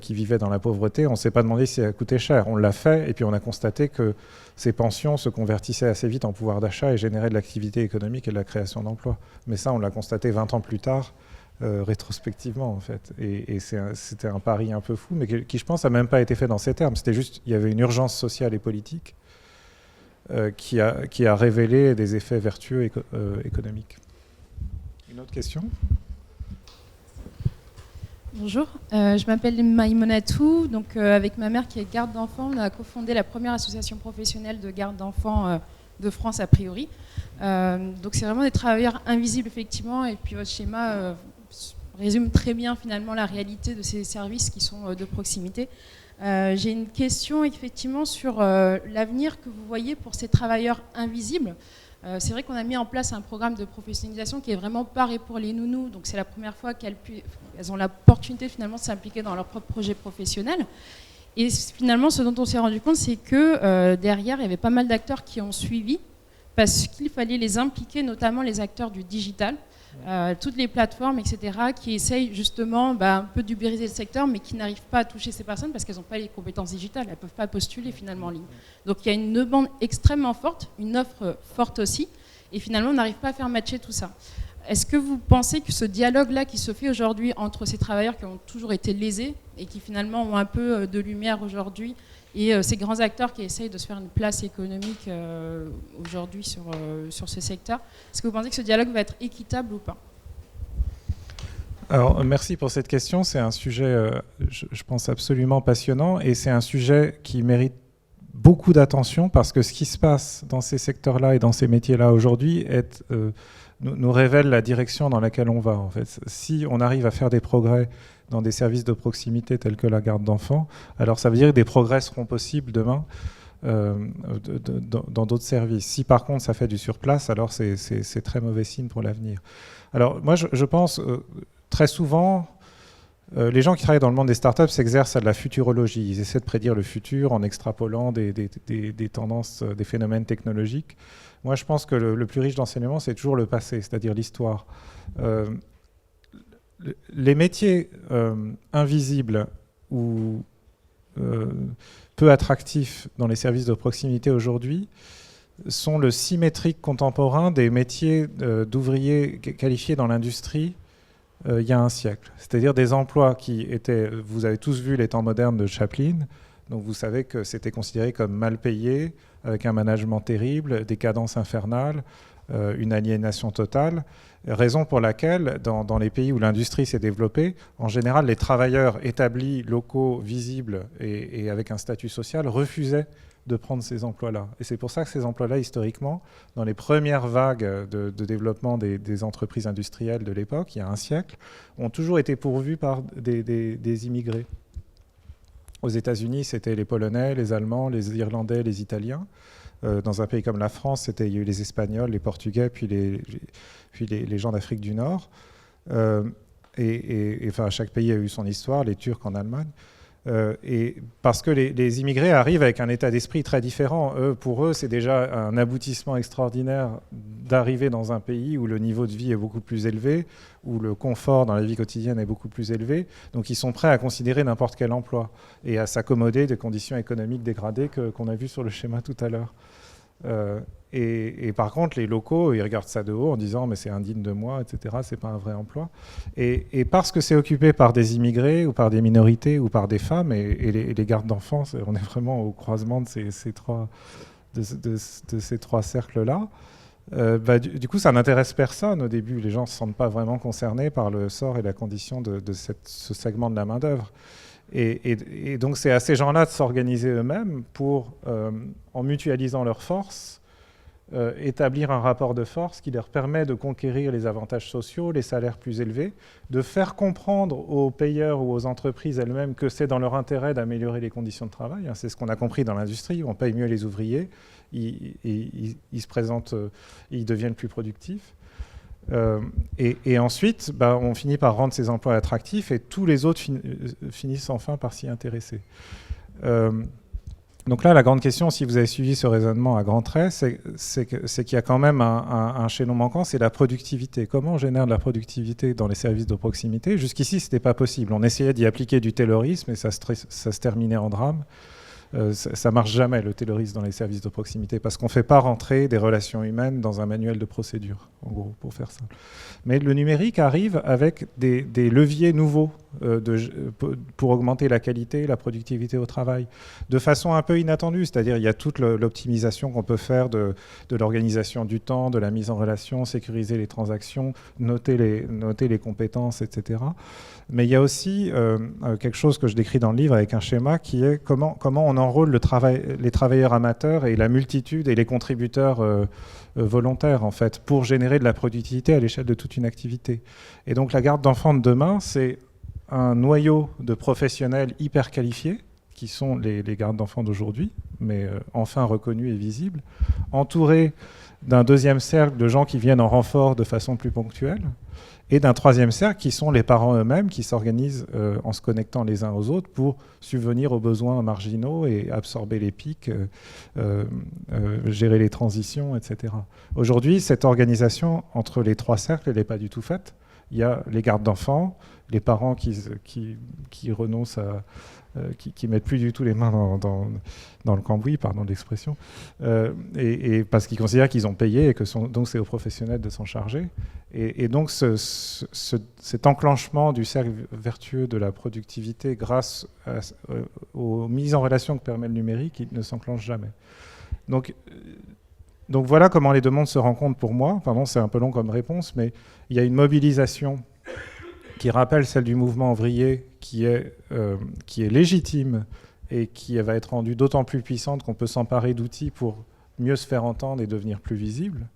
qui vivaient dans la pauvreté, on ne s'est pas demandé si ça coûtait cher. On l'a fait et puis on a constaté que ces pensions se convertissaient assez vite en pouvoir d'achat et généraient de l'activité économique et de la création d'emplois. Mais ça, on l'a constaté 20 ans plus tard, rétrospectivement en fait. Et c'était un pari un peu fou, mais qui je pense n'a même pas été fait dans ces termes. C'était juste, il y avait une urgence sociale et politique qui a révélé des effets vertueux économiques. Une autre question ? Bonjour, je m'appelle Maïmonatou. Donc, avec ma mère qui est garde d'enfants, on a cofondé la première association professionnelle de garde d'enfants de France a priori. Donc c'est vraiment des travailleurs invisibles effectivement, et puis votre schéma résume très bien finalement la réalité de ces services qui sont de proximité. J'ai une question effectivement sur l'avenir que vous voyez pour ces travailleurs invisibles. C'est vrai qu'on a mis en place un programme de professionnalisation qui est vraiment paré pour les nounous. Donc c'est la première fois qu'elles ont l'opportunité finalement de s'impliquer dans leur propre projet professionnel. Et finalement, ce dont on s'est rendu compte, c'est que derrière, il y avait pas mal d'acteurs qui ont suivi parce qu'il fallait les impliquer, notamment les acteurs du digital, toutes les plateformes, etc., qui essayent justement un peu d'ubériser le secteur, mais qui n'arrivent pas à toucher ces personnes parce qu'elles n'ont pas les compétences digitales, elles ne peuvent pas postuler finalement en ligne. Donc il y a une demande extrêmement forte, une offre forte aussi, et finalement on n'arrive pas à faire matcher tout ça. Est-ce que vous pensez que ce dialogue-là qui se fait aujourd'hui entre ces travailleurs qui ont toujours été lésés et qui finalement ont un peu de lumière aujourd'hui et ces grands acteurs qui essayent de se faire une place économique aujourd'hui sur ce secteur, est-ce que vous pensez que ce dialogue va être équitable ou pas ? Alors, merci pour cette question. C'est un sujet, je pense, absolument passionnant et c'est un sujet qui mérite beaucoup d'attention parce que ce qui se passe dans ces secteurs-là et dans ces métiers-là aujourd'hui nous révèle la direction dans laquelle on va. En fait. Si on arrive à faire des progrès dans des services de proximité tels que la garde d'enfants, alors ça veut dire que des progrès seront possibles demain dans d'autres services. Si par contre ça fait du surplace, alors c'est très mauvais signe pour l'avenir. Alors moi je pense très souvent, les gens qui travaillent dans le monde des startups s'exercent à de la futurologie. Ils essaient de prédire le futur en extrapolant des tendances, des phénomènes technologiques. Moi, je pense que le plus riche d'enseignement, c'est toujours le passé, c'est-à-dire l'histoire. Les métiers invisibles ou peu attractifs dans les services de proximité aujourd'hui sont le symétrique contemporain des métiers d'ouvriers qualifiés dans l'industrie il y a un siècle. C'est-à-dire des emplois qui étaient, vous avez tous vu les temps modernes de Chaplin, donc vous savez que c'était considéré comme mal payé, avec un management terrible, des cadences infernales, une aliénation totale, raison pour laquelle dans les pays où l'industrie s'est développée, en général les travailleurs établis, locaux, visibles et avec un statut social refusaient de prendre ces emplois-là. Et c'est pour ça que ces emplois-là, historiquement, dans les premières vagues de développement des entreprises industrielles de l'époque, il y a un siècle, ont toujours été pourvus par des immigrés. Aux États-Unis, c'était les Polonais, les Allemands, les Irlandais, les Italiens. Dans un pays comme la France, il y a eu les Espagnols, les Portugais, puis les gens d'Afrique du Nord. Enfin, chaque pays a eu son histoire, les Turcs en Allemagne. Et parce que les immigrés arrivent avec un état d'esprit très différent. Pour eux, c'est déjà un aboutissement extraordinaire d'arriver dans un pays où le niveau de vie est beaucoup plus élevé, où le confort dans la vie quotidienne est beaucoup plus élevé. Donc ils sont prêts à considérer n'importe quel emploi et à s'accommoder des conditions économiques dégradées qu'on a vues sur le schéma tout à l'heure. Et par contre, les locaux, ils regardent ça de haut en disant « mais c'est indigne de moi, etc. C'est pas un vrai emploi ». Et parce que c'est occupé par des immigrés ou par des minorités ou par des femmes, et les gardes d'enfants, on est vraiment au croisement de ces trois cercles-là, du coup, ça n'intéresse personne au début. Les gens ne se sentent pas vraiment concernés par le sort et la condition de ce segment de la main-d'œuvre. Et donc, c'est à ces gens-là de s'organiser eux-mêmes pour, en mutualisant leurs forces, établir un rapport de force qui leur permet de conquérir les avantages sociaux, les salaires plus élevés, de faire comprendre aux payeurs ou aux entreprises elles-mêmes que c'est dans leur intérêt d'améliorer les conditions de travail. C'est ce qu'on a compris dans l'industrie, on paye mieux les ouvriers, ils se présentent, ils deviennent plus productifs. Et ensuite, on finit par rendre ces emplois attractifs et tous les autres finissent enfin par s'y intéresser. Donc là, la grande question, si vous avez suivi ce raisonnement à grands traits, c'est qu'il y a quand même un chaînon manquant, c'est la productivité. Comment on génère de la productivité dans les services de proximité ? Jusqu'ici, ce n'était pas possible. On essayait d'y appliquer du taylorisme et ça se terminait en drame. Ça ne marche jamais, le taylorisme, dans les services de proximité, parce qu'on ne fait pas rentrer des relations humaines dans un manuel de procédure, en gros, pour faire ça. Mais le numérique arrive avec des leviers nouveaux pour augmenter la qualité, la productivité au travail, de façon un peu inattendue. C'est-à-dire il y a toute l'optimisation qu'on peut faire de l'organisation du temps, de la mise en relation, sécuriser les transactions, noter les compétences, etc. Mais il y a aussi quelque chose que je décris dans le livre avec un schéma qui est comment on enrôle les travailleurs amateurs et la multitude et les contributeurs volontaires en fait pour générer de la productivité à l'échelle de toute une activité. Et donc la garde d'enfants de demain, c'est un noyau de professionnels hyper qualifiés qui sont les gardes d'enfants d'aujourd'hui, mais enfin reconnus et visibles, entourés d'un deuxième cercle de gens qui viennent en renfort de façon plus ponctuelle, et d'un troisième cercle qui sont les parents eux-mêmes qui s'organisent en se connectant les uns aux autres pour subvenir aux besoins marginaux et absorber les pics, gérer les transitions, etc. Aujourd'hui, cette organisation entre les trois cercles, elle n'est pas du tout faite. Il y a les gardes d'enfants, les parents qui renoncent à... qui mettent plus du tout les mains dans le cambouis, pardon l'expression, et parce qu'ils considèrent qu'ils ont payé et que donc c'est aux professionnels de s'en charger. Et donc cet enclenchement du cercle vertueux de la productivité grâce aux mises en relation que permet le numérique, il ne s'enclenche jamais. Donc voilà comment les deux mondes se rencontrent pour moi. Pardon, c'est un peu long comme réponse, mais il y a une mobilisation qui rappelle celle du mouvement ouvrier, qui est légitime et qui va être rendue d'autant plus puissante qu'on peut s'emparer d'outils pour mieux se faire entendre et devenir plus visible.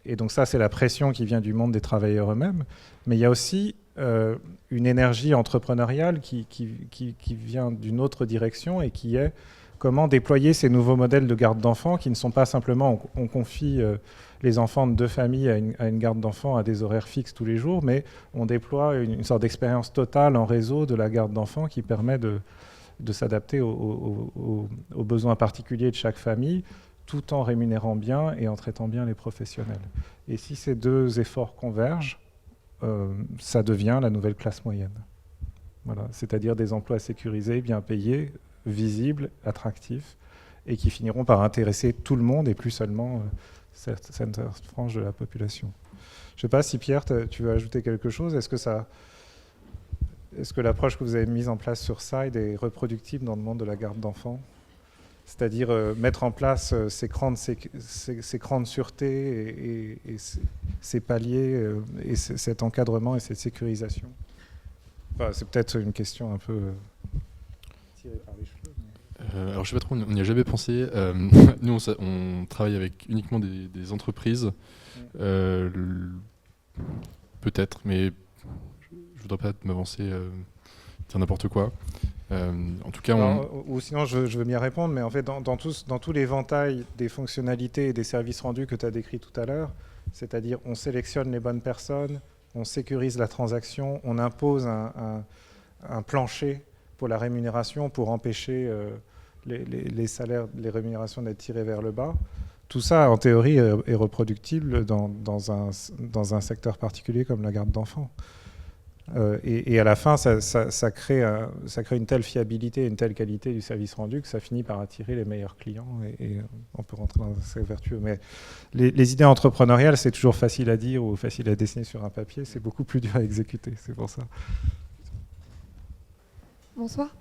Et donc ça, c'est la pression qui vient du monde des travailleurs eux-mêmes. Mais il y a aussi une énergie entrepreneuriale qui vient d'une autre direction et qui est comment déployer ces nouveaux modèles de garde d'enfants qui ne sont pas simplement, on confie les enfants de deux familles à une garde d'enfants à des horaires fixes tous les jours, mais on déploie une sorte d'expérience totale en réseau de la garde d'enfants qui permet de s'adapter aux besoins particuliers de chaque famille, tout en rémunérant bien et en traitant bien les professionnels. Et si ces deux efforts convergent, ça devient la nouvelle classe moyenne. Voilà, c'est-à-dire des emplois sécurisés, bien payés, visibles, attractifs, et qui finiront par intéresser tout le monde et plus seulement certaines franges de la population. Je ne sais pas si Pierre, tu veux ajouter quelque chose. Est-ce que l'approche que vous avez mise en place sur Side est reproductible dans le monde de la garde d'enfants ? C'est-à-dire mettre en place ces crans de sûreté et ces paliers et cet encadrement et cette sécurisation. Enfin, c'est peut-être une question un peu tirée par les cheveux. Alors je sais pas trop, on n'y a jamais pensé. Nous on travaille avec uniquement des entreprises. Peut-être, mais je voudrais pas m'avancer, dire n'importe quoi. En tout cas, ou sinon je veux bien répondre, mais en fait dans tout l'éventail des fonctionnalités et des services rendus que tu as décrits tout à l'heure, c'est-à-dire on sélectionne les bonnes personnes, on sécurise la transaction, on impose un plancher pour la rémunération pour empêcher les salaires, les rémunérations d'être tirées vers le bas. Tout ça, en théorie, est reproductible dans un secteur particulier comme la garde d'enfants. Et à la fin, ça crée une telle fiabilité, une telle qualité du service rendu que ça finit par attirer les meilleurs clients et on peut rentrer dans un cercle vertueux. Mais les idées entrepreneuriales, c'est toujours facile à dire ou facile à dessiner sur un papier, c'est beaucoup plus dur à exécuter, c'est pour ça. Bonsoir.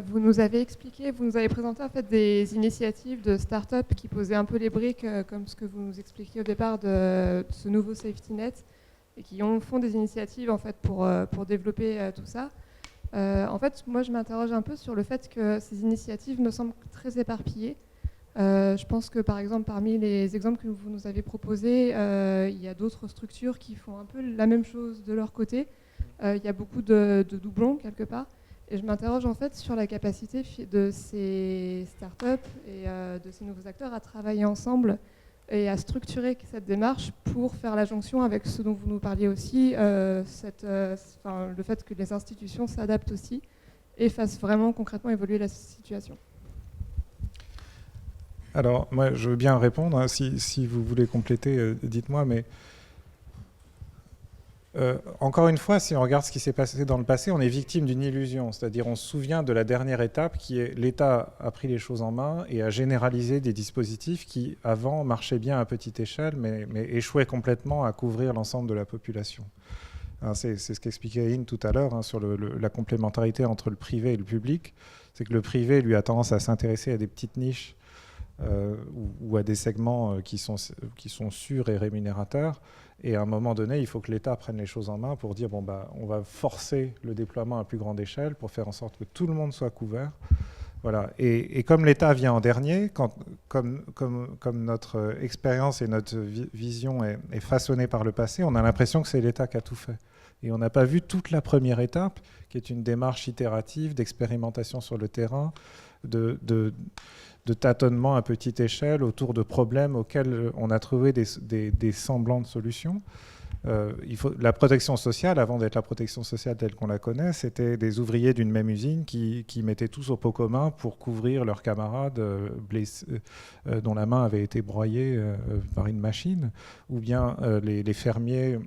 Vous nous avez expliqué, vous nous avez présenté en fait des initiatives de start-up qui posaient un peu les briques, comme ce que vous nous expliquiez au départ de ce nouveau safety net, et qui font des initiatives en fait pour développer tout ça. En fait, moi, je m'interroge un peu sur le fait que ces initiatives me semblent très éparpillées. Je pense que, par exemple, parmi les exemples que vous nous avez proposés, il y a d'autres structures qui font un peu la même chose de leur côté. Il y a beaucoup de doublons, quelque part. Et je m'interroge en fait sur la capacité de ces startups et de ces nouveaux acteurs à travailler ensemble et à structurer cette démarche pour faire la jonction avec ce dont vous nous parliez aussi, le fait que les institutions s'adaptent aussi et fassent vraiment concrètement évoluer la situation. Alors, moi, je veux bien répondre. Hein, si vous voulez compléter, dites-moi, mais encore une fois, si on regarde ce qui s'est passé dans le passé, on est victime d'une illusion. C'est-à-dire, on se souvient de la dernière étape qui est l'État a pris les choses en main et a généralisé des dispositifs qui, avant, marchaient bien à petite échelle, mais échouaient complètement à couvrir l'ensemble de la population. Hein, c'est ce qu'expliquait Yin tout à l'heure hein, sur la complémentarité entre le privé et le public. C'est que le privé, lui, a tendance à s'intéresser à des petites niches ou à des segments qui sont sûrs et rémunérateurs. Et à un moment donné, il faut que l'État prenne les choses en main pour dire bon, bah, on va forcer le déploiement à plus grande échelle pour faire en sorte que tout le monde soit couvert. Voilà. Et comme l'État vient en dernier, comme notre expérience et notre vision est façonnée par le passé, on a l'impression que c'est l'État qui a tout fait. Et on n'a pas vu toute la première étape, qui est une démarche itérative d'expérimentation sur le terrain, de tâtonnement à petite échelle autour de problèmes auxquels on a trouvé des semblants de solutions. La protection sociale, avant d'être la protection sociale telle qu'on la connaît, c'était des ouvriers d'une même usine qui mettaient tous au pot commun pour couvrir leurs camarades dont la main avait été broyée par une machine, ou bien les fermiers,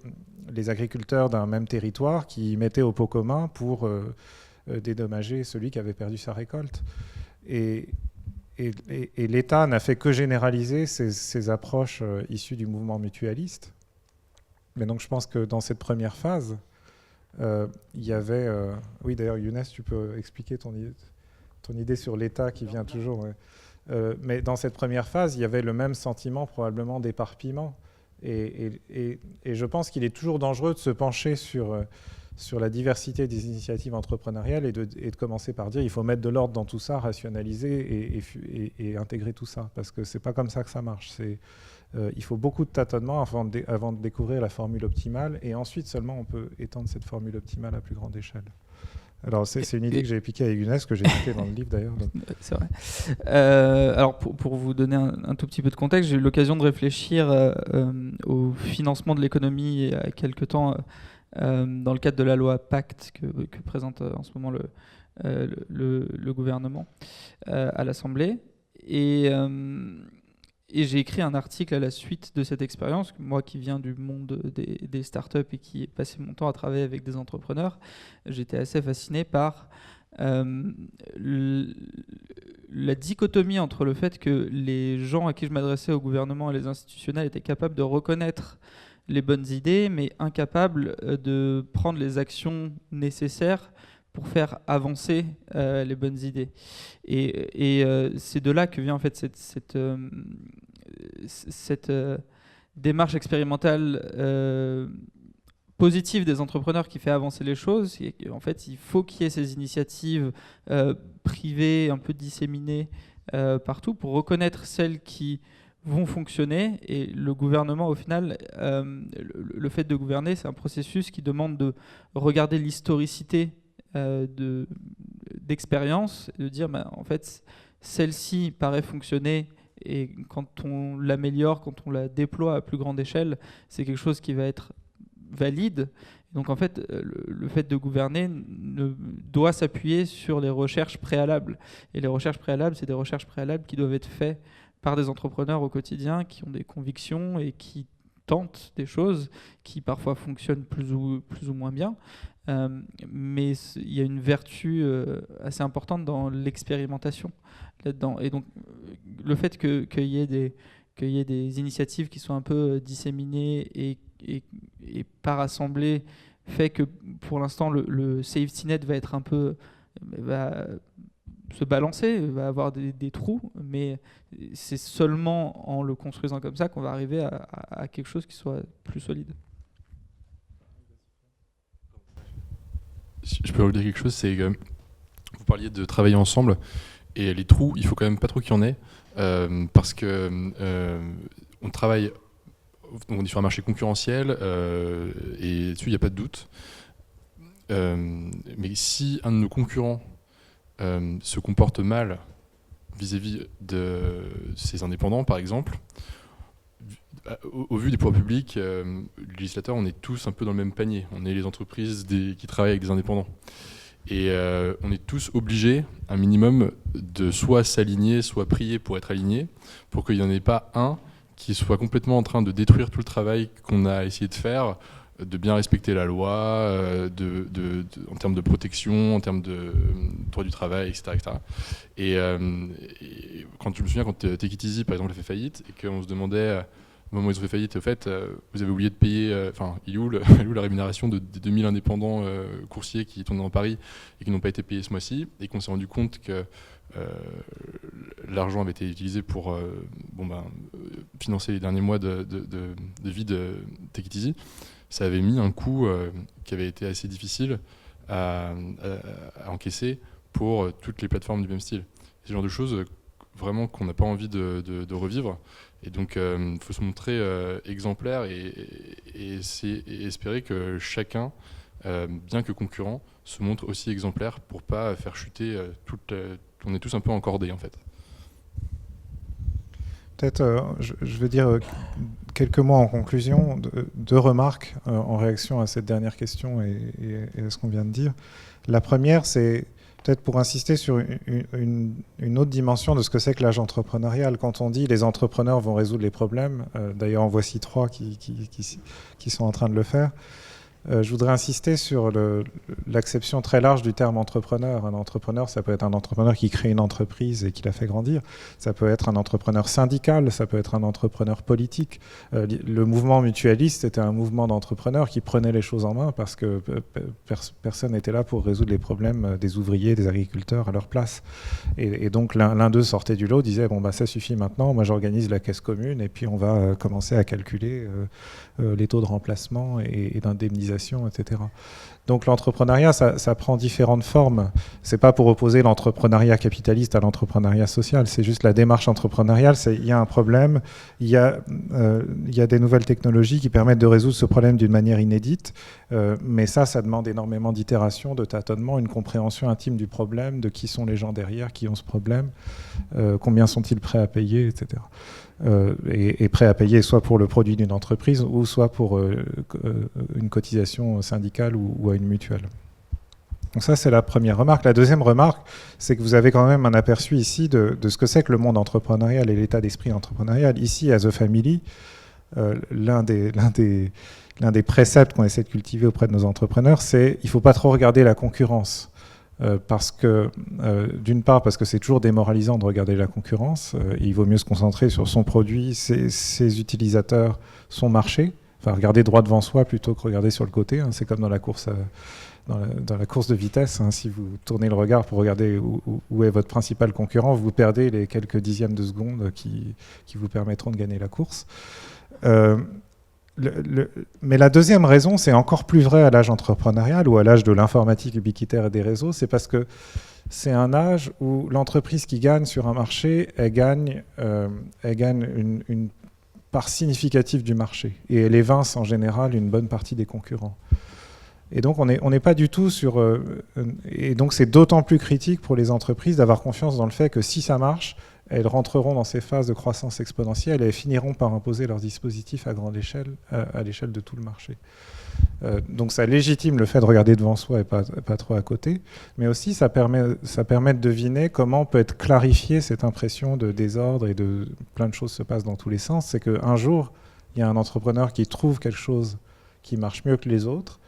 les agriculteurs d'un même territoire qui mettaient au pot commun pour dédommager celui qui avait perdu sa récolte. Et l'État n'a fait que généraliser ces approches issues du mouvement mutualiste. Mais donc je pense que dans cette première phase, il y avait... oui, d'ailleurs, Younes, tu peux expliquer ton idée sur l'État qui vient toujours. Ouais. Mais dans cette première phase, il y avait le même sentiment probablement d'éparpillement. Et je pense qu'il est toujours dangereux de se pencher sur la diversité des initiatives entrepreneuriales et de commencer par dire il faut mettre de l'ordre dans tout ça, rationaliser et intégrer tout ça. Parce que ce n'est pas comme ça que ça marche. Il faut beaucoup de tâtonnements avant de découvrir la formule optimale, et ensuite seulement on peut étendre cette formule optimale à plus grande échelle. Alors c'est une idée que j'ai piquée à Younes, que j'ai citée dans le livre d'ailleurs. C'est vrai. Alors pour vous donner un tout petit peu de contexte, j'ai eu l'occasion de réfléchir au financement de l'économie il y a quelque temps dans le cadre de la loi Pacte que présente en ce moment le gouvernement à l'Assemblée. Et j'ai écrit un article à la suite de cette expérience. Moi qui viens du monde des startups et qui ai passé mon temps à travailler avec des entrepreneurs, j'étais assez fasciné par la dichotomie entre le fait que les gens à qui je m'adressais au gouvernement et les institutionnels étaient capables de reconnaître les bonnes idées, mais incapables de prendre les actions nécessaires pour faire avancer les bonnes idées. Et c'est de là que vient en fait cette démarche expérimentale positive des entrepreneurs qui fait avancer les choses. Et en fait, il faut qu'il y ait ces initiatives privées, un peu disséminées partout, pour reconnaître celles qui vont fonctionner. Et le gouvernement, au final, le fait de gouverner, c'est un processus qui demande de regarder l'historicité d'expérience, et de dire en fait celle-ci paraît fonctionner, et quand on l'améliore, quand on la déploie à plus grande échelle, c'est quelque chose qui va être valide. Donc en fait le fait de gouverner doit s'appuyer sur les recherches préalables, et les recherches préalables, c'est des recherches préalables qui doivent être faites par des entrepreneurs au quotidien qui ont des convictions et qui tentent des choses qui parfois fonctionnent plus ou moins bien. Mais il y a une vertu assez importante dans l'expérimentation là-dedans. Et donc, le fait qu'il y ait des initiatives qui sont un peu disséminées et pas rassemblées fait que, pour l'instant, le safety net va être un peu... va se balancer, va avoir des trous, mais c'est seulement en le construisant comme ça qu'on va arriver à quelque chose qui soit plus solide. Si je peux vous dire quelque chose, c'est que vous parliez de travailler ensemble, et les trous, il faut quand même pas trop qu'il y en ait, parce que on travaille, on est sur un marché concurrentiel, et dessus il n'y a pas de doute. Mais si un de nos concurrents se comporte mal vis-à-vis de ses indépendants, par exemple, au vu des pouvoirs publics, les législateurs, on est tous un peu dans le même panier. On est les entreprises qui travaillent avec des indépendants. Et on est tous obligés, un minimum, de soit s'aligner, soit prier pour être alignés, pour qu'il n'y en ait pas un qui soit complètement en train de détruire tout le travail qu'on a essayé de faire, de bien respecter la loi, en termes de protection, en termes de droit du travail, etc. etc. Et quand je me souviens, quand Take It Easy, par exemple, a fait faillite, et qu'on se demandait, au moment où ils ont fait faillite, au fait, vous avez oublié de payer, il est où la rémunération des 2000 indépendants coursiers qui tournent dans Paris et qui n'ont pas été payés ce mois-ci, et qu'on s'est rendu compte que l'argent avait été utilisé pour financer les derniers mois de vie de Take It Easy. Ça avait mis un coût qui avait été assez difficile à encaisser pour toutes les plateformes du même style. C'est le genre de choses vraiment qu'on n'a pas envie de revivre. Et donc, il faut se montrer exemplaire et espérer que chacun bien que concurrents, se montrent aussi exemplaires pour pas faire chuter on est tous un peu encordés en fait. Peut-être, je vais dire quelques mots en conclusion, deux remarques en réaction à cette dernière question et à ce qu'on vient de dire. La première, c'est peut-être pour insister sur une autre dimension de ce que c'est que l'âge entrepreneurial. Quand on dit les entrepreneurs vont résoudre les problèmes, d'ailleurs en voici 3 qui sont en train de le faire, je voudrais insister sur l'acception très large du terme entrepreneur. Un entrepreneur, ça peut être un entrepreneur qui crée une entreprise et qui la fait grandir. Ça peut être un entrepreneur syndical, ça peut être un entrepreneur politique. Le mouvement mutualiste était un mouvement d'entrepreneurs qui prenaient les choses en main parce que personne n'était là pour résoudre les problèmes des ouvriers, des agriculteurs à leur place. Et donc l'un d'eux sortait du lot, disait bon bah ça suffit maintenant, moi j'organise la caisse commune et puis on va commencer à calculer les taux de remplacement et d'indemnisation, etc. Donc l'entrepreneuriat, ça prend différentes formes. C'est pas pour opposer l'entrepreneuriat capitaliste à l'entrepreneuriat social, c'est juste la démarche entrepreneuriale. Il y a un problème, il y a des nouvelles technologies qui permettent de résoudre ce problème d'une manière inédite, mais ça demande énormément d'itération, de tâtonnement, une compréhension intime du problème, de qui sont les gens derrière, qui ont ce problème, combien sont-ils prêts à payer, etc. Et prêt à payer soit pour le produit d'une entreprise ou soit pour une cotisation syndicale ou à une mutuelle. Donc ça, c'est la première remarque. La deuxième remarque, c'est que vous avez quand même un aperçu ici de ce que c'est que le monde entrepreneurial et l'état d'esprit entrepreneurial. Ici, à The Family, l'un des préceptes qu'on essaie de cultiver auprès de nos entrepreneurs, c'est il ne faut pas trop regarder la concurrence. Parce que, d'une part, parce que c'est toujours démoralisant de regarder la concurrence, il vaut mieux se concentrer sur son produit, ses utilisateurs, son marché, enfin regarder droit devant soi plutôt que regarder sur le côté, hein. C'est comme dans la course, dans la course de vitesse, hein. Si vous tournez le regard pour regarder où est votre principal concurrent, vous perdez les quelques dixièmes de seconde qui vous permettront de gagner la course. Mais la deuxième raison, c'est encore plus vrai à l'âge entrepreneurial ou à l'âge de l'informatique ubiquitaire et des réseaux, c'est parce que c'est un âge où l'entreprise qui gagne sur un marché, elle gagne une part significative du marché et elle évince en général une bonne partie des concurrents. Et donc on n'est pas du tout sur... et donc c'est d'autant plus critique pour les entreprises d'avoir confiance dans le fait que si ça marche, elles rentreront dans ces phases de croissance exponentielle et elles finiront par imposer leurs dispositifs à grande échelle, à l'échelle de tout le marché. Donc ça légitime le fait de regarder devant soi et pas trop à côté, mais aussi ça permet de deviner comment peut être clarifiée cette impression de désordre et de plein de choses se passent dans tous les sens. C'est qu'un jour, il y a un entrepreneur qui trouve quelque chose qui marche mieux que les autres,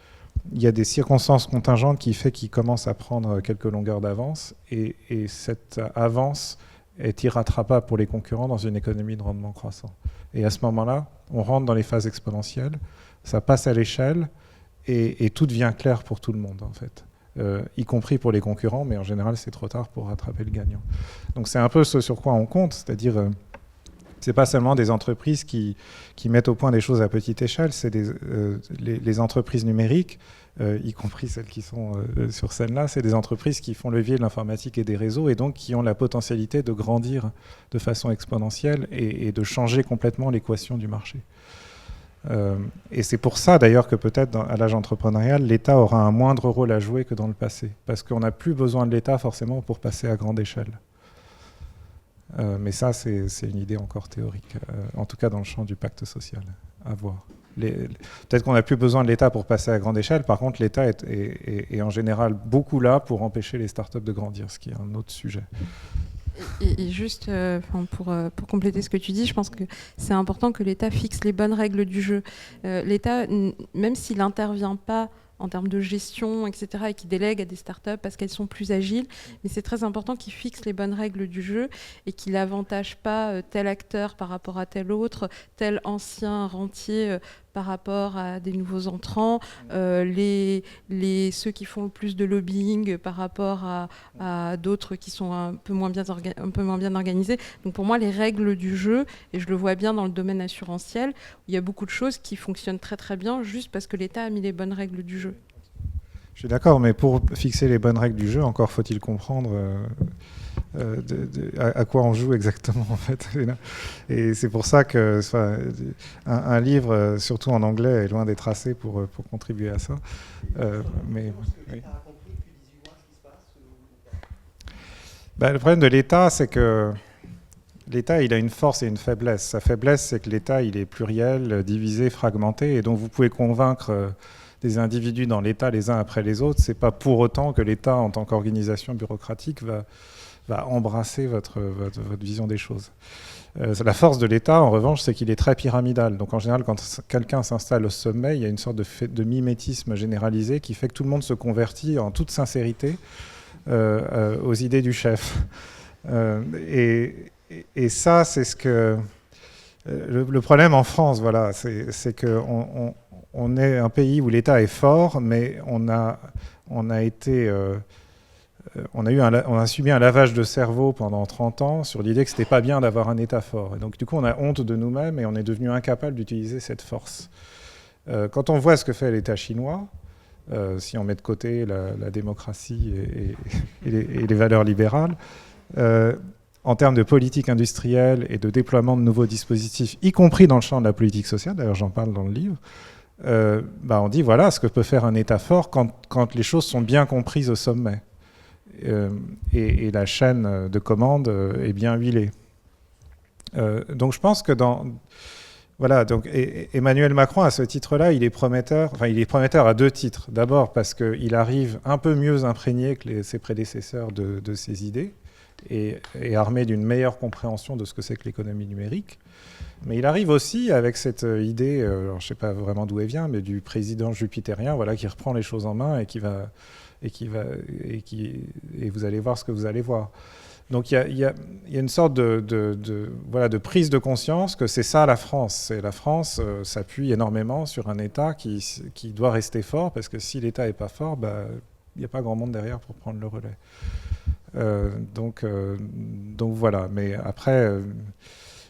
il y a des circonstances contingentes qui fait qu'il commence à prendre quelques longueurs d'avance et cette avance est irrattrapable pour les concurrents dans une économie de rendement croissant. Et à ce moment-là, on rentre dans les phases exponentielles, ça passe à l'échelle et tout devient clair pour tout le monde en fait, y compris pour les concurrents, mais en général c'est trop tard pour rattraper le gagnant. Donc c'est un peu ce sur quoi on compte, c'est-à-dire c'est pas seulement des entreprises qui mettent au point des choses à petite échelle, c'est les entreprises numériques, y compris celles qui sont sur scène-là, c'est des entreprises qui font levier de l'informatique et des réseaux et donc qui ont la potentialité de grandir de façon exponentielle et de changer complètement l'équation du marché. Et c'est pour ça d'ailleurs que peut-être à l'âge entrepreneurial, l'État aura un moindre rôle à jouer que dans le passé, parce qu'on n'a plus besoin de l'État forcément pour passer à grande échelle. Mais ça, c'est une idée encore théorique, en tout cas dans le champ du pacte social, à voir. Peut-être qu'on n'a plus besoin de l'État pour passer à grande échelle, par contre l'État est en général beaucoup là pour empêcher les startups de grandir, ce qui est un autre sujet. Et juste pour compléter ce que tu dis, je pense que c'est important que l'État fixe les bonnes règles du jeu. L'État, même s'il n'intervient pas en termes de gestion, etc., et qui délègue à des startups parce qu'elles sont plus agiles, mais c'est très important qu'il fixe les bonnes règles du jeu et qu'il n'avantage pas tel acteur par rapport à tel autre, tel ancien rentier par rapport à des nouveaux entrants, ceux qui font le plus de lobbying par rapport à d'autres qui sont un peu moins bien organisés. Donc pour moi, les règles du jeu, et je le vois bien dans le domaine assurantiel, où il y a beaucoup de choses qui fonctionnent très très bien juste parce que l'État a mis les bonnes règles du jeu. Je suis d'accord, mais pour fixer les bonnes règles du jeu, encore faut-il comprendre à quoi on joue exactement, en fait. Et c'est pour ça que un livre, surtout en anglais, est loin d'être assez pour contribuer à ça. Mais oui. Le problème de l'État, c'est que l'État, il a une force et une faiblesse. Sa faiblesse, c'est que l'État, il est pluriel, divisé, fragmenté, et donc vous pouvez convaincre des individus dans l'État les uns après les autres. C'est pas pour autant que l'État, en tant qu'organisation bureaucratique, va embrasser votre vision des choses. La force de l'État, en revanche, c'est qu'il est très pyramidal. Donc en général, quand quelqu'un s'installe au sommet, il y a une sorte de mimétisme généralisé qui fait que tout le monde se convertit en toute sincérité aux idées du chef. Et ça, c'est ce que... le problème en France, voilà, c'est qu'on est un pays où l'État est fort, mais on a subi un lavage de cerveau pendant 30 ans sur l'idée que c'était pas bien d'avoir un État fort. Et donc du coup, on a honte de nous-mêmes et on est devenu incapable d'utiliser cette force. Quand on voit ce que fait l'État chinois, si on met de côté la démocratie et les valeurs libérales, en termes de politique industrielle et de déploiement de nouveaux dispositifs, y compris dans le champ de la politique sociale, d'ailleurs j'en parle dans le livre, on dit voilà ce que peut faire un État fort quand les choses sont bien comprises au sommet. Et la chaîne de commande est bien huilée. Donc je pense que voilà, donc Emmanuel Macron, à ce titre-là, il est prometteur à 2 titres. D'abord parce qu'il arrive un peu mieux imprégné que ses prédécesseurs de ses idées et armé d'une meilleure compréhension de ce que c'est que l'économie numérique. Mais il arrive aussi avec cette idée, alors je ne sais pas vraiment d'où elle vient, mais du président jupitérien, voilà, qui reprend les choses en main et vous allez voir ce que vous allez voir. Donc il y a une sorte de prise de conscience que c'est ça la France. La France s'appuie énormément sur un État qui doit rester fort, parce que si l'État n'est pas fort, il n'y a pas grand monde derrière pour prendre le relais. Donc voilà. Mais après,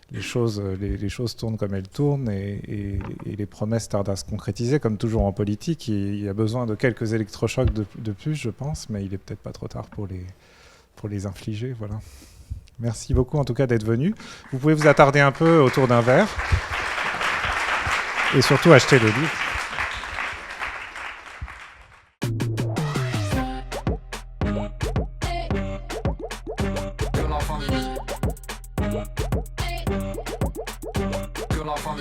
les choses tournent comme elles tournent et les promesses tardent à se concrétiser. Comme toujours en politique, il y a besoin de quelques électrochocs de plus, je pense, mais il n'est peut-être pas trop tard pour les infliger. Voilà. Merci beaucoup en tout cas d'être venu. Vous pouvez vous attarder un peu autour d'un verre et surtout acheter le livre. Que l'enfant